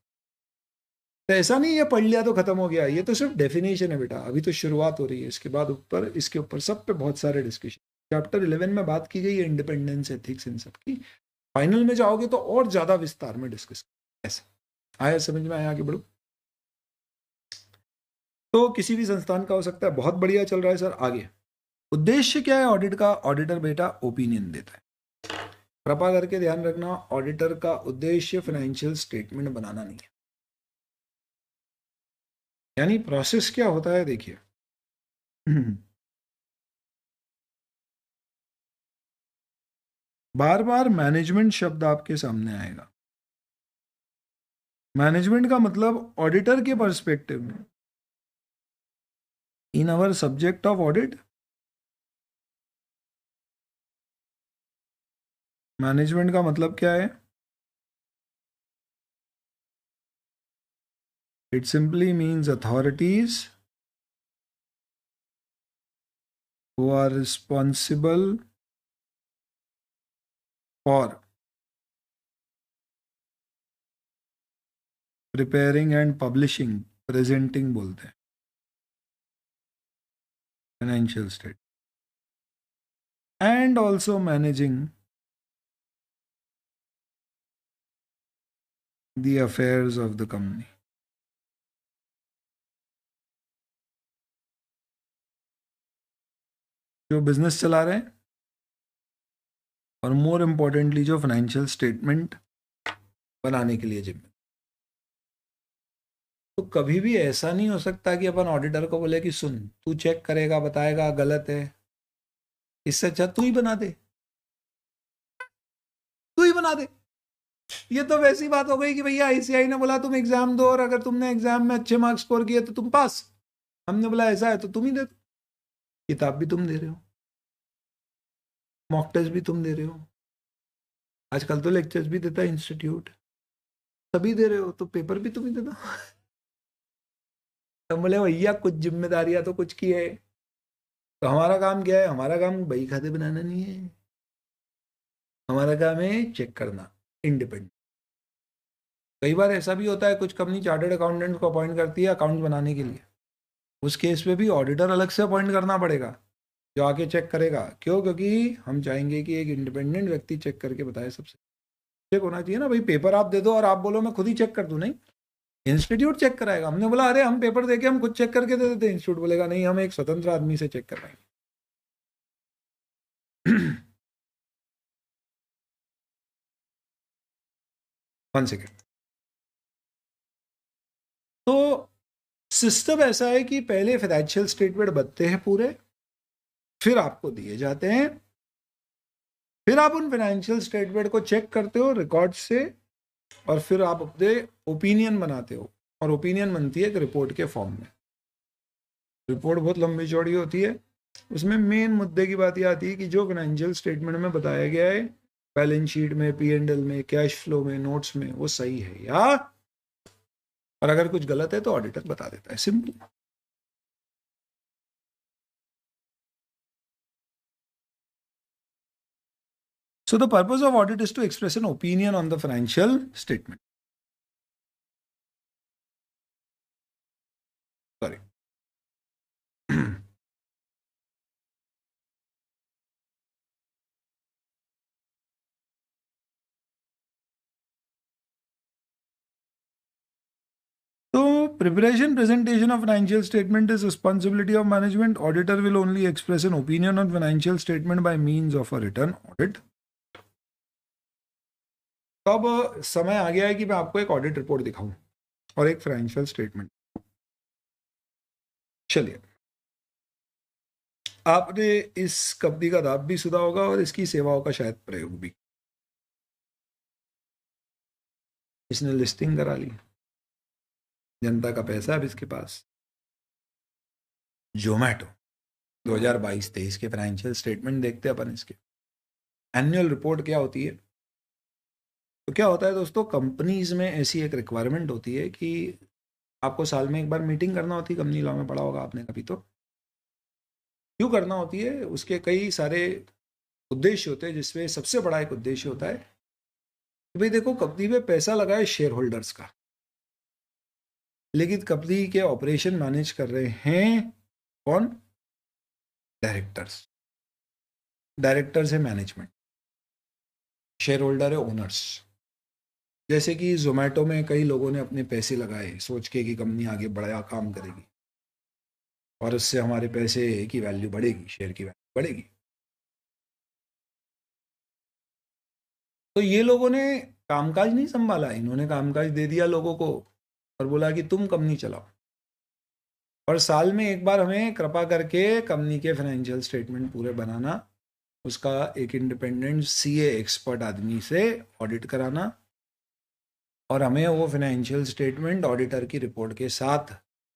तो ऐसा नहीं ये पढ़ लिया तो खत्म हो गया, ये तो सिर्फ डेफिनेशन है बेटा, अभी तो शुरुआत हो रही है। इसके बाद ऊपर, इसके ऊपर सब पे बहुत सारे डिस्कशन। चैप्टर 11 में बात की गई है इंडिपेंडेंस, एथिक्स, इन सब की। फाइनल में जाओगे तो और ज्यादा विस्तार में डिस्कस। ऐसा आया, समझ में आया? आगे बढ़ो। तो किसी भी संस्थान का हो सकता है, बहुत बढ़िया चल रहा है सर। आगे उद्देश्य क्या है ऑडिट का? ऑडिटर बेटा ओपिनियन देता है। कृपा करके ध्यान रखना, ऑडिटर का उद्देश्य फाइनेंशियल स्टेटमेंट बनाना नहीं है। यानी प्रोसेस क्या होता है देखिए, बार बार मैनेजमेंट शब्द आपके सामने आएगा। मैनेजमेंट का मतलब ऑडिटर के पर्सपेक्टिव में, in our subject of audit, management का मतलब क्या है? It simply means authorities who are responsible for preparing and publishing, presenting बोलते हैं। financial state and also managing the affairs of the company. जो बिजनेस चला रहे हैं और मोर इम्पोर्टेंटली जो फाइनेंशियल स्टेटमेंट बनाने के लिए जिम्मेदार। तो कभी भी ऐसा नहीं हो सकता कि अपन ऑडिटर को बोले कि सुन तू चेक करेगा बताएगा गलत है, इससे अच्छा तू ही बना दे, तू ही बना दे। ये तो वैसी बात हो गई कि भैया आईसीआई ने बोला तुम एग्जाम दो और अगर तुमने एग्जाम में अच्छे मार्क्स स्कोर किए तो तुम पास। हमने बोला ऐसा है तो तुम ही दे दो, किताब भी तुम दे रहे हो, मॉक टेस्ट भी तुम दे रहे हो, आजकल तो लेक्चर्स भी देता है इंस्टीट्यूट, सभी दे रहे हो तो पेपर भी तुम ही दे दो। तो बोले भैया कुछ जिम्मेदारियां तो कुछ की है, तो हमारा काम क्या है? हमारा काम बही खाते बनाना नहीं है, हमारा काम है चेक करना इंडिपेंडेंट। कई बार ऐसा भी होता है कुछ कंपनी चार्टर्ड अकाउंटेंट को अपॉइंट करती है अकाउंट बनाने के लिए, उस केस में भी ऑडिटर अलग से अपॉइंट करना पड़ेगा जो आके चेक करेगा। क्यों? क्योंकि हम चाहेंगे कि एक इंडिपेंडेंट व्यक्ति चेक करके बताए। सबसे चेक होना चाहिए ना भाई, पेपर आप दे दो और आप बोलो मैं खुद ही चेक कर दूं, नहीं, इंस्टीट्यूट चेक कराएगा। हमने बोला अरे हम पेपर देके हम खुद चेक करके दे देते, इंस्टीट्यूट बोलेगा नहीं हम एक स्वतंत्र आदमी से चेक करवाएंगे। One second. तो सिस्टम ऐसा है कि पहले फाइनेंशियल स्टेटमेंट बनते हैं पूरे, फिर आपको दिए जाते हैं, फिर आप उन फाइनेंशियल स्टेटमेंट को चेक करते हो रिकॉर्ड से और फिर आप अपने ओपिनियन बनाते हो और ओपिनियन बनती है एक रिपोर्ट के फॉर्म में। रिपोर्ट बहुत लंबी चौड़ी होती है, उसमें मेन मुद्दे की बात यह आती है कि जो फाइनेंशियल स्टेटमेंट में बताया गया है बैलेंस शीट में, P&L में, कैश फ्लो में, नोट्स में, वो सही है या, और अगर कुछ गलत है तो ऑडिटर बता देता है। Simple. So the purpose of audit is to express an opinion on the financial statement. Sorry. So preparation, presentation of financial statement is responsibility of management. Auditor will only express an opinion on financial statement by means of a written audit. तो अब समय आ गया है कि मैं आपको एक audit report दिखाऊं और एक फाइनेंशियल स्टेटमेंट। चलिए, आपने इस कंपनी का नाम भी सुना होगा और इसकी सेवाओं का शायद प्रयोग भी। इसने लिस्टिंग करा ली, जनता का पैसा अब इसके पास। जोमैटो 2022-23 के फाइनेंशियल स्टेटमेंट देखते अपन। इसके एनुअल रिपोर्ट क्या होती है? तो क्या होता है दोस्तों, कंपनीज में ऐसी एक रिक्वायरमेंट होती है कि आपको साल में एक बार मीटिंग करना होती है। कंपनी लॉ में पढ़ा होगा आपने कभी। तो क्यों करना होती है? उसके कई सारे उद्देश्य होते हैं, जिसमें सबसे बड़ा एक उद्देश्य होता है कि भाई देखो कंपनी में पैसा लगा है शेयर होल्डर्स का, लेकिन कंपनी के ऑपरेशन मैनेज कर रहे हैं कौन? डायरेक्टर्स। डायरेक्टर्स है मैनेजमेंट, शेयर होल्डर है ओनर्स। जैसे कि जोमेटो में कई लोगों ने अपने पैसे लगाए सोच के कि कंपनी आगे बड़ा काम करेगी और उससे हमारे पैसे की वैल्यू बढ़ेगी, शेयर की वैल्यू बढ़ेगी। तो ये लोगों ने कामकाज नहीं संभाला, इन्होंने कामकाज दे दिया लोगों को और बोला कि तुम कंपनी चलाओ। और साल में एक बार हमें कृपा करके कंपनी के फाइनेंशियल स्टेटमेंट पूरे बनाना, उसका एक इंडिपेंडेंट सीए एक्सपर्ट आदमी से ऑडिट कराना और हमें वो फाइनेंशियल स्टेटमेंट ऑडिटर की रिपोर्ट के साथ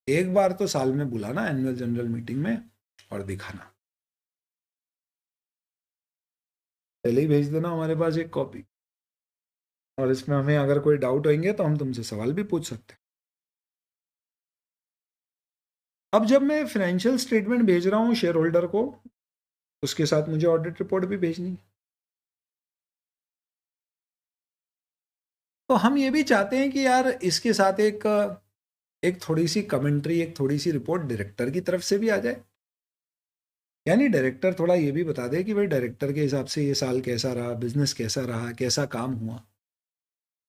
एक बार तो साल में बुलाना एनुअल जनरल मीटिंग में और दिखाना। पहले ही भेज देना हमारे पास एक कॉपी, और इसमें हमें अगर कोई डाउट होंगे तो हम तुमसे सवाल भी पूछ सकते हैं। अब जब मैं फाइनेंशियल स्टेटमेंट भेज रहा हूँ शेयर होल्डर को, उसके साथ मुझे ऑडिट रिपोर्ट भी भेजनी है। तो हम ये भी चाहते हैं कि यार इसके साथ एक थोड़ी सी कमेंट्री, एक थोड़ी सी रिपोर्ट डायरेक्टर की तरफ से भी आ जाए। यानी डायरेक्टर थोड़ा ये भी बता दे कि भाई डायरेक्टर के हिसाब से ये साल कैसा रहा, बिजनेस कैसा रहा, कैसा काम हुआ,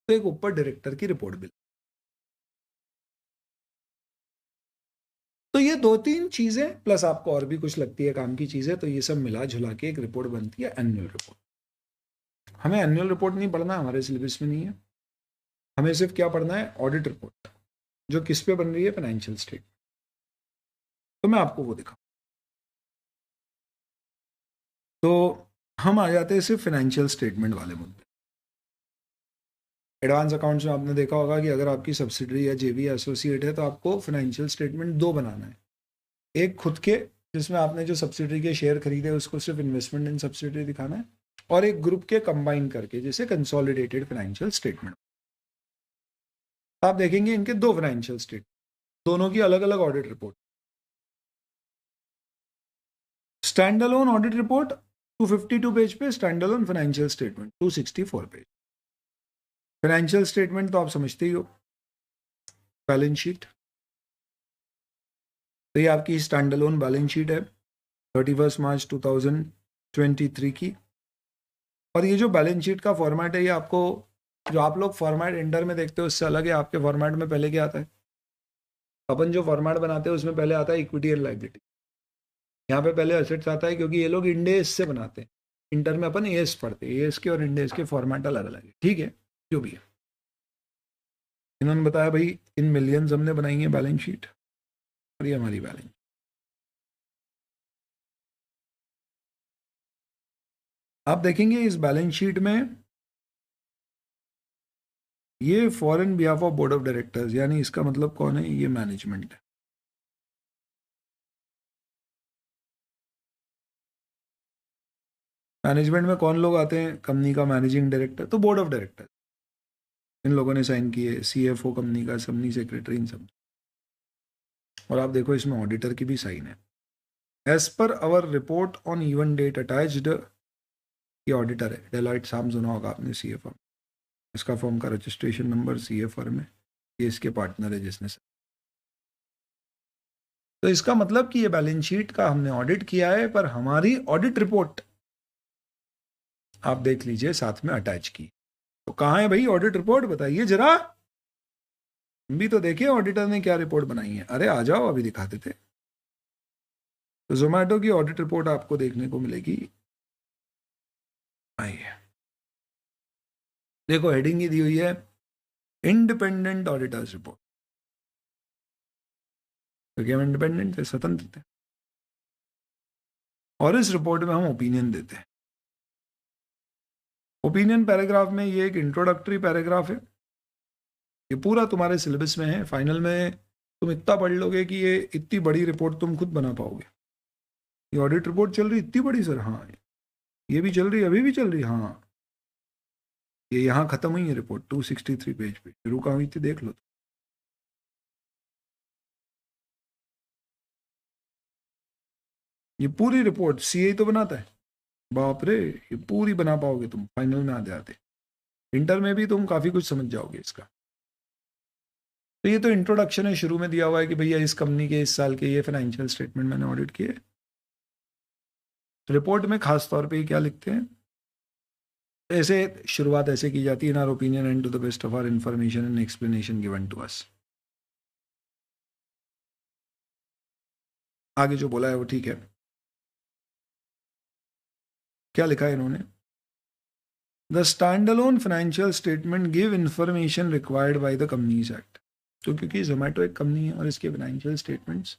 तो एक ऊपर डायरेक्टर की रिपोर्ट भी। तो ये 2-3 चीजें प्लस आपको और भी कुछ लगती है काम की चीजें, तो ये सब मिला जुला के एक रिपोर्ट बनती है, एनुअल रिपोर्ट। हमें एनुअल रिपोर्ट नहीं पढ़ना, हमारे सिलेबस में नहीं है। हमें सिर्फ क्या पढ़ना है, ऑडिट रिपोर्ट, जो किस पे बन रही है, फाइनेंशियल स्टेटमेंट। तो मैं आपको वो दिखाऊं। तो हम आ जाते हैं सिर्फ फाइनेंशियल स्टेटमेंट वाले मुद्दे। एडवांस अकाउंट्स में आपने देखा होगा कि अगर आपकी सब्सिडरी या जेवी या एसोसिएट है तो आपको फाइनेंशियल स्टेटमेंट 2 बनाना है। एक खुद के, जिसमें आपने जो सब्सिडरी के शेयर खरीदे उसको सिर्फ इन्वेस्टमेंट इन सब्सिडरी दिखाना है, और एक ग्रुप के कंबाइन करके जिसे कंसोलिडेटेड फाइनेंशियल स्टेटमेंट। आप देखेंगे इनके 2 फाइनेंशियल स्टेटमेंट, दोनों की अलग अलग audit report. Stand alone audit report 252 page पे, stand alone financial statement 264 page. Financial statement तो आप समझते ही हो, बैलेंस शीट। तो ये आपकी स्टैंड अलोन बैलेंस शीट है 31 मार्च 2023 की। और ये जो बैलेंस शीट का फॉर्मेट है, ये आपको, जो आप लोग फॉर्मेट इंटर में देखते हो उससे अलग है। आपके फॉर्मेट में पहले क्या आता है, अपन जो फॉर्मेट बनाते हैं उसमें पहले आता है इक्विटी एंड लायबिलिटी। यहाँ पे पहले एसेट्स आता है, क्योंकि ये लोग इंडेस से बनाते हैं। इंटर में अपन एएस पढ़ते हैं, एएस के और इंडेस के फॉर्मेट अलग अलग है, ठीक है, जो भी है। इन्होंने बताया भाई इन मिलियंस हमने बनाई है बैलेंस शीट, और ये हमारी बैलेंस। आप देखेंगे इस बैलेंस शीट में ये foreign behalf of board of directors, यानी इसका मतलब कौन है, ये मैनेजमेंट है। मैनेजमेंट में कौन लोग आते हैं, कंपनी का मैनेजिंग डायरेक्टर, तो बोर्ड ऑफ डायरेक्टर इन लोगों ने साइन किए, सीएफओ कंपनी का, कंपनी सेक्रेटरी, इन सब। और आप देखो इसमें ऑडिटर की भी साइन है। As per our report on even date attached, ये ऑडिटर है, डेलॉइट साम सुना होगा आपने, सीएफओ। इसका फर्म का रजिस्ट्रेशन नंबर सीएफआर में, ये इसके पार्टनर है जिसने। तो इसका मतलब कि ये बैलेंस शीट का हमने ऑडिट किया है, पर हमारी ऑडिट रिपोर्ट आप देख लीजिए साथ में अटैच की। तो कहाँ है भाई ऑडिट रिपोर्ट, बताइए जरा। हम भी तो देखिए ऑडिटर ने क्या रिपोर्ट बनाई है। अरे आ जाओ, अभी दिखाते थे। तो जोमेटो की ऑडिट रिपोर्ट आपको देखने को मिलेगी, आइए देखो, हेडिंग ही दी हुई है इंडिपेंडेंट ऑडिटर्स रिपोर्ट, क्योंकि हम इंडिपेंडेंट थे, स्वतंत्र थे। और इस रिपोर्ट में हम ओपिनियन देते हैं। ओपिनियन पैराग्राफ में ये एक इंट्रोडक्टरी पैराग्राफ है, ये पूरा तुम्हारे सिलेबस में है। फाइनल में तुम इतना पढ़ लोगे कि ये इतनी बड़ी रिपोर्ट तुम खुद बना पाओगे। ये ऑडिट रिपोर्ट चल रही इतनी बड़ी, सर? हाँ। ये भी चल रही, अभी भी चल रही, हाँ। ये यहाँ खत्म हुई है रिपोर्ट 263 पेज पे, शुरू कहाँ हुई थी देख लो। ये पूरी रिपोर्ट सीए तो बनाता है, बाप रे, ये पूरी बना पाओगे तुम फाइनल में आते आते। इंटर में भी तुम काफी कुछ समझ जाओगे इसका। तो ये तो इंट्रोडक्शन है, शुरू में दिया हुआ है कि भैया इस कंपनी के इस साल के ये फाइनेंशियल स्टेटमेंट मैंने ऑडिट किए। रिपोर्ट में खास तौर पे क्या लिखते हैं, ऐसे शुरुआत ऐसे की जाती है, in our opinion and to the best of our information and explanation given to us. आगे जो बोला है वो ठीक है। क्या लिखा है इन्होंने, the stand alone financial statement give information required by the companies act. तो क्योंकि जोमेटो एक कंपनी है और इसके फाइनेंशियल स्टेटमेंट्स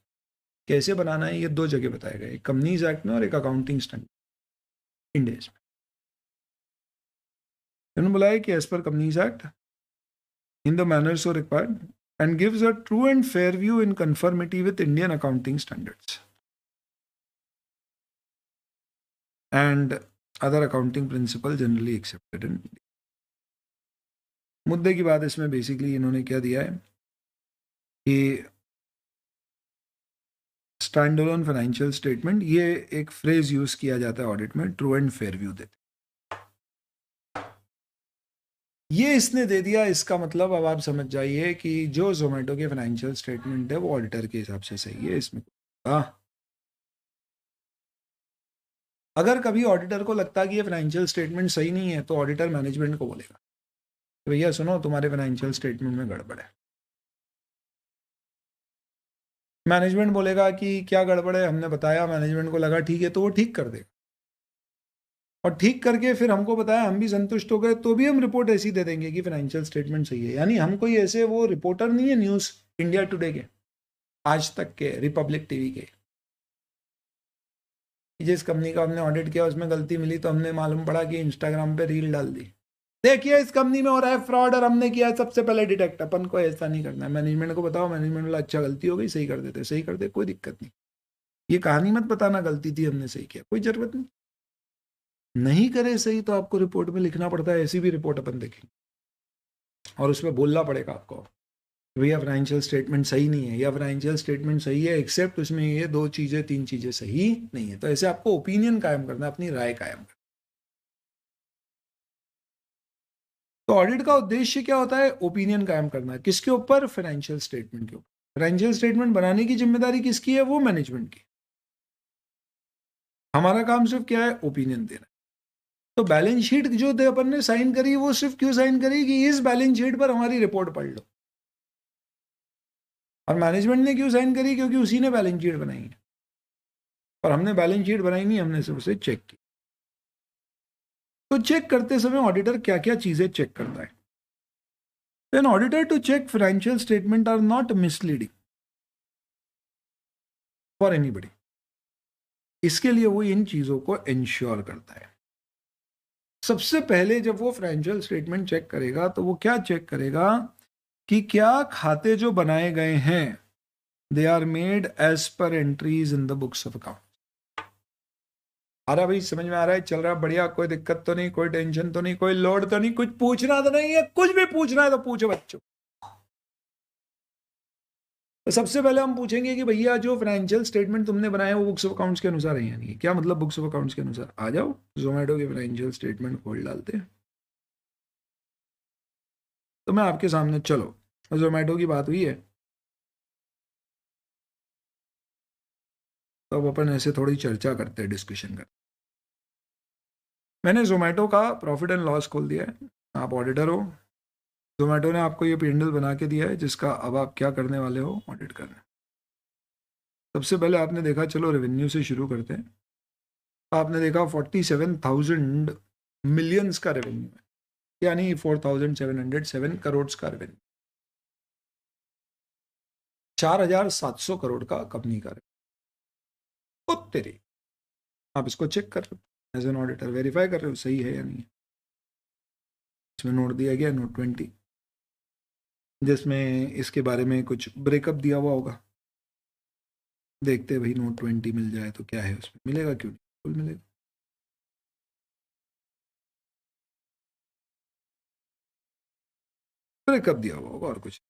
कैसे बनाना है ये 2 जगह बताया गया, एक कंपनीज एक्ट में और एक अकाउंटिंग स्टैंडर्ड इंडेस में। इन्होंने बोला है कि as per companies act in the manner so required and gives a true and fair view in conformity with Indian accounting standards and other accounting principles generally accepted in India. मुद्दे की बात इसमें basically इन्होंने क्या दिया है कि stand alone financial statement, ये एक फ्रेज यूज किया जाता है ऑडिट में, ट्रू एंड फेयर व्यू देते। ये इसने दे दिया, इसका मतलब अब आप समझ जाइए कि जो जोमेटो के फाइनेंशियल स्टेटमेंट है वो ऑडिटर के हिसाब से सही है। इसमें हाँ अगर कभी ऑडिटर को लगता है कि ये फाइनेंशियल स्टेटमेंट सही नहीं है तो ऑडिटर मैनेजमेंट को बोलेगा, भैया सुनो तुम्हारे फाइनेंशियल स्टेटमेंट में गड़बड़ है। मैनेजमेंट बोलेगा कि क्या गड़बड़ है, हमने बताया, मैनेजमेंट को लगा ठीक है तो वो ठीक कर देगा, और ठीक करके फिर हमको बताया, हम भी संतुष्ट हो गए, तो भी हम रिपोर्ट ऐसी दे देंगे कि फाइनेंशियल स्टेटमेंट सही है। यानी हम कोई ऐसे वो रिपोर्टर नहीं है न्यूज़ इंडिया टुडे के, आज तक के, रिपब्लिक टीवी के, जिस कंपनी का हमने ऑडिट किया उसमें गलती मिली तो हमने मालूम पड़ा कि इंस्टाग्राम पे रील डाल दी, देखिए इस कंपनी में हो रहा है फ्रॉड और हमने किया है सबसे पहले डिटेक्ट। अपन को ऐसा नहीं करना है, मैनेजमेंट को बताओ, मैनेजमेंट बोला अच्छा गलती हो गई, सही कर देते, सही कर दे, कोई दिक्कत नहीं। ये कहानी मत बताना गलती थी हमने सही किया, कोई जरूरत नहीं। नहीं करे सही तो आपको रिपोर्ट में लिखना पड़ता है, ऐसी भी रिपोर्ट अपन देखेंगे और उसमें बोलना पड़ेगा आपको, भैया फाइनेंशियल स्टेटमेंट सही नहीं है या फाइनेंशियल स्टेटमेंट सही है एक्सेप्ट उसमें ये 2 चीजें 3 चीजें सही नहीं है। तो ऐसे आपको ओपिनियन कायम करना है, अपनी राय कायम करना। तो ऑडिट का उद्देश्य क्या होता है? ओपिनियन कायम करना। किसके ऊपर? फाइनेंशियल स्टेटमेंट के ऊपर। फाइनेंशियल स्टेटमेंट बनाने की जिम्मेदारी किसकी है? वो मैनेजमेंट की। हमारा काम सिर्फ क्या है? ओपिनियन देना। तो बैलेंस शीट जो अपन ने साइन करी, वो सिर्फ क्यों साइन करी कि इस बैलेंस शीट पर हमारी रिपोर्ट पढ़ लो। और मैनेजमेंट ने क्यों साइन करी? क्योंकि उसी ने बैलेंस शीट बनाई है, और हमने बैलेंस शीट बनाई नहीं, हमने सिर्फ उसे चेक की। तो चेक करते समय ऑडिटर क्या क्या चीजें चेक करता है? An auditor to check financial statement are not misleading for anybody. इसके लिए वो इन चीजों को इंश्योर करता है। सबसे पहले जब वो फाइनेंशियल स्टेटमेंट चेक करेगा तो वो क्या चेक करेगा कि क्या खाते जो बनाए गए हैं दे आर मेड एज पर entries in the books of account. आ रहा भाई, समझ में आ रहा है? चल रहा है बढ़िया, कोई दिक्कत तो नहीं, कोई टेंशन तो नहीं, कोई लोड तो नहीं, कुछ पूछना तो नहीं है? कुछ भी पूछना है तो पूछो बच्चों। तो सबसे पहले हम पूछेंगे कि भैया जो फाइनेंशियल स्टेटमेंट तुमने बनाया वो बुक्स ऑफ अकाउंट्स के अनुसार है या नहीं? क्या मतलब बुक्स ऑफ अकाउंट्स के अनुसार? आ जाओ जोमेटो के फाइनेंशियल स्टेटमेंट खोल डालते हैं। तो मैं आपके सामने, चलो जोमेटो की बात हुई है तो अब अपन ऐसे थोड़ी चर्चा करते हैं, डिस्कशन करते। मैंने जोमेटो का प्रॉफिट एंड लॉस खोल दिया है, आप ऑडिटर हो, जोमेटो ने आपको ये P&L बना के दिया है जिसका अब आप क्या करने वाले हो? ऑडिट करना। सबसे पहले आपने देखा, चलो रेवेन्यू से शुरू करते हैं। आपने देखा 47,000 मिलियंस का रेवेन्यू है, यानी 4,707 करोड़ का रेवेन्यू, 4,700 करोड़ का कंपनी का रेवेन्यू। ओ तेरी, आप इसको चेक कर रहे हो एज एन ऑडिटर, वेरीफाई कर रहे हो सही है या नहीं। इसमें नोट दिया गया, नोट 20, जिसमें इसके बारे में कुछ ब्रेकअप दिया हुआ होगा। देखते हैं भाई, नोट 20 मिल जाए तो क्या है उसमें, मिलेगा क्यों नहीं, बिल्कुल मिलेगा। ब्रेकअप दिया हुआ होगा और कुछ।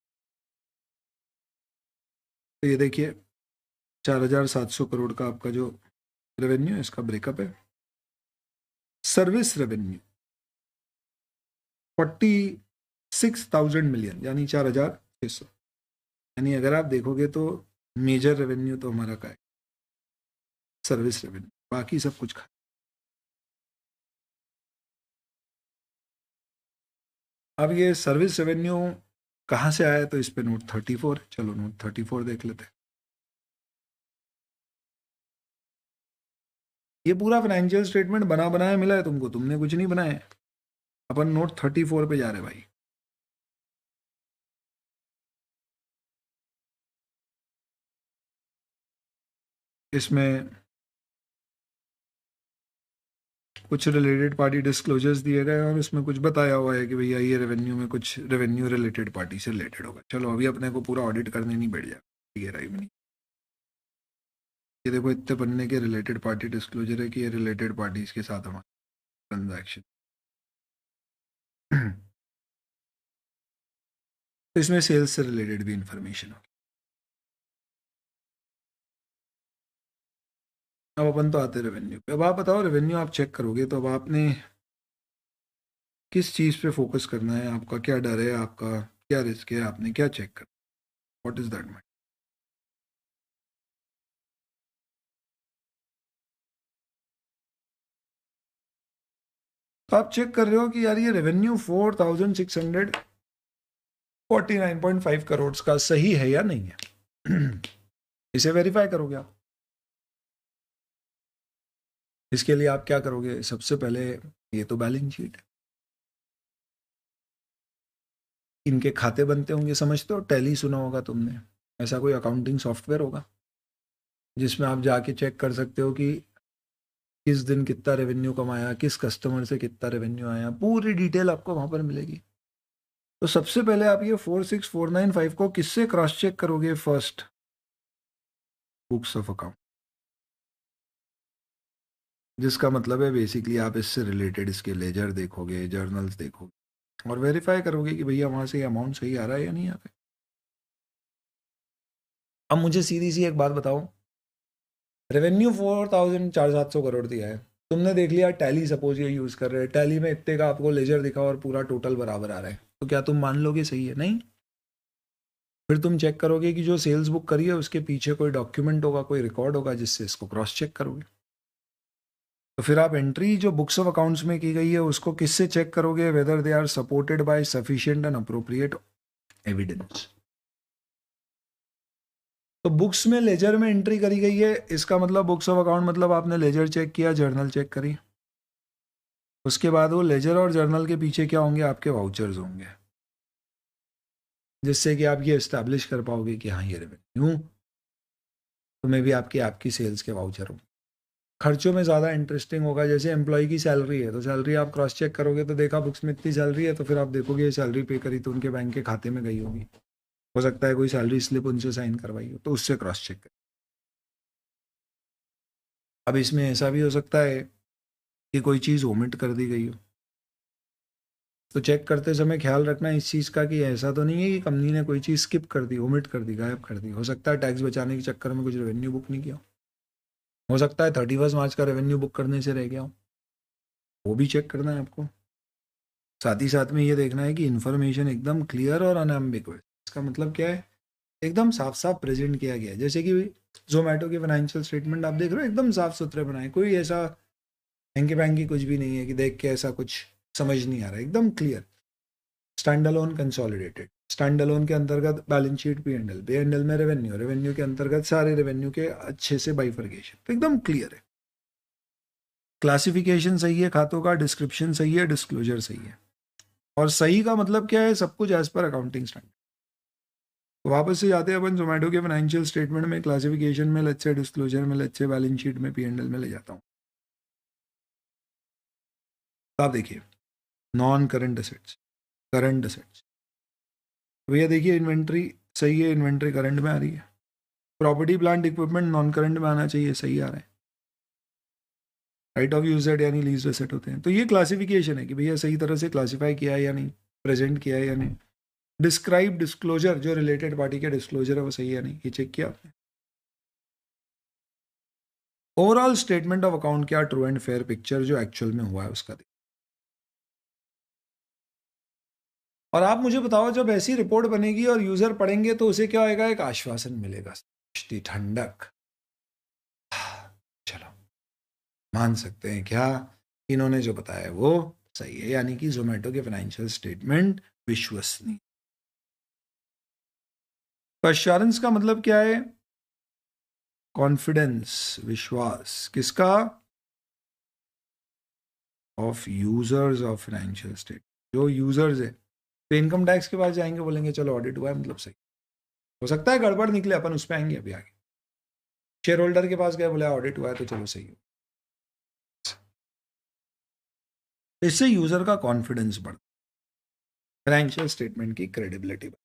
तो ये देखिए 4,700 करोड़ का आपका जो रेवेन्यू है, इसका ब्रेकअप है। सर्विस रेवेन्यू 46,000 मिलियन, यानी 4,600। यानी अगर आप देखोगे तो मेजर रेवेन्यू तो हमारा का है सर्विस रेवेन्यू, बाकी सब कुछ खा। अब ये सर्विस रेवेन्यू कहाँ से आया? तो इस पे नोट 34, चलो नोट 34 देख लेते हैं। ये पूरा फाइनेंशियल स्टेटमेंट बना बनाया मिला है तुमको, तुमने कुछ नहीं बनाया है। अपन नोट 34 पे जा रहे भाई। इसमें कुछ रिलेटेड पार्टी डिस्क्लोजर्स दिए गए और इसमें कुछ बताया हुआ है कि भैया ये रेवेन्यू में कुछ रेवेन्यू रिलेटेड पार्टी से रिलेटेड होगा। चलो अभी अपने को पूरा ऑडिट करने नहीं बैठ जाए, गहराई में नहीं। ये देखो इतने पन्ने के रिलेटेड पार्टी डिस्क्लोजर है कि ये रिलेटेड पार्टीज के साथ हमारा ट्रांजैक्शन। तो इसमें सेल्स से रिलेटेड भी इंफॉर्मेशन होगी। अब अपन तो आते रेवेन्यू पे। अब आप बताओ, रेवेन्यू आप चेक करोगे तो अब आपने किस चीज़ पे फोकस करना है? आपका क्या डर है, आपका क्या रिस्क है, आपने क्या चेक करना? What is that? तो आप चेक कर रहे हो कि यार ये रेवेन्यू 4649.5 करोड़ का सही है या नहीं है। इसे वेरीफाई करोगे आप। इसके लिए आप क्या करोगे, सबसे पहले ये तो बैलेंस शीट है, इनके खाते बनते होंगे, समझते हो, टैली सुना होगा तुमने, ऐसा कोई अकाउंटिंग सॉफ्टवेयर होगा जिसमें आप जाके चेक कर सकते हो कि किस दिन कितना रेवेन्यू कमाया, किस कस्टमर से कितना रेवेन्यू आया, पूरी डिटेल आपको वहां पर मिलेगी। तो सबसे पहले आप ये 46495 को किससे क्रॉस चेक करोगे, फर्स्ट बुक्स ऑफ अकाउंट, जिसका मतलब है बेसिकली आप इससे रिलेटेड इसके लेजर देखोगे, जर्नल्स देखोगे और वेरीफाई करोगे कि भैया वहां से ये अमाउंट सही आ रहा है या नहीं आ रहा है। अब मुझे सीधी सी एक बात बताओ, रेवेन्यू 4,400-700 करोड़ दिया है, तुमने देख लिया टैली, सपोज ये यूज कर रहे हैं, टैली में इतने का आपको लेजर दिखा और पूरा टोटल बराबर आ रहा है, तो क्या तुम मान लोगे सही है? नहीं। फिर तुम चेक करोगे कि जो सेल्स बुक करी है उसके पीछे कोई डॉक्यूमेंट होगा, कोई रिकॉर्ड होगा, जिससे इसको क्रॉस चेक करोगे। तो फिर आप एंट्री जो बुक्स ऑफ अकाउंट्स में की गई है उसको किससे चेक करोगे, whether they are supported by sufficient and appropriate evidence. तो बुक्स में लेजर में एंट्री करी गई है, इसका मतलब बुक्स ऑफ अकाउंट मतलब आपने लेजर चेक किया, जर्नल चेक करी, उसके बाद वो लेजर और जर्नल के पीछे क्या होंगे, आपके वाउचर्स होंगे, जिससे कि आप ये इस्टेब्लिश कर पाओगे कि हाँ ये रेवेन्यू तो मे भी आपकी सेल्स के वाउचर हो। खर्चों में ज़्यादा इंटरेस्टिंग होगा, जैसे एम्प्लॉय की सैलरी है तो सैलरी आप क्रॉस चेक करोगे तो देखा बुक्स में इतनी सैलरी है, तो फिर आप देखोगे ये सैलरी पे करी तो उनके बैंक के खाते में गई होगी, हो सकता है कोई सैलरी स्लिप उनसे साइन करवाई हो, तो उससे क्रॉस चेक करें। अब इसमें ऐसा भी हो सकता है कि कोई चीज़ ओमिट कर दी गई हो, तो चेक करते समय ख्याल रखना इस चीज़ का कि ऐसा तो नहीं है कि कंपनी ने कोई चीज़ स्किप कर दी, ओमिट कर दी, गायब कर दी। हो सकता है टैक्स बचाने के चक्कर में कुछ रेवेन्यू बुक नहीं किया, हो सकता है 31 मार्च का रेवेन्यू बुक करने से रह गया हो, वो भी चेक करना है आपको। साथ ही साथ में ये देखना है कि इन्फॉर्मेशन एकदम क्लियर और अनएम्बिगुअस, इसका मतलब क्या है, एकदम साफ साफ प्रेजेंट किया गया है। जैसे कि जोमेटो के फाइनेंशियल स्टेटमेंट आप देख रहे हो, एकदम साफ सुथरे बनाए, कोई ऐसा हैंकी पैंकी कुछ भी नहीं है कि देख के ऐसा कुछ समझ नहीं आ रहा है, एकदम clear. Stand alone consolidated, stand alone के अंतर्गत balance sheet, P and L में रेवेन्यू, रेवेन्यू के अंतर्गत सारे रेवेन्यू के अच्छे से बाइफर्केशन, तो एकदम क्लियर है। क्लासिफिकेशन सही है खातों का, डिस्क्रिप्शन सही है, डिस्क्लोजर सही है। और सही का मतलब क्या है, सब कुछ एज पर अकाउंटिंग स्टैंडर्ड। तो वापस से जाते हैं अपन जोमेटो के फाइनेंशियल स्टेटमेंट में, क्लासिफिकेशन में, लेट्स से डिस्क्लोजर में, लेट्स से बैलेंस शीट में, पी एंड एल में ले जाता हूँ। तो आप देखिए non current assets, current assets, भैया देखिए इन्वेंट्री सही है, इन्वेंट्री करंट में आ रही है। Property plant equipment non current में आना चाहिए, सही आ रहा है। राइट ऑफ यूज यानी लीज एसेट होते हैं। तो ये क्लासिफिकेशन है कि भैया सही तरह से क्लासिफाई किया है या नहीं, प्रेजेंट किया है या नहीं। डिस्क्राइब डिस्क्लोजर, जो रिलेटेड पार्टी का डिस्क्लोजर है वो सही है नहीं, ये चेक किया आपने। ओवरऑल स्टेटमेंट ऑफ अकाउंट क्या, ट्रू एंड फेयर पिक्चर जो एक्चुअल में हुआ है उसका। और आप मुझे बताओ, जब ऐसी रिपोर्ट बनेगी और यूजर पढ़ेंगे तो उसे क्या होएगा, एक आश्वासन मिलेगा, ठंडक, चलो मान सकते हैं क्या इन्होंने जो बताया वो सही है, यानी कि जोमेटो के फाइनेंशियल स्टेटमेंट विश्वसनीय। तो अश्योरेंस का मतलब क्या है, कॉन्फिडेंस, विश्वास, किसका, of users of financial state, जो यूजर्स है। तो इनकम टैक्स के पास जाएंगे, बोलेंगे चलो ऑडिट हुआ है मतलब सही, हो सकता है गड़बड़ निकले, अपन उस पर आएंगे अभी आगे। शेयर होल्डर के पास गए, बोला ऑडिट हुआ है तो चलो सही हो। इससे यूजर का कॉन्फिडेंस बढ़ता, फाइनेंशियल स्टेटमेंट की क्रेडिबिलिटी बढ़ती।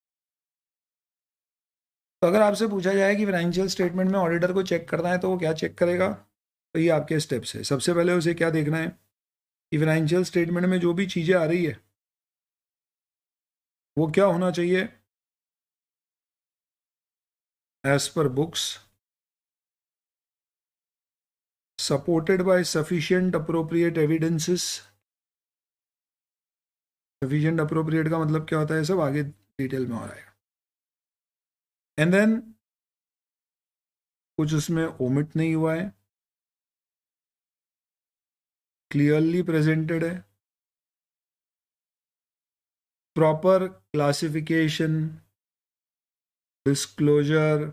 तो अगर आपसे पूछा जाए कि फाइनेंशियल स्टेटमेंट में ऑडिटर को चेक करना है तो वो क्या चेक करेगा, तो ये आपके स्टेप्स है। सबसे पहले उसे क्या देखना है कि फाइनेंशियल स्टेटमेंट में जो भी चीजें आ रही है वो क्या होना चाहिए, as per books, supported by sufficient appropriate evidences. Sufficient appropriate का मतलब क्या होता है, सब आगे डिटेल में हो रहा है। एंड देन कुछ उसमें ओमिट नहीं हुआ है, क्लियरली प्रेजेंटेड है, प्रॉपर क्लासिफिकेशन, डिस्क्लोजर,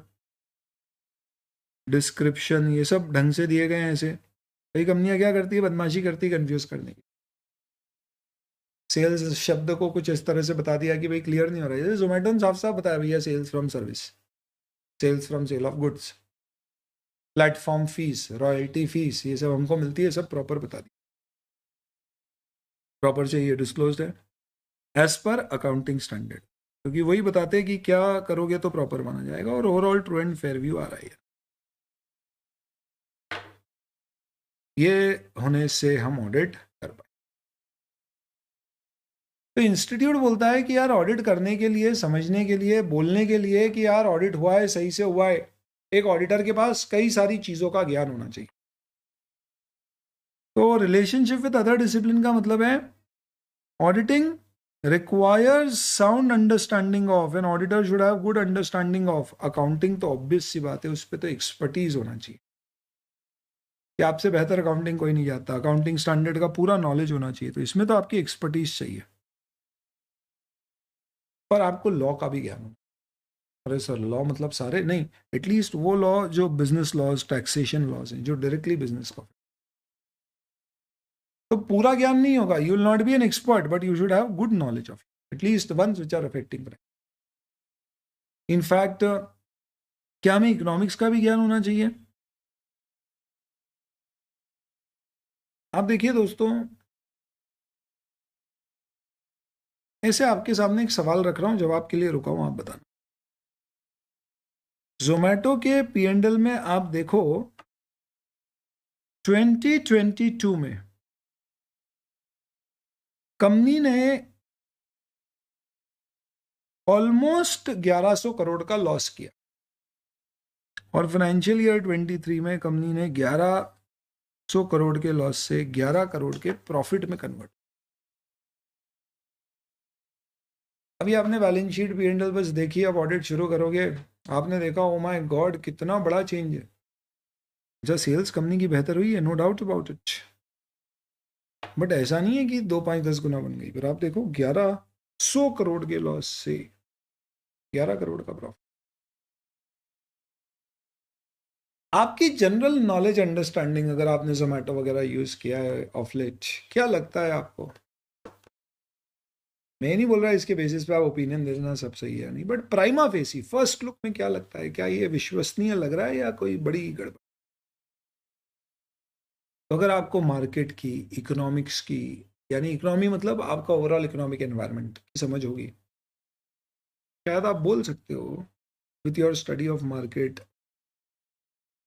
डिस्क्रिप्शन, ये सब ढंग से दिए गए हैं। ऐसे कई कंपनियां क्या करती है, बदमाशी करती है कंफ्यूज करने की। सेल्स शब्द को कुछ इस तरह से बता दिया कि भाई क्लियर नहीं हो रहा है। जोमेटो ने साफ साफ बताया भैया sales from service, sales from sale of goods, platform fees, royalty fees, ये सब हमको मिलती है, सब प्रॉपर बता दी, प्रॉपर चाहिए, डिस्क्लोज्ड है एज पर अकाउंटिंग स्टैंडर्ड, क्योंकि वही बताते हैं कि क्या करोगे तो प्रॉपर माना जाएगा। और overall true and fair view आ रहा है। ये होने से हम ऑडिट कर पाए। तो इंस्टीट्यूट बोलता है कि यार ऑडिट करने के लिए, समझने के लिए, बोलने के लिए कि यार ऑडिट हुआ है, सही से हुआ है, एक ऑडिटर के पास कई सारी चीज़ों का ज्ञान होना चाहिए। तो रिलेशनशिप विद अदर डिसिप्लिन का मतलब है auditing requires sound understanding of, an auditor should have good understanding of accounting। तो ऑब्वियस सी बात है, उस पर तो एक्सपर्टीज होना चाहिए कि आपसे बेहतर अकाउंटिंग कोई नहीं जाता, अकाउंटिंग स्टैंडर्ड का पूरा नॉलेज होना चाहिए। तो इसमें तो आपकी एक्सपर्टीज चाहिए, पर आपको लॉ का भी ज्ञान हो। अरे सर लॉ मतलब सारे नहीं, एटलीस्ट वो लॉ जो बिजनेस लॉज, टैक्सेशन लॉज हैं, जो डायरेक्टली बिजनेस का, तो पूरा ज्ञान नहीं होगा। You will not be an expert, but you should have good knowledge of at least ones which are affecting. In fact क्या हमें इकोनॉमिक्स का भी ज्ञान होना चाहिए? आप देखिए दोस्तों, ऐसे आपके सामने एक सवाल रख रहा हूं, जवाब के लिए रुका हूं, आप बताना। जोमेटो के P&L में आप देखो 2022 में कंपनी ने ऑलमोस्ट 1100 करोड़ का लॉस किया, और फाइनेंशियल ईयर 23 में कंपनी ने 1100 करोड़ के लॉस से 11 करोड़ के प्रॉफिट में कन्वर्ट। अभी आपने बैलेंस शीट P&L बस देखी, अब ऑडिट शुरू करोगे, आपने देखा ओ माय गॉड कितना बड़ा चेंज है। जब सेल्स कंपनी की बेहतर हुई है, no doubt about it, but ऐसा नहीं है कि 2, 5, 10 गुना बन गई। फिर आप देखो 1100 करोड़ के लॉस से 11 करोड़ का प्रॉफिट। आपकी जनरल नॉलेज, अंडरस्टैंडिंग, अगर आपने जोमेटो वगैरह यूज किया है ऑफ लेट, क्या लगता है आपको? मैं नहीं बोल रहा इसके बेसिस पे आप ओपिनियन देना सब सही है नहीं, but prima facie first look में क्या लगता है? क्या ये विश्वसनीय लग रहा है या कोई बड़ी गड़बड़? तो अगर आपको मार्केट की, इकोनॉमिक्स की, यानी इकोनॉमी मतलब आपका ओवरऑल इकोनॉमिक एनवायरनमेंट की समझ होगी, शायद आप बोल सकते हो with your study of market,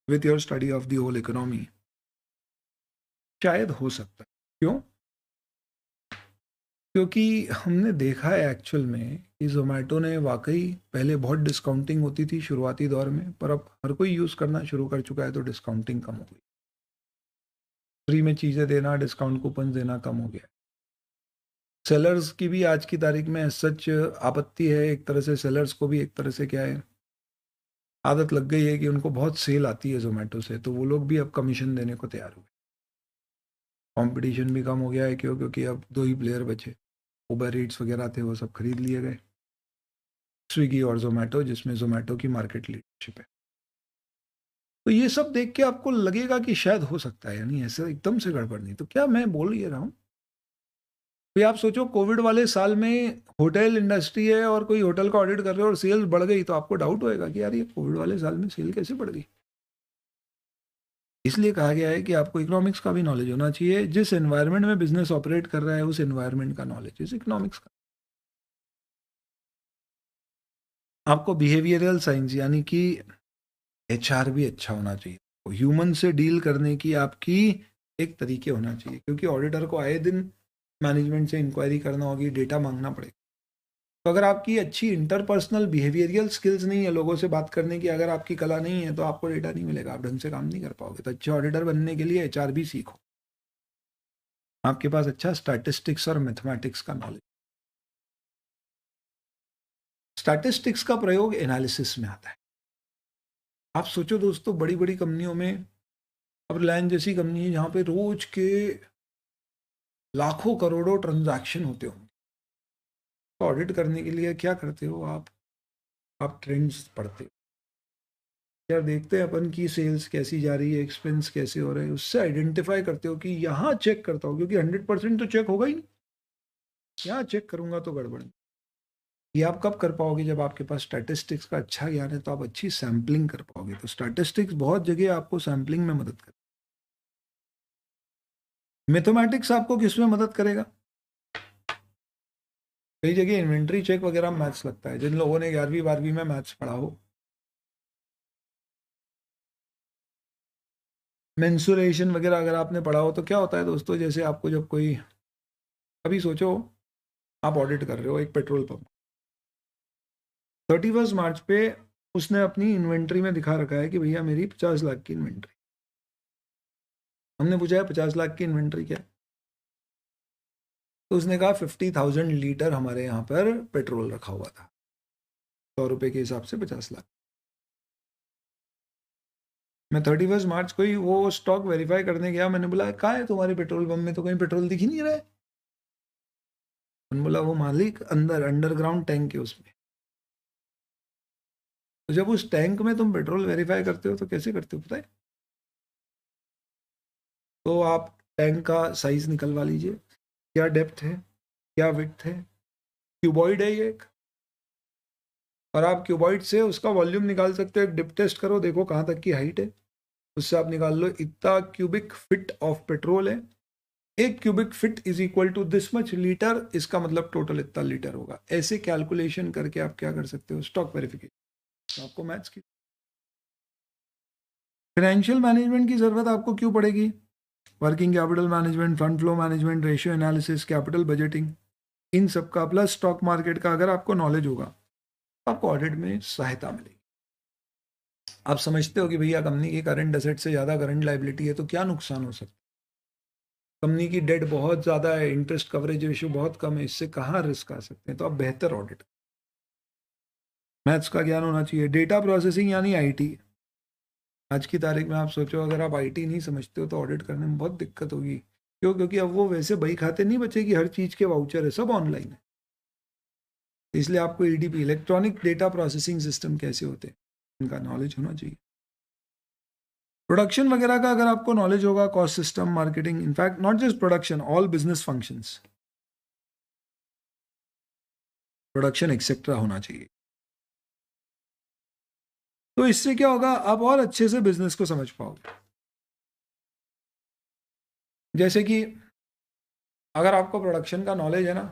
with your study of the whole economy, शायद हो सकता है। क्यों? क्योंकि हमने देखा है एक्चुअल में कि जोमेटो ने वाकई पहले बहुत डिस्काउंटिंग होती थी शुरुआती दौर में, पर अब हर कोई यूज़ करना शुरू कर चुका है, तो डिस्काउंटिंग कम हो गई। फ्री में चीज़ें देना, डिस्काउंट कूपन देना कम हो गया। सेलर्स की भी आज की तारीख में सच आपत्ति है, एक तरह से सेलर्स को भी एक तरह से क्या है, आदत लग गई है कि उनको बहुत सेल आती है जोमेटो से, तो वो लोग भी अब कमीशन देने को तैयार हुए। कंपटीशन भी कम हो गया है, क्यों? क्योंकि अब 2 ही प्लेयर बचे, उबर ईट्स वगैरह थे वो सब खरीद लिए गए, स्विगी और जोमेटो, जिसमें जोमेटो की मार्केट लीडरशिप है। तो ये सब देख के आपको लगेगा कि शायद हो सकता है, यानी ऐसे एकदम से गड़बड़ नहीं। तो क्या मैं बोल ये रहा हूँ, फिर आप सोचो कोविड वाले साल में होटल इंडस्ट्री है और कोई होटल का ऑडिट कर रहे हो और सेल्स बढ़ गई, तो आपको डाउट होएगा कि यार ये कोविड वाले साल में सेल कैसे बढ़ गई। इसलिए कहा गया है कि आपको इकोनॉमिक्स का भी नॉलेज होना चाहिए, जिस एनवायरनमेंट में बिजनेस ऑपरेट कर रहा है उस एनवायरनमेंट का नॉलेज, इस इकोनॉमिक्स का। आपको बिहेवियरल साइंस यानी कि HR भी अच्छा होना चाहिए, ह्यूमन से डील करने की आपकी एक तरीके होना चाहिए, क्योंकि ऑडिटर को आए दिन मैनेजमेंट से इंक्वायरी करना होगी, डेटा मांगना पड़ेगा। तो अगर आपकी अच्छी इंटरपर्सनल बिहेवियरियल स्किल्स नहीं है, लोगों से बात करने की अगर आपकी कला नहीं है, तो आपको डेटा नहीं मिलेगा, आप ढंग से काम नहीं कर पाओगे। तो अच्छे ऑडिटर बनने के लिए HR भी सीखो, आपके पास अच्छा स्टैटिस्टिक्स और मैथमेटिक्स का नॉलेज। स्टैटिस्टिक्स का प्रयोग एनालिसिस में आता है। आप सोचो दोस्तों, बड़ी बड़ी कंपनियों में, अब रिलायंस जैसी कंपनी है जहाँ पे रोज के लाखों करोड़ों ट्रांजैक्शन होते होंगे, तो ऑडिट करने के लिए क्या करते हो आप ट्रेंड्स पढ़ते हो, यार देखते हैं अपन की सेल्स कैसी जा रही है, एक्सपेंस कैसे हो रहे हैं, उससे आइडेंटिफाई करते हो कि यहाँ चेक करता हूँ, क्योंकि 100% तो चेक होगा ही नहीं, यहाँ चेक करूंगा तो गड़बड़। ये आप कब कर पाओगे? जब आपके पास स्टैटिस्टिक्स का अच्छा ज्ञान है, तो आप अच्छी सैम्पलिंग कर पाओगे। तो स्टैटिस्टिक्स बहुत जगह आपको सैम्पलिंग में मदद करे। मैथमेटिक्स आपको किस में मदद करेगा? कई जगह इन्वेंट्री चेक वगैरह मैथ्स लगता है, जिन लोगों ने 11वीं 12वीं में मैथ्स पढ़ा हो। मेंसुरेशन वगैरह अगर आपने पढ़ा हो तो क्या होता है दोस्तों, जैसे आपको जब कोई, अभी सोचो आप ऑडिट कर रहे हो एक पेट्रोल पंप, 31 मार्च पे उसने अपनी इन्वेंट्री में दिखा रखा है कि भैया मेरी 50 लाख की इन्वेंट्री। हमने पूछा है 50 लाख की इन्वेंट्री क्या है? तो उसने कहा 50,000 लीटर हमारे यहाँ पर पेट्रोल रखा हुआ था, 100 रुपये के हिसाब से 50 लाख। मैं 31 मार्च को ही वो स्टॉक वेरीफाई करने गया, मैंने बोला कहाँ है तुम्हारे पेट्रोल पंप में, तो कहीं पेट्रोल दिख ही नहीं रहा है। मैंने बोला वो मालिक अंदर अंडरग्राउंड टैंक है उसमें। तो जब उस टैंक में तुम पेट्रोल वेरीफाई करते हो तो कैसे करते हो पता है? तो आप टैंक का साइज निकलवा लीजिए, क्या डेप्थ है, क्या विड्थ है, क्यूबॉइड है ये एक, और आप क्यूबॉइड से उसका वॉल्यूम निकाल सकते हो। एक डिप टेस्ट करो, देखो कहाँ तक की हाइट है, उससे आप निकाल लो इतना क्यूबिक फिट ऑफ पेट्रोल है। एक cubic feet is equal to this much litre, इसका मतलब टोटल इतना लीटर होगा। ऐसे कैलकुलेशन करके आप क्या कर सकते हो, स्टॉक वेरिफिकेशन। आपको मैथ्स की, फाइनेंशियल मैनेजमेंट की जरूरत आपको क्यों पड़ेगी? Working capital management, fund flow management, ratio analysis, capital budgeting, इन सब का प्लस स्टॉक मार्केट का अगर आपको नॉलेज होगा तो आपको ऑडिट में सहायता मिलेगी। आप समझते हो कि भैया कंपनी की करंट एसेट से ज़्यादा करंट लाइबिलिटी है तो क्या नुकसान हो सकता है, कंपनी की डेट बहुत ज़्यादा है, इंटरेस्ट कवरेज रेशियो बहुत कम है, इससे कहाँ रिस्क आ सकते हैं, तो आप बेहतर ऑडिट। मैथ्स का ज्ञान होना चाहिए। डेटा प्रोसेसिंग यानी आईटी, आज की तारीख में आप सोचो अगर आप आईटी नहीं समझते हो तो ऑडिट करने में बहुत दिक्कत होगी। क्यों? क्योंकि अब वो वैसे बही खाते नहीं बचे कि हर चीज़ के वाउचर है, सब ऑनलाइन है। इसलिए आपको EDP, electronic data processing system कैसे होते हैं, इनका नॉलेज होना चाहिए। प्रोडक्शन वगैरह का अगर आपको नॉलेज होगा, cost system, marketing, in fact not just production, all business functions, production etcetera होना चाहिए। तो इससे क्या होगा, आप और अच्छे से बिजनेस को समझ पाओगे। जैसे कि अगर आपको प्रोडक्शन का नॉलेज है ना,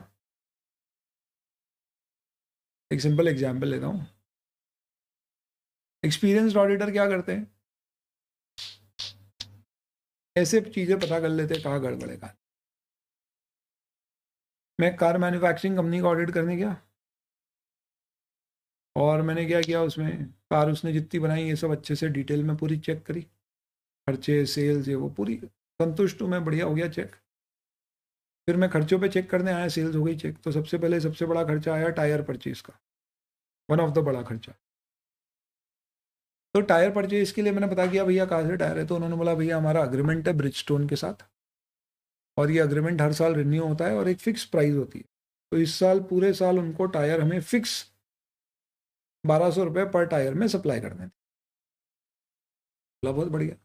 एक सिंपल एग्जांपल लेता हूँ। एक्सपीरियंस्ड ऑडिटर क्या करते हैं, ऐसे चीज़ें पता कर लेते हैं कहाँ गड़बड़ है। मैं कार मैन्युफैक्चरिंग कंपनी का ऑडिट करने गया और मैंने क्या किया, उसमें कार उसने जितनी बनाई ये सब अच्छे से डिटेल में पूरी चेक करी, खर्चे, सेल्स, ये वो पूरी संतुष्ट हूँ मैं, बढ़िया हो गया चेक। फिर मैं खर्चों पे चेक करने आया, सेल्स हो गई चेक। तो सबसे पहले सबसे बड़ा खर्चा आया टायर परचेज का, वन ऑफ द बड़ा खर्चा। तो टायर परचेज के लिए मैंने पता किया भैया कहाँ से टायर है, तो उन्होंने बोला भैया हमारा अग्रीमेंट है ब्रिजस्टोन के साथ, और ये अग्रीमेंट हर साल रिन्यू होता है और एक फिक्स प्राइस होती है। तो इस साल पूरे साल उनको टायर हमें फिक्स 1200 रुपये पर टायर में सप्लाई करने थे। बोला बहुत बढ़िया।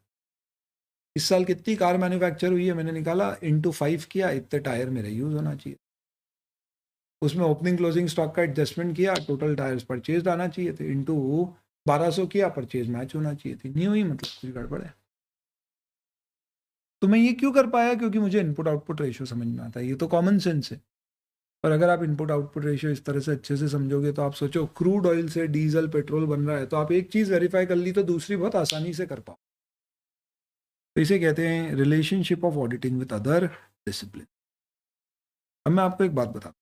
इस साल कितनी कार मैन्युफैक्चर हुई है, मैंने निकाला, इंटू 5 किया, इतने टायर मेरे यूज़ होना चाहिए। उसमें ओपनिंग क्लोजिंग स्टॉक का एडजस्टमेंट किया, टोटल टायर्स परचेज आना चाहिए थे, इंटू 1200 किया, परचेज मैच होना चाहिए थी, नहीं हुई, मतलब कुछ गड़बड़ है। तो मैं ये क्यों कर पाया? क्योंकि मुझे इनपुट आउटपुट रेशियो समझ में आता है। ये तो कॉमन सेंस है। और अगर आप इनपुट आउटपुट रेशियो इस तरह से अच्छे से समझोगे तो आप सोचो क्रूड ऑयल से डीजल पेट्रोल बन रहा है, तो आप एक चीज़ वेरीफाई कर ली तो दूसरी बहुत आसानी से कर पाओ। तो इसे कहते हैं relationship of auditing with other discipline. अब मैं आपको एक बात बता,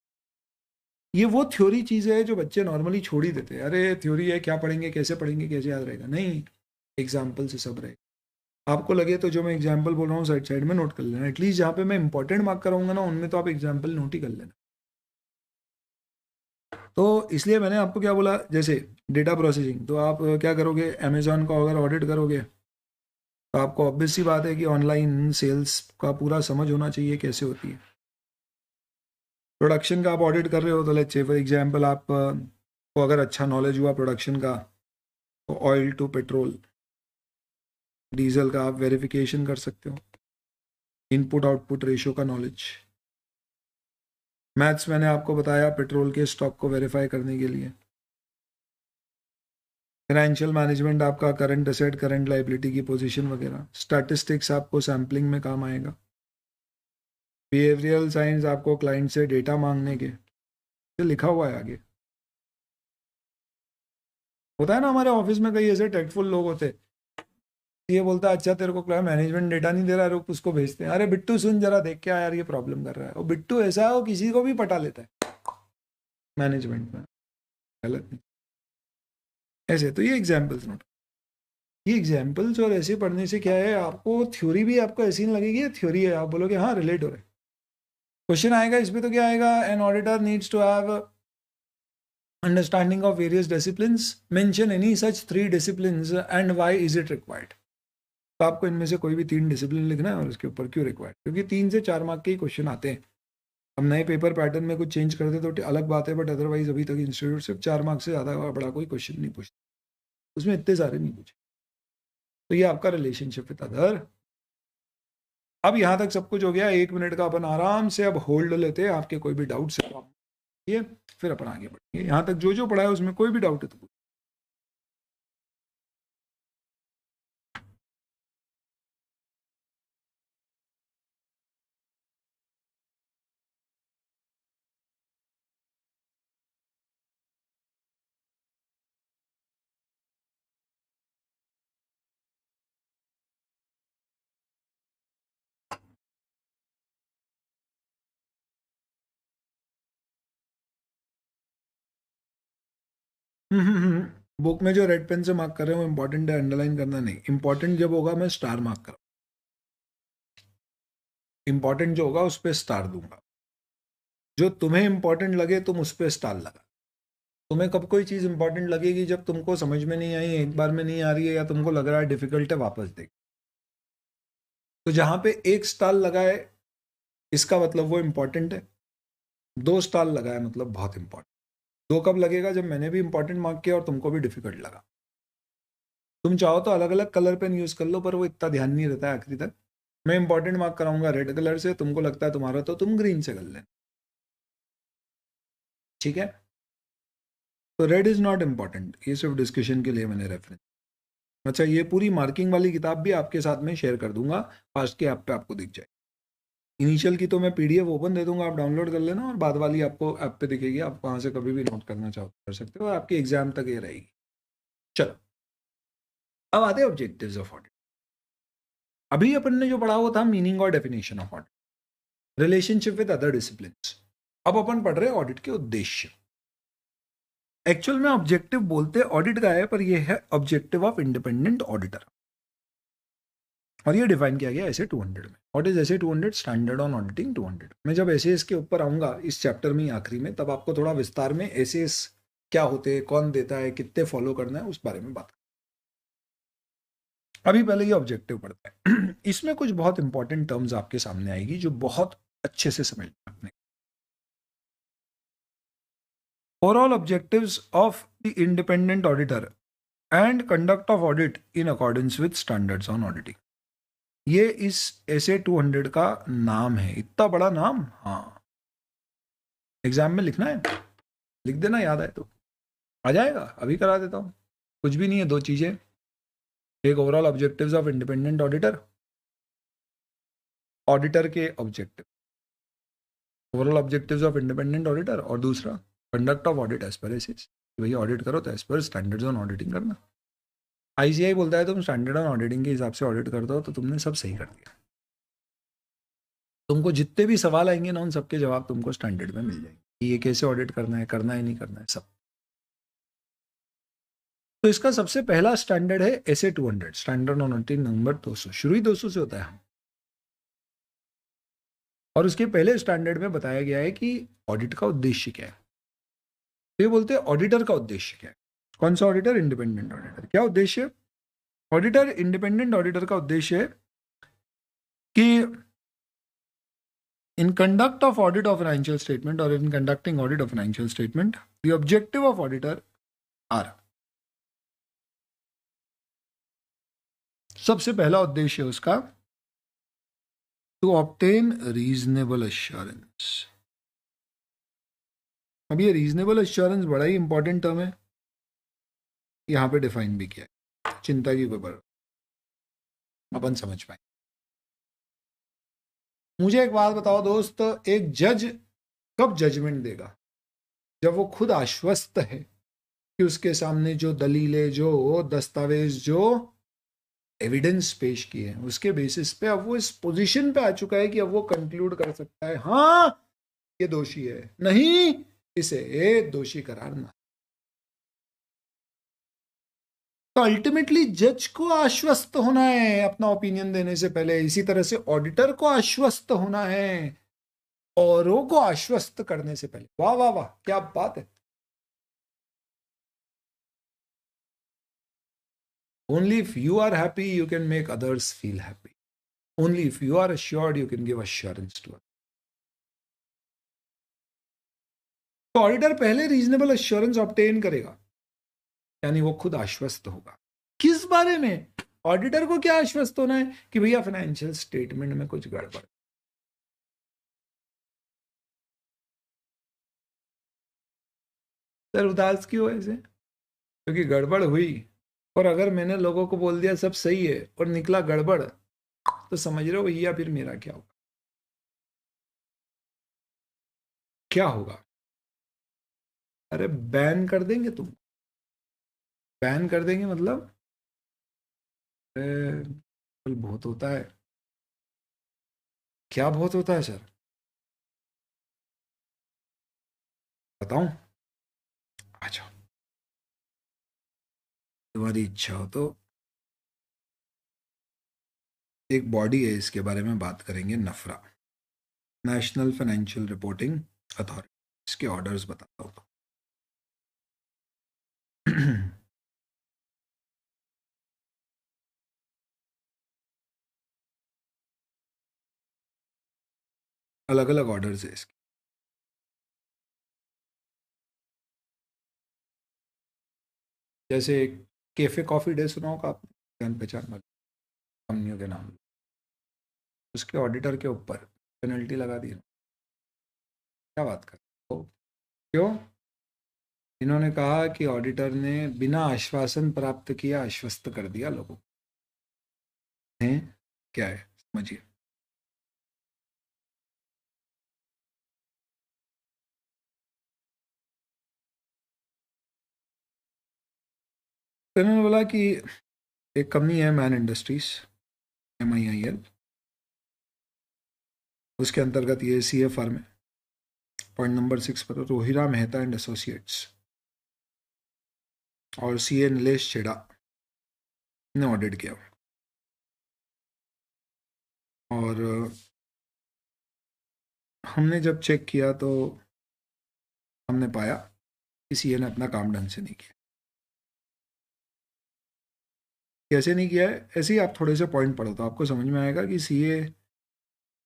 ये वो थ्योरी चीज़ है जो बच्चे नॉर्मली छोड़ ही देते हैं। अरे थ्योरी है, क्या पढ़ेंगे, कैसे याद रहेगा? नहीं, एग्जाम्पल से सब रहेगा। आपको लगे तो जो मैं एग्जाम्पल बोल रहा हूँ साइड साइड में नोट कर लेना, एटलीस्ट जहाँ पे मैं इंपॉर्टेंट मार्क कराऊंगा ना उनमें तो आप एग्जाम्पल नोट ही कर लेना। तो इसलिए मैंने आपको क्या बोला, जैसे डेटा प्रोसेसिंग, तो आप क्या करोगे, अमेजोन का अगर ऑडिट करोगे तो आपको ऑब्वियस सी बात है कि ऑनलाइन सेल्स का पूरा समझ होना चाहिए कैसे होती है। प्रोडक्शन का आप ऑडिट कर रहे हो तो लेट्स से फॉर एग्जांपल आप को अगर अच्छा नॉलेज हुआ प्रोडक्शन का तो ऑयल टू पेट्रोल डीजल का आप वेरिफिकेशन कर सकते हो, इनपुट आउटपुट रेशियो का नॉलेज। मैथ्स मैंने आपको बताया पेट्रोल के स्टॉक को वेरीफाई करने के लिए। फाइनेंशियल मैनेजमेंट आपका करंट एसेट करंट लाइबिलिटी की पोजीशन वगैरह। स्टैटिस्टिक्स आपको सैम्पलिंग में काम आएगा। बिहेवियरल साइंस आपको क्लाइंट से डेटा मांगने के, ये लिखा हुआ है आगे। होता है ना हमारे ऑफिस में कई ऐसे टेक्टफुल लोग होते हैं, ये बोलता है अच्छा तेरे को क्लाइंट मैनेजमेंट डेटा नहीं दे रहा है, रुक उसको भेजते हैं। अरे बिट्टू सुन जरा देख के आ यार ये प्रॉब्लम कर रहा है। और बिट्टू ऐसा है वो किसी को भी पटा लेता है मैनेजमेंट में, गलत नहीं। ऐसे तो ये एग्जाम्पल्स नोट, ये एग्जाम्पल्स और ऐसे पढ़ने से क्या है आपको थ्योरी भी आपको ऐसी नहीं लगेगी थ्योरी है, आप बोलोगे हाँ रिलेट हो रहा है। क्वेश्चन आएगा इसमें तो क्या आएगा, an auditor needs to have understanding of various disciplines, mention any such 3 disciplines and why is it required. तो आपको इनमें से कोई भी 3 डिसिप्लिन लिखना है और उसके ऊपर क्यों रिक्वायर्ड, क्योंकि 3 से 4 मार्क के ही क्वेश्चन आते हैं। हम नए पेपर पैटर्न में कुछ चेंज करते तो अलग बात है, बट अदरवाइज अभी तक इंस्टीट्यूट सिर्फ 4 मार्क्स से ज़्यादा बड़ा कोई क्वेश्चन नहीं पूछता, उसमें इतने सारे नहीं पूछे। तो ये आपका रिलेशनशिप विद अदर। अब यहाँ तक सब कुछ हो गया, 1 मिनट का अपन आराम से अब होल्ड लेते हैं, आपके कोई भी डाउट्स है तो आप ये फिर अपन आगे बढ़ेंगे। यहाँ तक जो जो पढ़ा है उसमें कोई भी डाउट है तो बुक में जो रेड पेन से मार्क कर रहे हो इंपॉर्टेंट है, अंडरलाइन करना नहीं। इंपॉर्टेंट जब होगा मैं स्टार मार्क कर, इंपॉर्टेंट जो होगा उस पर स्टार दूंगा। जो तुम्हें इंपॉर्टेंट लगे तुम उस पर स्टार लगा। तुम्हें कब कोई चीज़ इंपॉर्टेंट लगेगी, जब तुमको समझ में नहीं आई, एक बार में नहीं आ रही है, या तुमको लग रहा है डिफिकल्ट है, वापस देख। तो जहां पे 1 स्टार लगा है इसका मतलब वो इंपॉर्टेंट है, 2 स्टार लगा है मतलब बहुत इंपॉर्टेंट। 2 कब लगेगा, जब मैंने भी इंपॉर्टेंट मार्क किया और तुमको भी डिफिकल्ट लगा। तुम चाहो तो अलग अलग कलर पेन यूज कर लो, पर वो इतना ध्यान नहीं रहता है आखिरी तक। मैं इंपॉर्टेंट मार्क कराऊंगा रेड कलर से, तुमको लगता है तुम्हारा तो तुम ग्रीन से कर लेना, ठीक है। तो रेड इज नॉट इंपॉर्टेंट, ये सिर्फ डिस्कशन के लिए मैंने रेफरेंस। अच्छा ये पूरी मार्किंग वाली किताब भी आपके साथ में शेयर कर दूंगा, फास्ट के ऐप पे आपको दिख जाए। इनिशियल की तो मैं पीडीएफ ओपन दे दूंगा, आप डाउनलोड कर लेना, और बाद वाली आपको ऐप पे दिखेगी, आप वहां से कभी भी नोट करना चाहो कर सकते हो, आपके एग्जाम तक ये रहेगी। चलो अब आते हैं ऑब्जेक्टिव्स ऑफ ऑडिट। अभी अपन ने जो पढ़ा हुआ था मीनिंग और definition of audit, relationship with other disciplines. अब अपन पढ़ रहे हैं ऑडिट के उद्देश्य। एक्चुअल में ऑब्जेक्टिव बोलते ऑडिट का है, पर यह है ऑब्जेक्टिव ऑफ इंडिपेंडेंट ऑडिटर, और ये डिफाइन किया गया ऐसे 200 में। व्हाट इज ऐसे 200? Standard on auditing 200। मैं जब ऐसे इसके ऊपर आऊंगा इस चैप्टर में आखिरी में, तब आपको थोड़ा विस्तार में ऐसे क्या होते हैं, कौन देता है, कितने फॉलो करना है, उस बारे में बात। अभी पहले ये ऑब्जेक्टिव पढ़ते हैं। इसमें कुछ बहुत इंपॉर्टेंट टर्म्स आपके सामने आएगी जो बहुत अच्छे से समझना आपने। Overall objectives of the independent auditor and conduct of audit in accordance with standards on auditing. ये इस ऐसे 200 का नाम है, इतना बड़ा नाम। हाँ एग्जाम में लिखना है, लिख देना, याद आए तो आ जाएगा, अभी करा देता हूँ। कुछ भी नहीं है, 2 चीजें, एक overall objectives of independent auditor, auditor के objective, overall objectives of independent auditor, और दूसरा conduct of audit as per एसिस, भाई ऑडिट करो तो as per standards on auditing करना। आईसीआई बोलता है तुम स्टैंडर्ड ऑन ऑडिटिंग के हिसाब से ऑडिट करते हो तो तुमने सब सही कर दिया। तुमको जितने भी सवाल आएंगे ना, उन सबके जवाब तुमको स्टैंडर्ड में मिल जाएंगे, ये कैसे ऑडिट करना है नहीं करना है, सब। तो इसका सबसे पहला स्टैंडर्ड है SA 200, standard on auditing number 200। शुरू ही 200 से होता है। और उसके पहले स्टैंडर्ड में बताया गया है कि ऑडिट का उद्देश्य क्या है। तो ये बोलते हैं ऑडिटर का उद्देश्य क्या है। कौन सा ऑडिटर? Independent auditor. क्या उद्देश्य? ऑडिटर इंडिपेंडेंट ऑडिटर का उद्देश्य है कि In conduct of audit of financial statement or in conducting audit of financial statement, the objective of auditor are, सबसे पहला उद्देश्य है उसका to obtain reasonable assurance. अब ये रीजनेबल एश्योरेंस बड़ा ही इंपॉर्टेंट टर्म है, यहां पे डिफाइन भी किया है, चिंता की कोई बात अपन समझ पाए। मुझे एक बात बताओ दोस्त, एक जज कब जजमेंट देगा? जब वो खुद आश्वस्त है कि उसके सामने जो दलीलें, जो दस्तावेज, जो एविडेंस पेश किए हैं, उसके बेसिस पे अब वो इस पोजीशन पे आ चुका है कि अब वो कंक्लूड कर सकता है हाँ ये दोषी है, नहीं इसे दोषी करार ना। तो अल्टीमेटली जज को आश्वस्त होना है अपना ओपिनियन देने से पहले, इसी तरह से ऑडिटर को आश्वस्त होना है औरों को आश्वस्त करने से पहले। वाह वाह वाह, क्या बात है। Only if you are happy, you can make others feel happy. Only if you are assured, you can give assurance to others. तो ऑडिटर पहले रीजनेबल एश्योरेंस ऑब्टेन करेगा, यानी वो खुद आश्वस्त होगा। किस बारे में? ऑडिटर को क्या आश्वस्त होना है कि भैया फाइनेंशियल स्टेटमेंट में कुछ गड़बड़। सर उदास क्यों ऐसे? क्योंकि गड़बड़ हुई, और अगर मैंने लोगों को बोल दिया सब सही है और निकला गड़बड़, तो समझ रहे हो भैया फिर मेरा क्या होगा? क्या होगा? अरे बैन कर देंगे, तुम बैन कर देंगे मतलब बहुत होता है। क्या बहुत होता है सर? बताऊं? अच्छा, तुम्हारी इच्छा हो तो एक बॉडी है, इसके बारे में बात करेंगे, नफरा, नेशनल फाइनेंशियल रिपोर्टिंग अथॉरिटी। इसके ऑर्डर्स बताता हूँ। अलग अलग ऑर्डर्स है इसके। जैसे कैफे कॉफी डे सुना होगा आपने, जान पहचान वाली कंपनियों के नाम, उसके ऑडिटर के ऊपर पेनल्टी लगा दी। क्या बात कर, तो क्यों? इन्होंने कहा कि ऑडिटर ने बिना आश्वासन प्राप्त किए आश्वस्त कर दिया लोगों को। हैं क्या है समझिए। तो इन्होंने बोला कि एक कंपनी है मैन इंडस्ट्रीज, MIIL, उसके अंतर्गत ये CA फर्म है। पॉइंट नंबर 6 पर रोहिरा मेहता एंड एसोसिएट्स और CA नीलेश छेड़ा ने ऑडिट किया, और हमने जब चेक किया तो हमने पाया कि CA ने अपना काम ढंग से नहीं किया। कैसे नहीं किया है, ऐसे ही आप थोड़े से पॉइंट पढ़ो तो आपको समझ में आएगा कि CA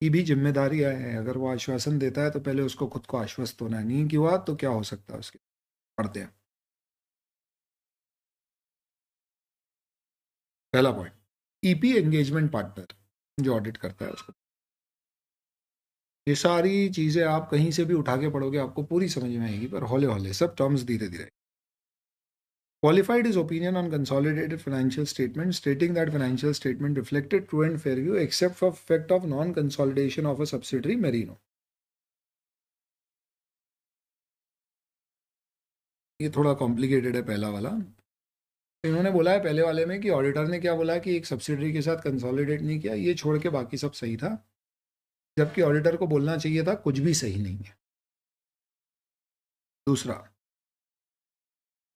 की भी जिम्मेदारी है। अगर वो आश्वासन देता है तो पहले उसको खुद को आश्वस्त होना है, नहीं कि हुआ तो क्या हो सकता है उसके। पढ़ते हैं। पहला पॉइंट, EP एंगेजमेंट पार्टनर जो ऑडिट करता है उसको, ये सारी चीजें आप कहीं से भी उठा के पढ़ोगे आपको पूरी समझ में आएगी, पर हौले हौले सब टर्म्स धीरे धीरे। Qualified his opinion on consolidated financial statement, stating that financial statement reflected true and fair view except for effect of non-consolidation of a subsidiary Merino. ये थोड़ा कॉम्प्लिकेटेड है पहला वाला। इन्होंने बोला है पहले वाले में कि ऑडिटर ने क्या बोला कि एक सब्सिडरी के साथ कंसोलिडेट नहीं किया, ये छोड़ के बाकी सब सही था, जबकि ऑडिटर को बोलना चाहिए था कुछ भी सही नहीं है। दूसरा,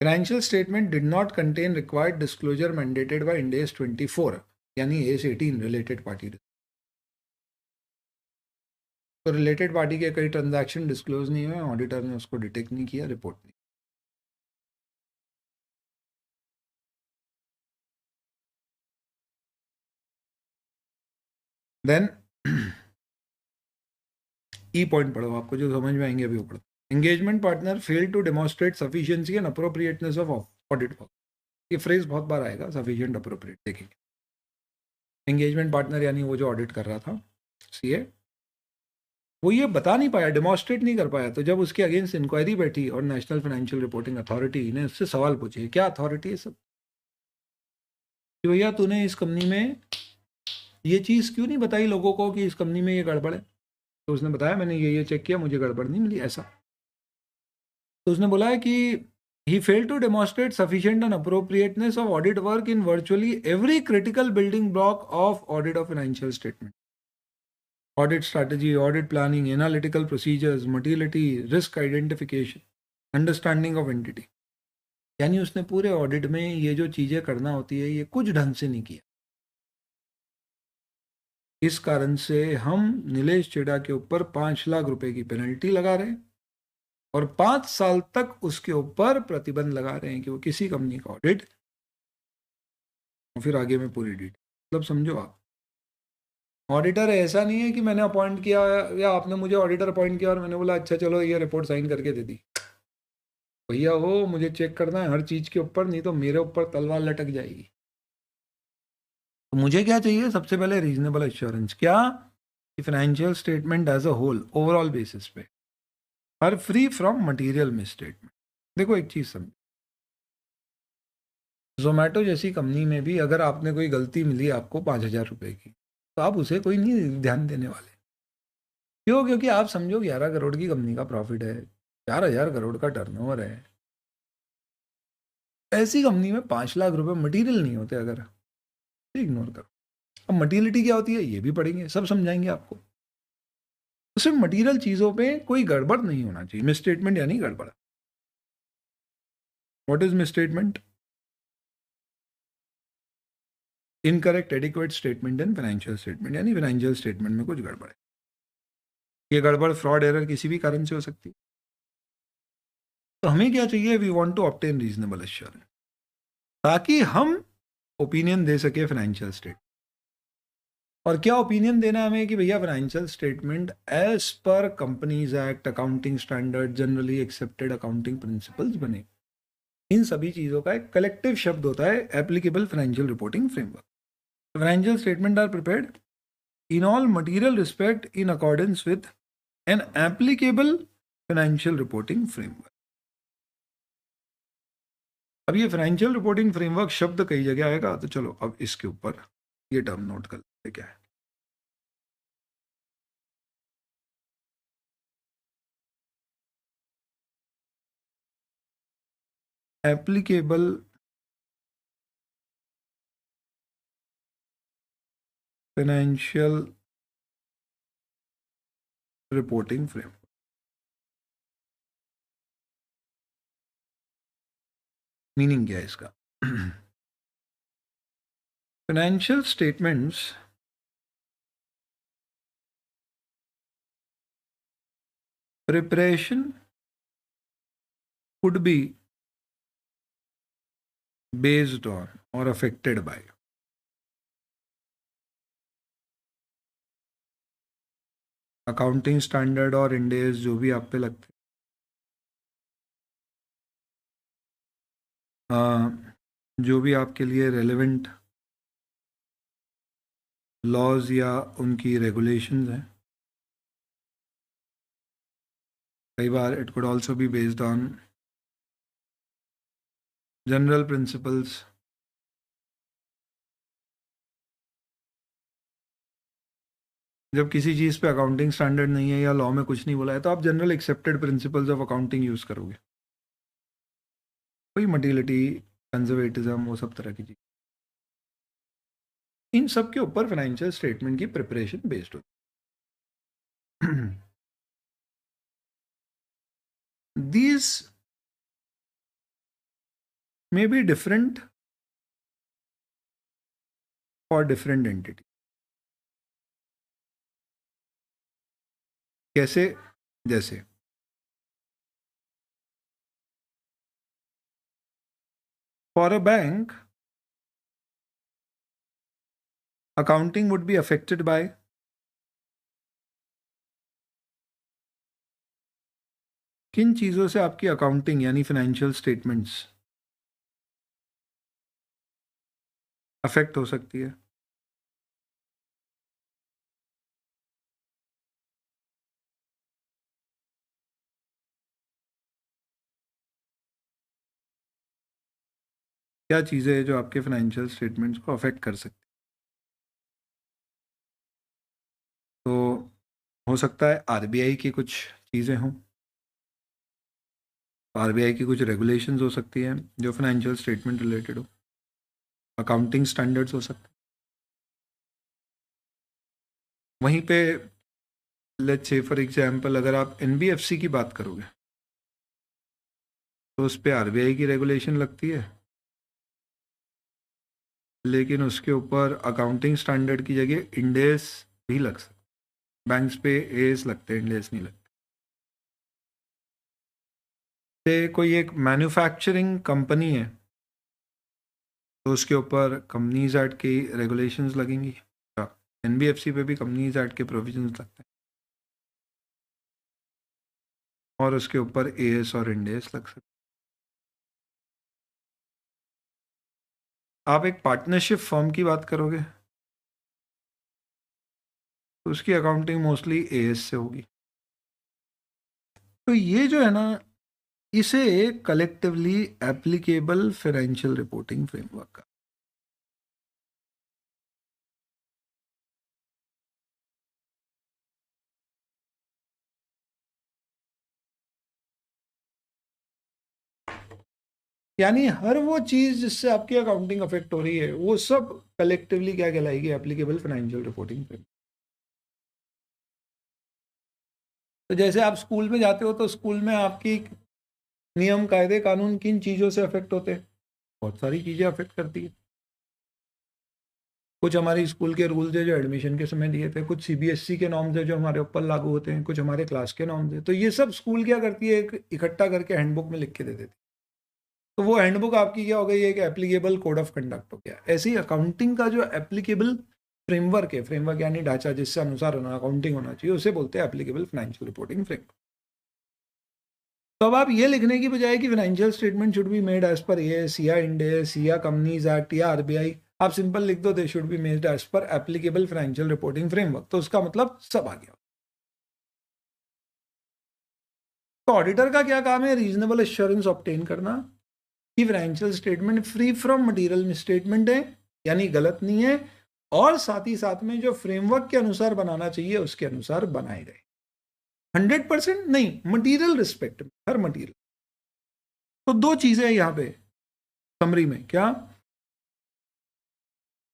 financial statement did not contain required disclosure mandated by Ind AS 24 यानी AS 18 रिलेटेड पार्टी। तो रिलेटेड पार्टी के कई ट्रांजैक्शन डिस्क्लोज नहीं हुए, ऑडिटर ने उसको डिटेक्ट नहीं किया, रिपोर्ट नहीं। देन ई पॉइंट पढ़ो, आपको जो समझ में आएंगे अभी वो पढ़ो। Engagement partner fail to demonstrate sufficiency and appropriateness of audit work. ये फ्रेज बहुत बार आएगा, सफिशिएंट अप्रोप्रिएट, देखेंगे। एंगेजमेंट पार्टनर यानी वो जो ऑडिट कर रहा था सीए, वो ये बता नहीं पाया, डेमोन्स्ट्रेट नहीं कर पाया, तो जब उसके अगेंस्ट इंक्वायरी बैठी और नेशनल फाइनेंशियल रिपोर्टिंग अथॉरिटी ने उससे सवाल पूछे, क्या अथॉरिटी है सब, कि भैया तूने इस कंपनी में ये चीज़ क्यों नहीं बताई लोगों को कि इस कंपनी में ये गड़बड़ है। तो उसने बताया मैंने ये चेक किया, मुझे गड़बड़ नहीं मिली ऐसा। तो उसने बोला है कि he failed to demonstrate sufficient and appropriateness of audit work in virtually every critical building block of audit of financial statement. Audit strategy, audit planning, analytical procedures, materiality, risk identification, understanding of entity. यानी उसने पूरे audit में ये जो चीज़ें करना होती है ये कुछ ढंग से नहीं किया। इस कारण से हम नीलेश चेड़ा के ऊपर 5 लाख रुपए की पेनल्टी लगा रहे हैं और 5 साल तक उसके ऊपर प्रतिबंध लगा रहे हैं कि वो किसी कंपनी का ऑडिट, और फिर आगे में पूरी डिटेल, मतलब समझो आप, ऑडिटर ऐसा नहीं है कि मैंने अपॉइंट किया या आपने मुझे ऑडिटर अपॉइंट किया और मैंने बोला अच्छा चलो ये रिपोर्ट साइन करके दे दी। भैया वो मुझे चेक करना है हर चीज़ के ऊपर, नहीं तो मेरे ऊपर तलवार लटक जाएगी। तो मुझे क्या चाहिए, सबसे पहले रीजनेबल एश्योरेंस, क्या कि financial statement as a whole overall basis पे are free from material misstatement. देखो एक चीज़ समझो, जोमेटो जैसी कंपनी में भी अगर आपने कोई गलती मिली आपको 5,000 रुपए की, तो आप उसे कोई नहीं ध्यान देने वाले। क्यों? क्योंकि आप समझो 11 करोड़ की कंपनी का प्रॉफिट है, 4,000 करोड़ का टर्नओवर है, ऐसी कंपनी में 5 लाख रुपए मटेरियल नहीं होते, अगर इग्नोर करो। अब मटीरियलिटी क्या होती है ये भी पढ़ेंगे, सब समझाएंगे आपको। तो सिर्फ मटीरियल चीज़ों पे कोई गड़बड़ नहीं होना चाहिए। मिसस्टेटमेंट यानी गड़बड़। What is misstatement? Incorrect adequate statement in financial statement, यानी फाइनेंशियल स्टेटमेंट में कुछ गड़बड़ है। ये गड़बड़, फ्रॉड, एरर किसी भी कारण से हो सकती है। तो हमें क्या चाहिए, we want to obtain reasonable assurance, ताकि हम ओपिनियन दे सके फाइनेंशियल स्टेट। और क्या ओपिनियन देना हमें कि भैया financial statement as per companies act, accounting standard, generally accepted accounting principles बने। इन सभी चीज़ों का एक कलेक्टिव शब्द होता है applicable financial reporting framework. Financial statement are prepared in all material respect in accordance with an applicable financial reporting framework. अब ये फाइनेंशियल रिपोर्टिंग फ्रेमवर्क शब्द कई जगह आएगा, तो चलो अब इसके ऊपर ये टर्म नोट कर लेते क्या है। Applicable financial reporting framework, meaning क्या है इसका? Financial statements preparation could be based on or affected by accounting standard और इंडेस जो भी आप पे लगते जो भी आपके लिए रेलेवेंट लॉज या उनकी रेगुलेशंस हैं। कई बार it could also be based on general principles. जब किसी चीज़ पे अकाउंटिंग स्टैंडर्ड नहीं है या लॉ में कुछ नहीं बोला है, तो आप general accepted principles of accounting use करोगे। कोई मटीरियलिटी, कंजर्वेटिज्म, वो सब तरह की चीज़, इन सब के ऊपर फाइनेंशियल स्टेटमेंट की प्रिपरेशन बेस्ड होती है। These may be different for different entity. कैसे? जैसे for a bank, accounting would be affected by किन चीज़ों से आपकी अकाउंटिंग यानी फाइनेंशियल स्टेटमेंट्स अफेक्ट हो सकती है? क्या चीज़ें हैं जो आपके फाइनेंशियल स्टेटमेंट्स को अफेक्ट कर सकती हैं? तो हो सकता है आरबीआई की कुछ चीज़ें हों, आरबीआई की कुछ रेगुलेशंस हो सकती हैं जो फाइनेंशियल स्टेटमेंट रिलेटेड हो, अकाउंटिंग स्टैंडर्ड्स हो सकते हैं। वहीं पे लेट्स से फॉर एग्जांपल अगर आप एनबीएफसी की बात करोगे तो उस पर आरबीआई की रेगुलेशन लगती है, लेकिन उसके ऊपर अकाउंटिंग स्टैंडर्ड की जगह इंडेस भी लग सकता है। बैंक्स पे एस लगते हैं, इंडेस नहीं लगते। से कोई एक मैन्युफैक्चरिंग कंपनी है तो उसके ऊपर कंपनीज एक्ट की रेगुलेशंस लगेंगी। एनबीएफसी पे भी कंपनीज एक्ट के प्रोविजंस लगते हैं और उसके ऊपर एएस और इंडेस लग सकते हैं। आप एक पार्टनरशिप फर्म की बात करोगे तो उसकी अकाउंटिंग मोस्टली एएस से होगी। तो ये जो है ना, इसे collectively applicable financial reporting framework का। यानी हर वो चीज जिससे आपकी अकाउंटिंग अफेक्ट हो रही है वो सब कलेक्टिवली क्या कहलाएगी? Applicable financial reporting framework. तो जैसे आप स्कूल में जाते हो तो स्कूल में आपकी नियम कायदे कानून किन चीजों से अफेक्ट होते हैं? बहुत सारी चीजें अफेक्ट करती है। कुछ हमारे स्कूल के रूल्स है जो एडमिशन के समय दिए थे, कुछ सीबीएसई के नॉर्म्स है जो हमारे ऊपर लागू होते हैं, कुछ हमारे क्लास के नॉर्म्स है। तो ये सब स्कूल क्या करती है, एक इकट्ठा करके हैंडबुक में लिख के दे देती है। तो वो हैंडबुक आपकी क्या हो गई? एक एप्लीकेबल कोड ऑफ कंडक्ट हो गया। ऐसे ही अकाउंटिंग का जो एप्लीकेबल फ्रेमवर्क है, फ्रेमवर्क यानी ढांचा जिससे अनुसार अकाउंटिंग होना चाहिए, उसे बोलते हैं एप्लीकेबल फाइनेंशियल रिपोर्टिंग फ्रेमवर्क। तो अब आप ये लिखने की बजाय कि financial statement should be made as per AS या इंडेस या कंपनीज एक्ट या आरबीआई, आप सिंपल लिख दो they should be made as per applicable financial reporting framework. तो उसका मतलब सब आ गया। तो ऑडिटर का क्या काम है? रीजनेबल एश्योरेंस ऑब्टेन करना कि financial statement free from material misstatement है, यानी गलत नहीं है, और साथ ही साथ में जो फ्रेमवर्क के अनुसार बनाना चाहिए उसके अनुसार बनाए गए। 100% नहीं, मटीरियल रिस्पेक्ट में, हर मटीरियल। तो दो चीजें हैं यहां पे समरी में, क्या?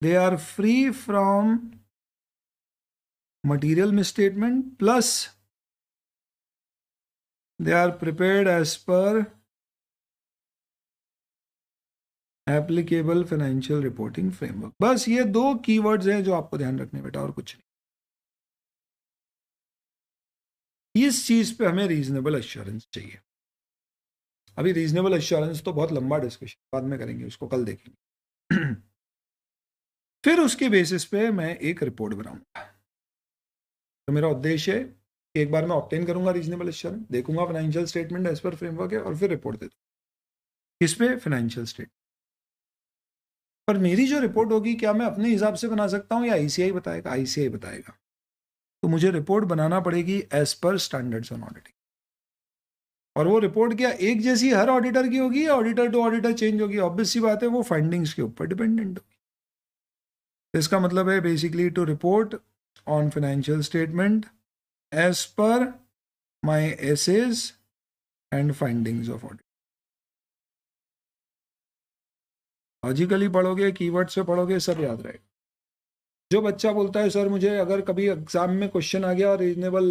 They are free from material misstatement plus they are prepared as per applicable financial reporting framework. बस ये दो कीवर्ड्स हैं जो आपको ध्यान रखने बेटा, और कुछ नहीं। इस चीज पे हमें रीजनेबल एश्योरेंस चाहिए। अभी रीजनेबल एश्योरेंस तो बहुत लंबा डिस्कशन बाद में करेंगे, उसको कल देखेंगे। फिर उसके बेसिस पे मैं एक रिपोर्ट बनाऊंगा। तो मेरा उद्देश्य है कि एक बार मैं ऑब्टेन करूंगा रीजनेबल एश्योरेंस, देखूंगा financial statement as per framework है, और फिर रिपोर्ट दे दूंगा। किस पे? Financial statement. पर मेरी जो रिपोर्ट होगी, क्या मैं अपने हिसाब से बना सकता हूं या आईसीआई बताएगा? आईसीआई बताएगा। तो मुझे रिपोर्ट बनाना पड़ेगी as per standards on auditing. और वो रिपोर्ट क्या एक जैसी हर ऑडिटर की होगी या ऑडिटर टू ऑडिटर चेंज होगी? ऑब्वियस सी बात है, वो फाइंडिंग्स के ऊपर डिपेंडेंट होगी। तो इसका मतलब है basically to report on financial statement as per my essays and findings of audit. Logically पढ़ोगे, कीवर्ड से पढ़ोगे, सब याद रहेगा। जो बच्चा बोलता है सर मुझे अगर कभी एग्जाम में क्वेश्चन आ गया और reasonable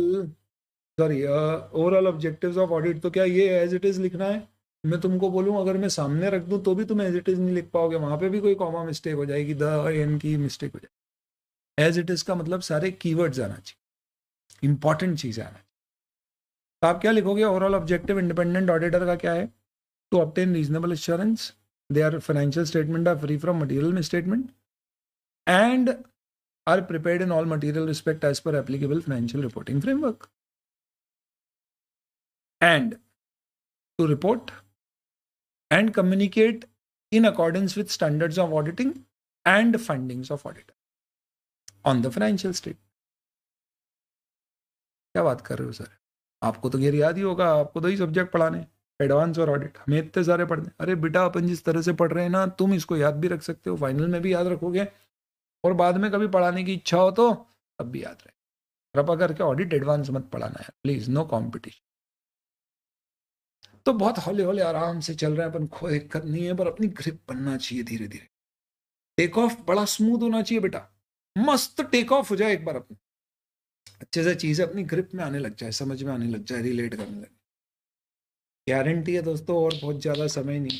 sorry overall objectives of audit, तो क्या ये एज इट इज लिखना है? मैं तुमको बोलूं अगर मैं सामने रख दूं तो भी तुम एज इट इज नहीं लिख पाओगे, वहां पे भी कोई कॉमा मिस्टेक हो जाएगी, द एन की मिस्टेक हो जाएगी। एज इट इज का मतलब सारे कीवर्ड्स आना चाहिए, इंपॉर्टेंट चीज आना चाहिए। तो आप क्या लिखोगे? ओवरऑल ऑब्जेक्टिव इंडिपेंडेंट ऑडिटर का क्या है? To obtain reasonable assurance their financial statement are free from material misstatement and are prepared in all material respect as per applicable financial reporting framework. And to report and communicate in accordance with standards of auditing and findings of auditor on the financial statement. क्या बात कर रहे हो sir? आपको तो ये याद ही होगा, आपको तो ही सब्जेक्ट पढ़ाने, एडवांस और ऑडिट, हमें इतने सारे पढ़ने. अरे बेटा, अपन जिस तरह से पढ़ रहे हैं ना, तुम इसको याद भी रख सकते हो, फाइनल में भी याद रखोगे, और बाद में कभी पढ़ाने की इच्छा हो तो तब भी याद रहे. कृपा करके ऑडिट एडवांस मत पढ़ाना है प्लीज, नो कॉम्पिटिशन. तो बहुत हौले हौले आराम से चल रहे हैं अपन, कोई दिक्कत नहीं है, पर अपनी ग्रिप बनना चाहिए धीरे धीरे. टेक ऑफ बड़ा स्मूथ होना चाहिए बेटा, मस्त टेक ऑफ हो जाए एक बार, अपनी अच्छे से चीजें अपनी ग्रिप में आने लग जाए, समझ में आने लग जाए, रिलेट करने लगे. गारंटी है दोस्तों, और बहुत ज्यादा समय नहीं,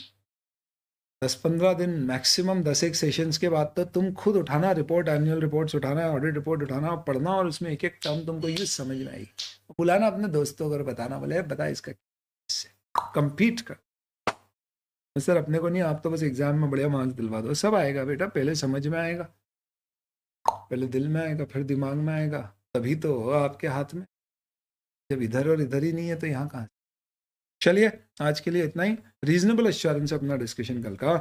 10-15 दिन मैक्सिमम, 10 सेशंस के बाद तो तुम खुद उठाना, रिपोर्ट, एनुअल रिपोर्ट्स उठाना, ऑडिट रिपोर्ट उठाना, पढ़ना, और उसमें एक एक टर्म तुमको यूज समझ में आएगी. बुलाना अपने दोस्तों को, बताना, बोले बता इसका, कंपीट कर. सर अपने को नहीं, आप तो बस एग्जाम में बढ़िया मार्क्स दिलवा दो. सब आएगा बेटा, पहले समझ में आएगा, पहले दिल में आएगा, फिर दिमाग में आएगा, तभी तो हो आपके हाथ में. जब इधर और इधर ही नहीं है तो यहाँ कहाँ. चलिए आज के लिए इतना ही. रीजनेबल एश्योरेंस अपना डिस्कशन कल का.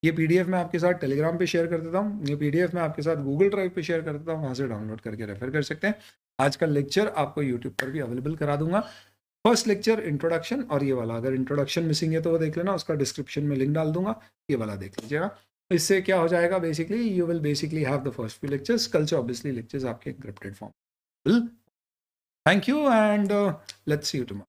ये पीडीएफ मैं आपके साथ टेलीग्राम पे शेयर कर देता हूँ, ये पीडीएफ मैं आपके साथ गूगल ड्राइव पे शेयर कर देता हूँ, वहाँ से डाउनलोड करके रेफर कर सकते हैं. आज का लेक्चर आपको यूट्यूब पर भी अवेलेबल करा दूंगा. फर्स्ट लेक्चर इंट्रोडक्शन, और ये वाला अगर इंट्रोडक्शन मिसिंग है तो वो देख लेना, उसका डिस्क्रिप्शन में लिंक डाल दूंगा, ये वाला देख लीजिएगा. इससे क्या हो जाएगा, basically you will basically have the first few lectures. कल से ऑब्वियसली लेक्चर्स आपके encrypted form. Thank you and let's see you tomorrow.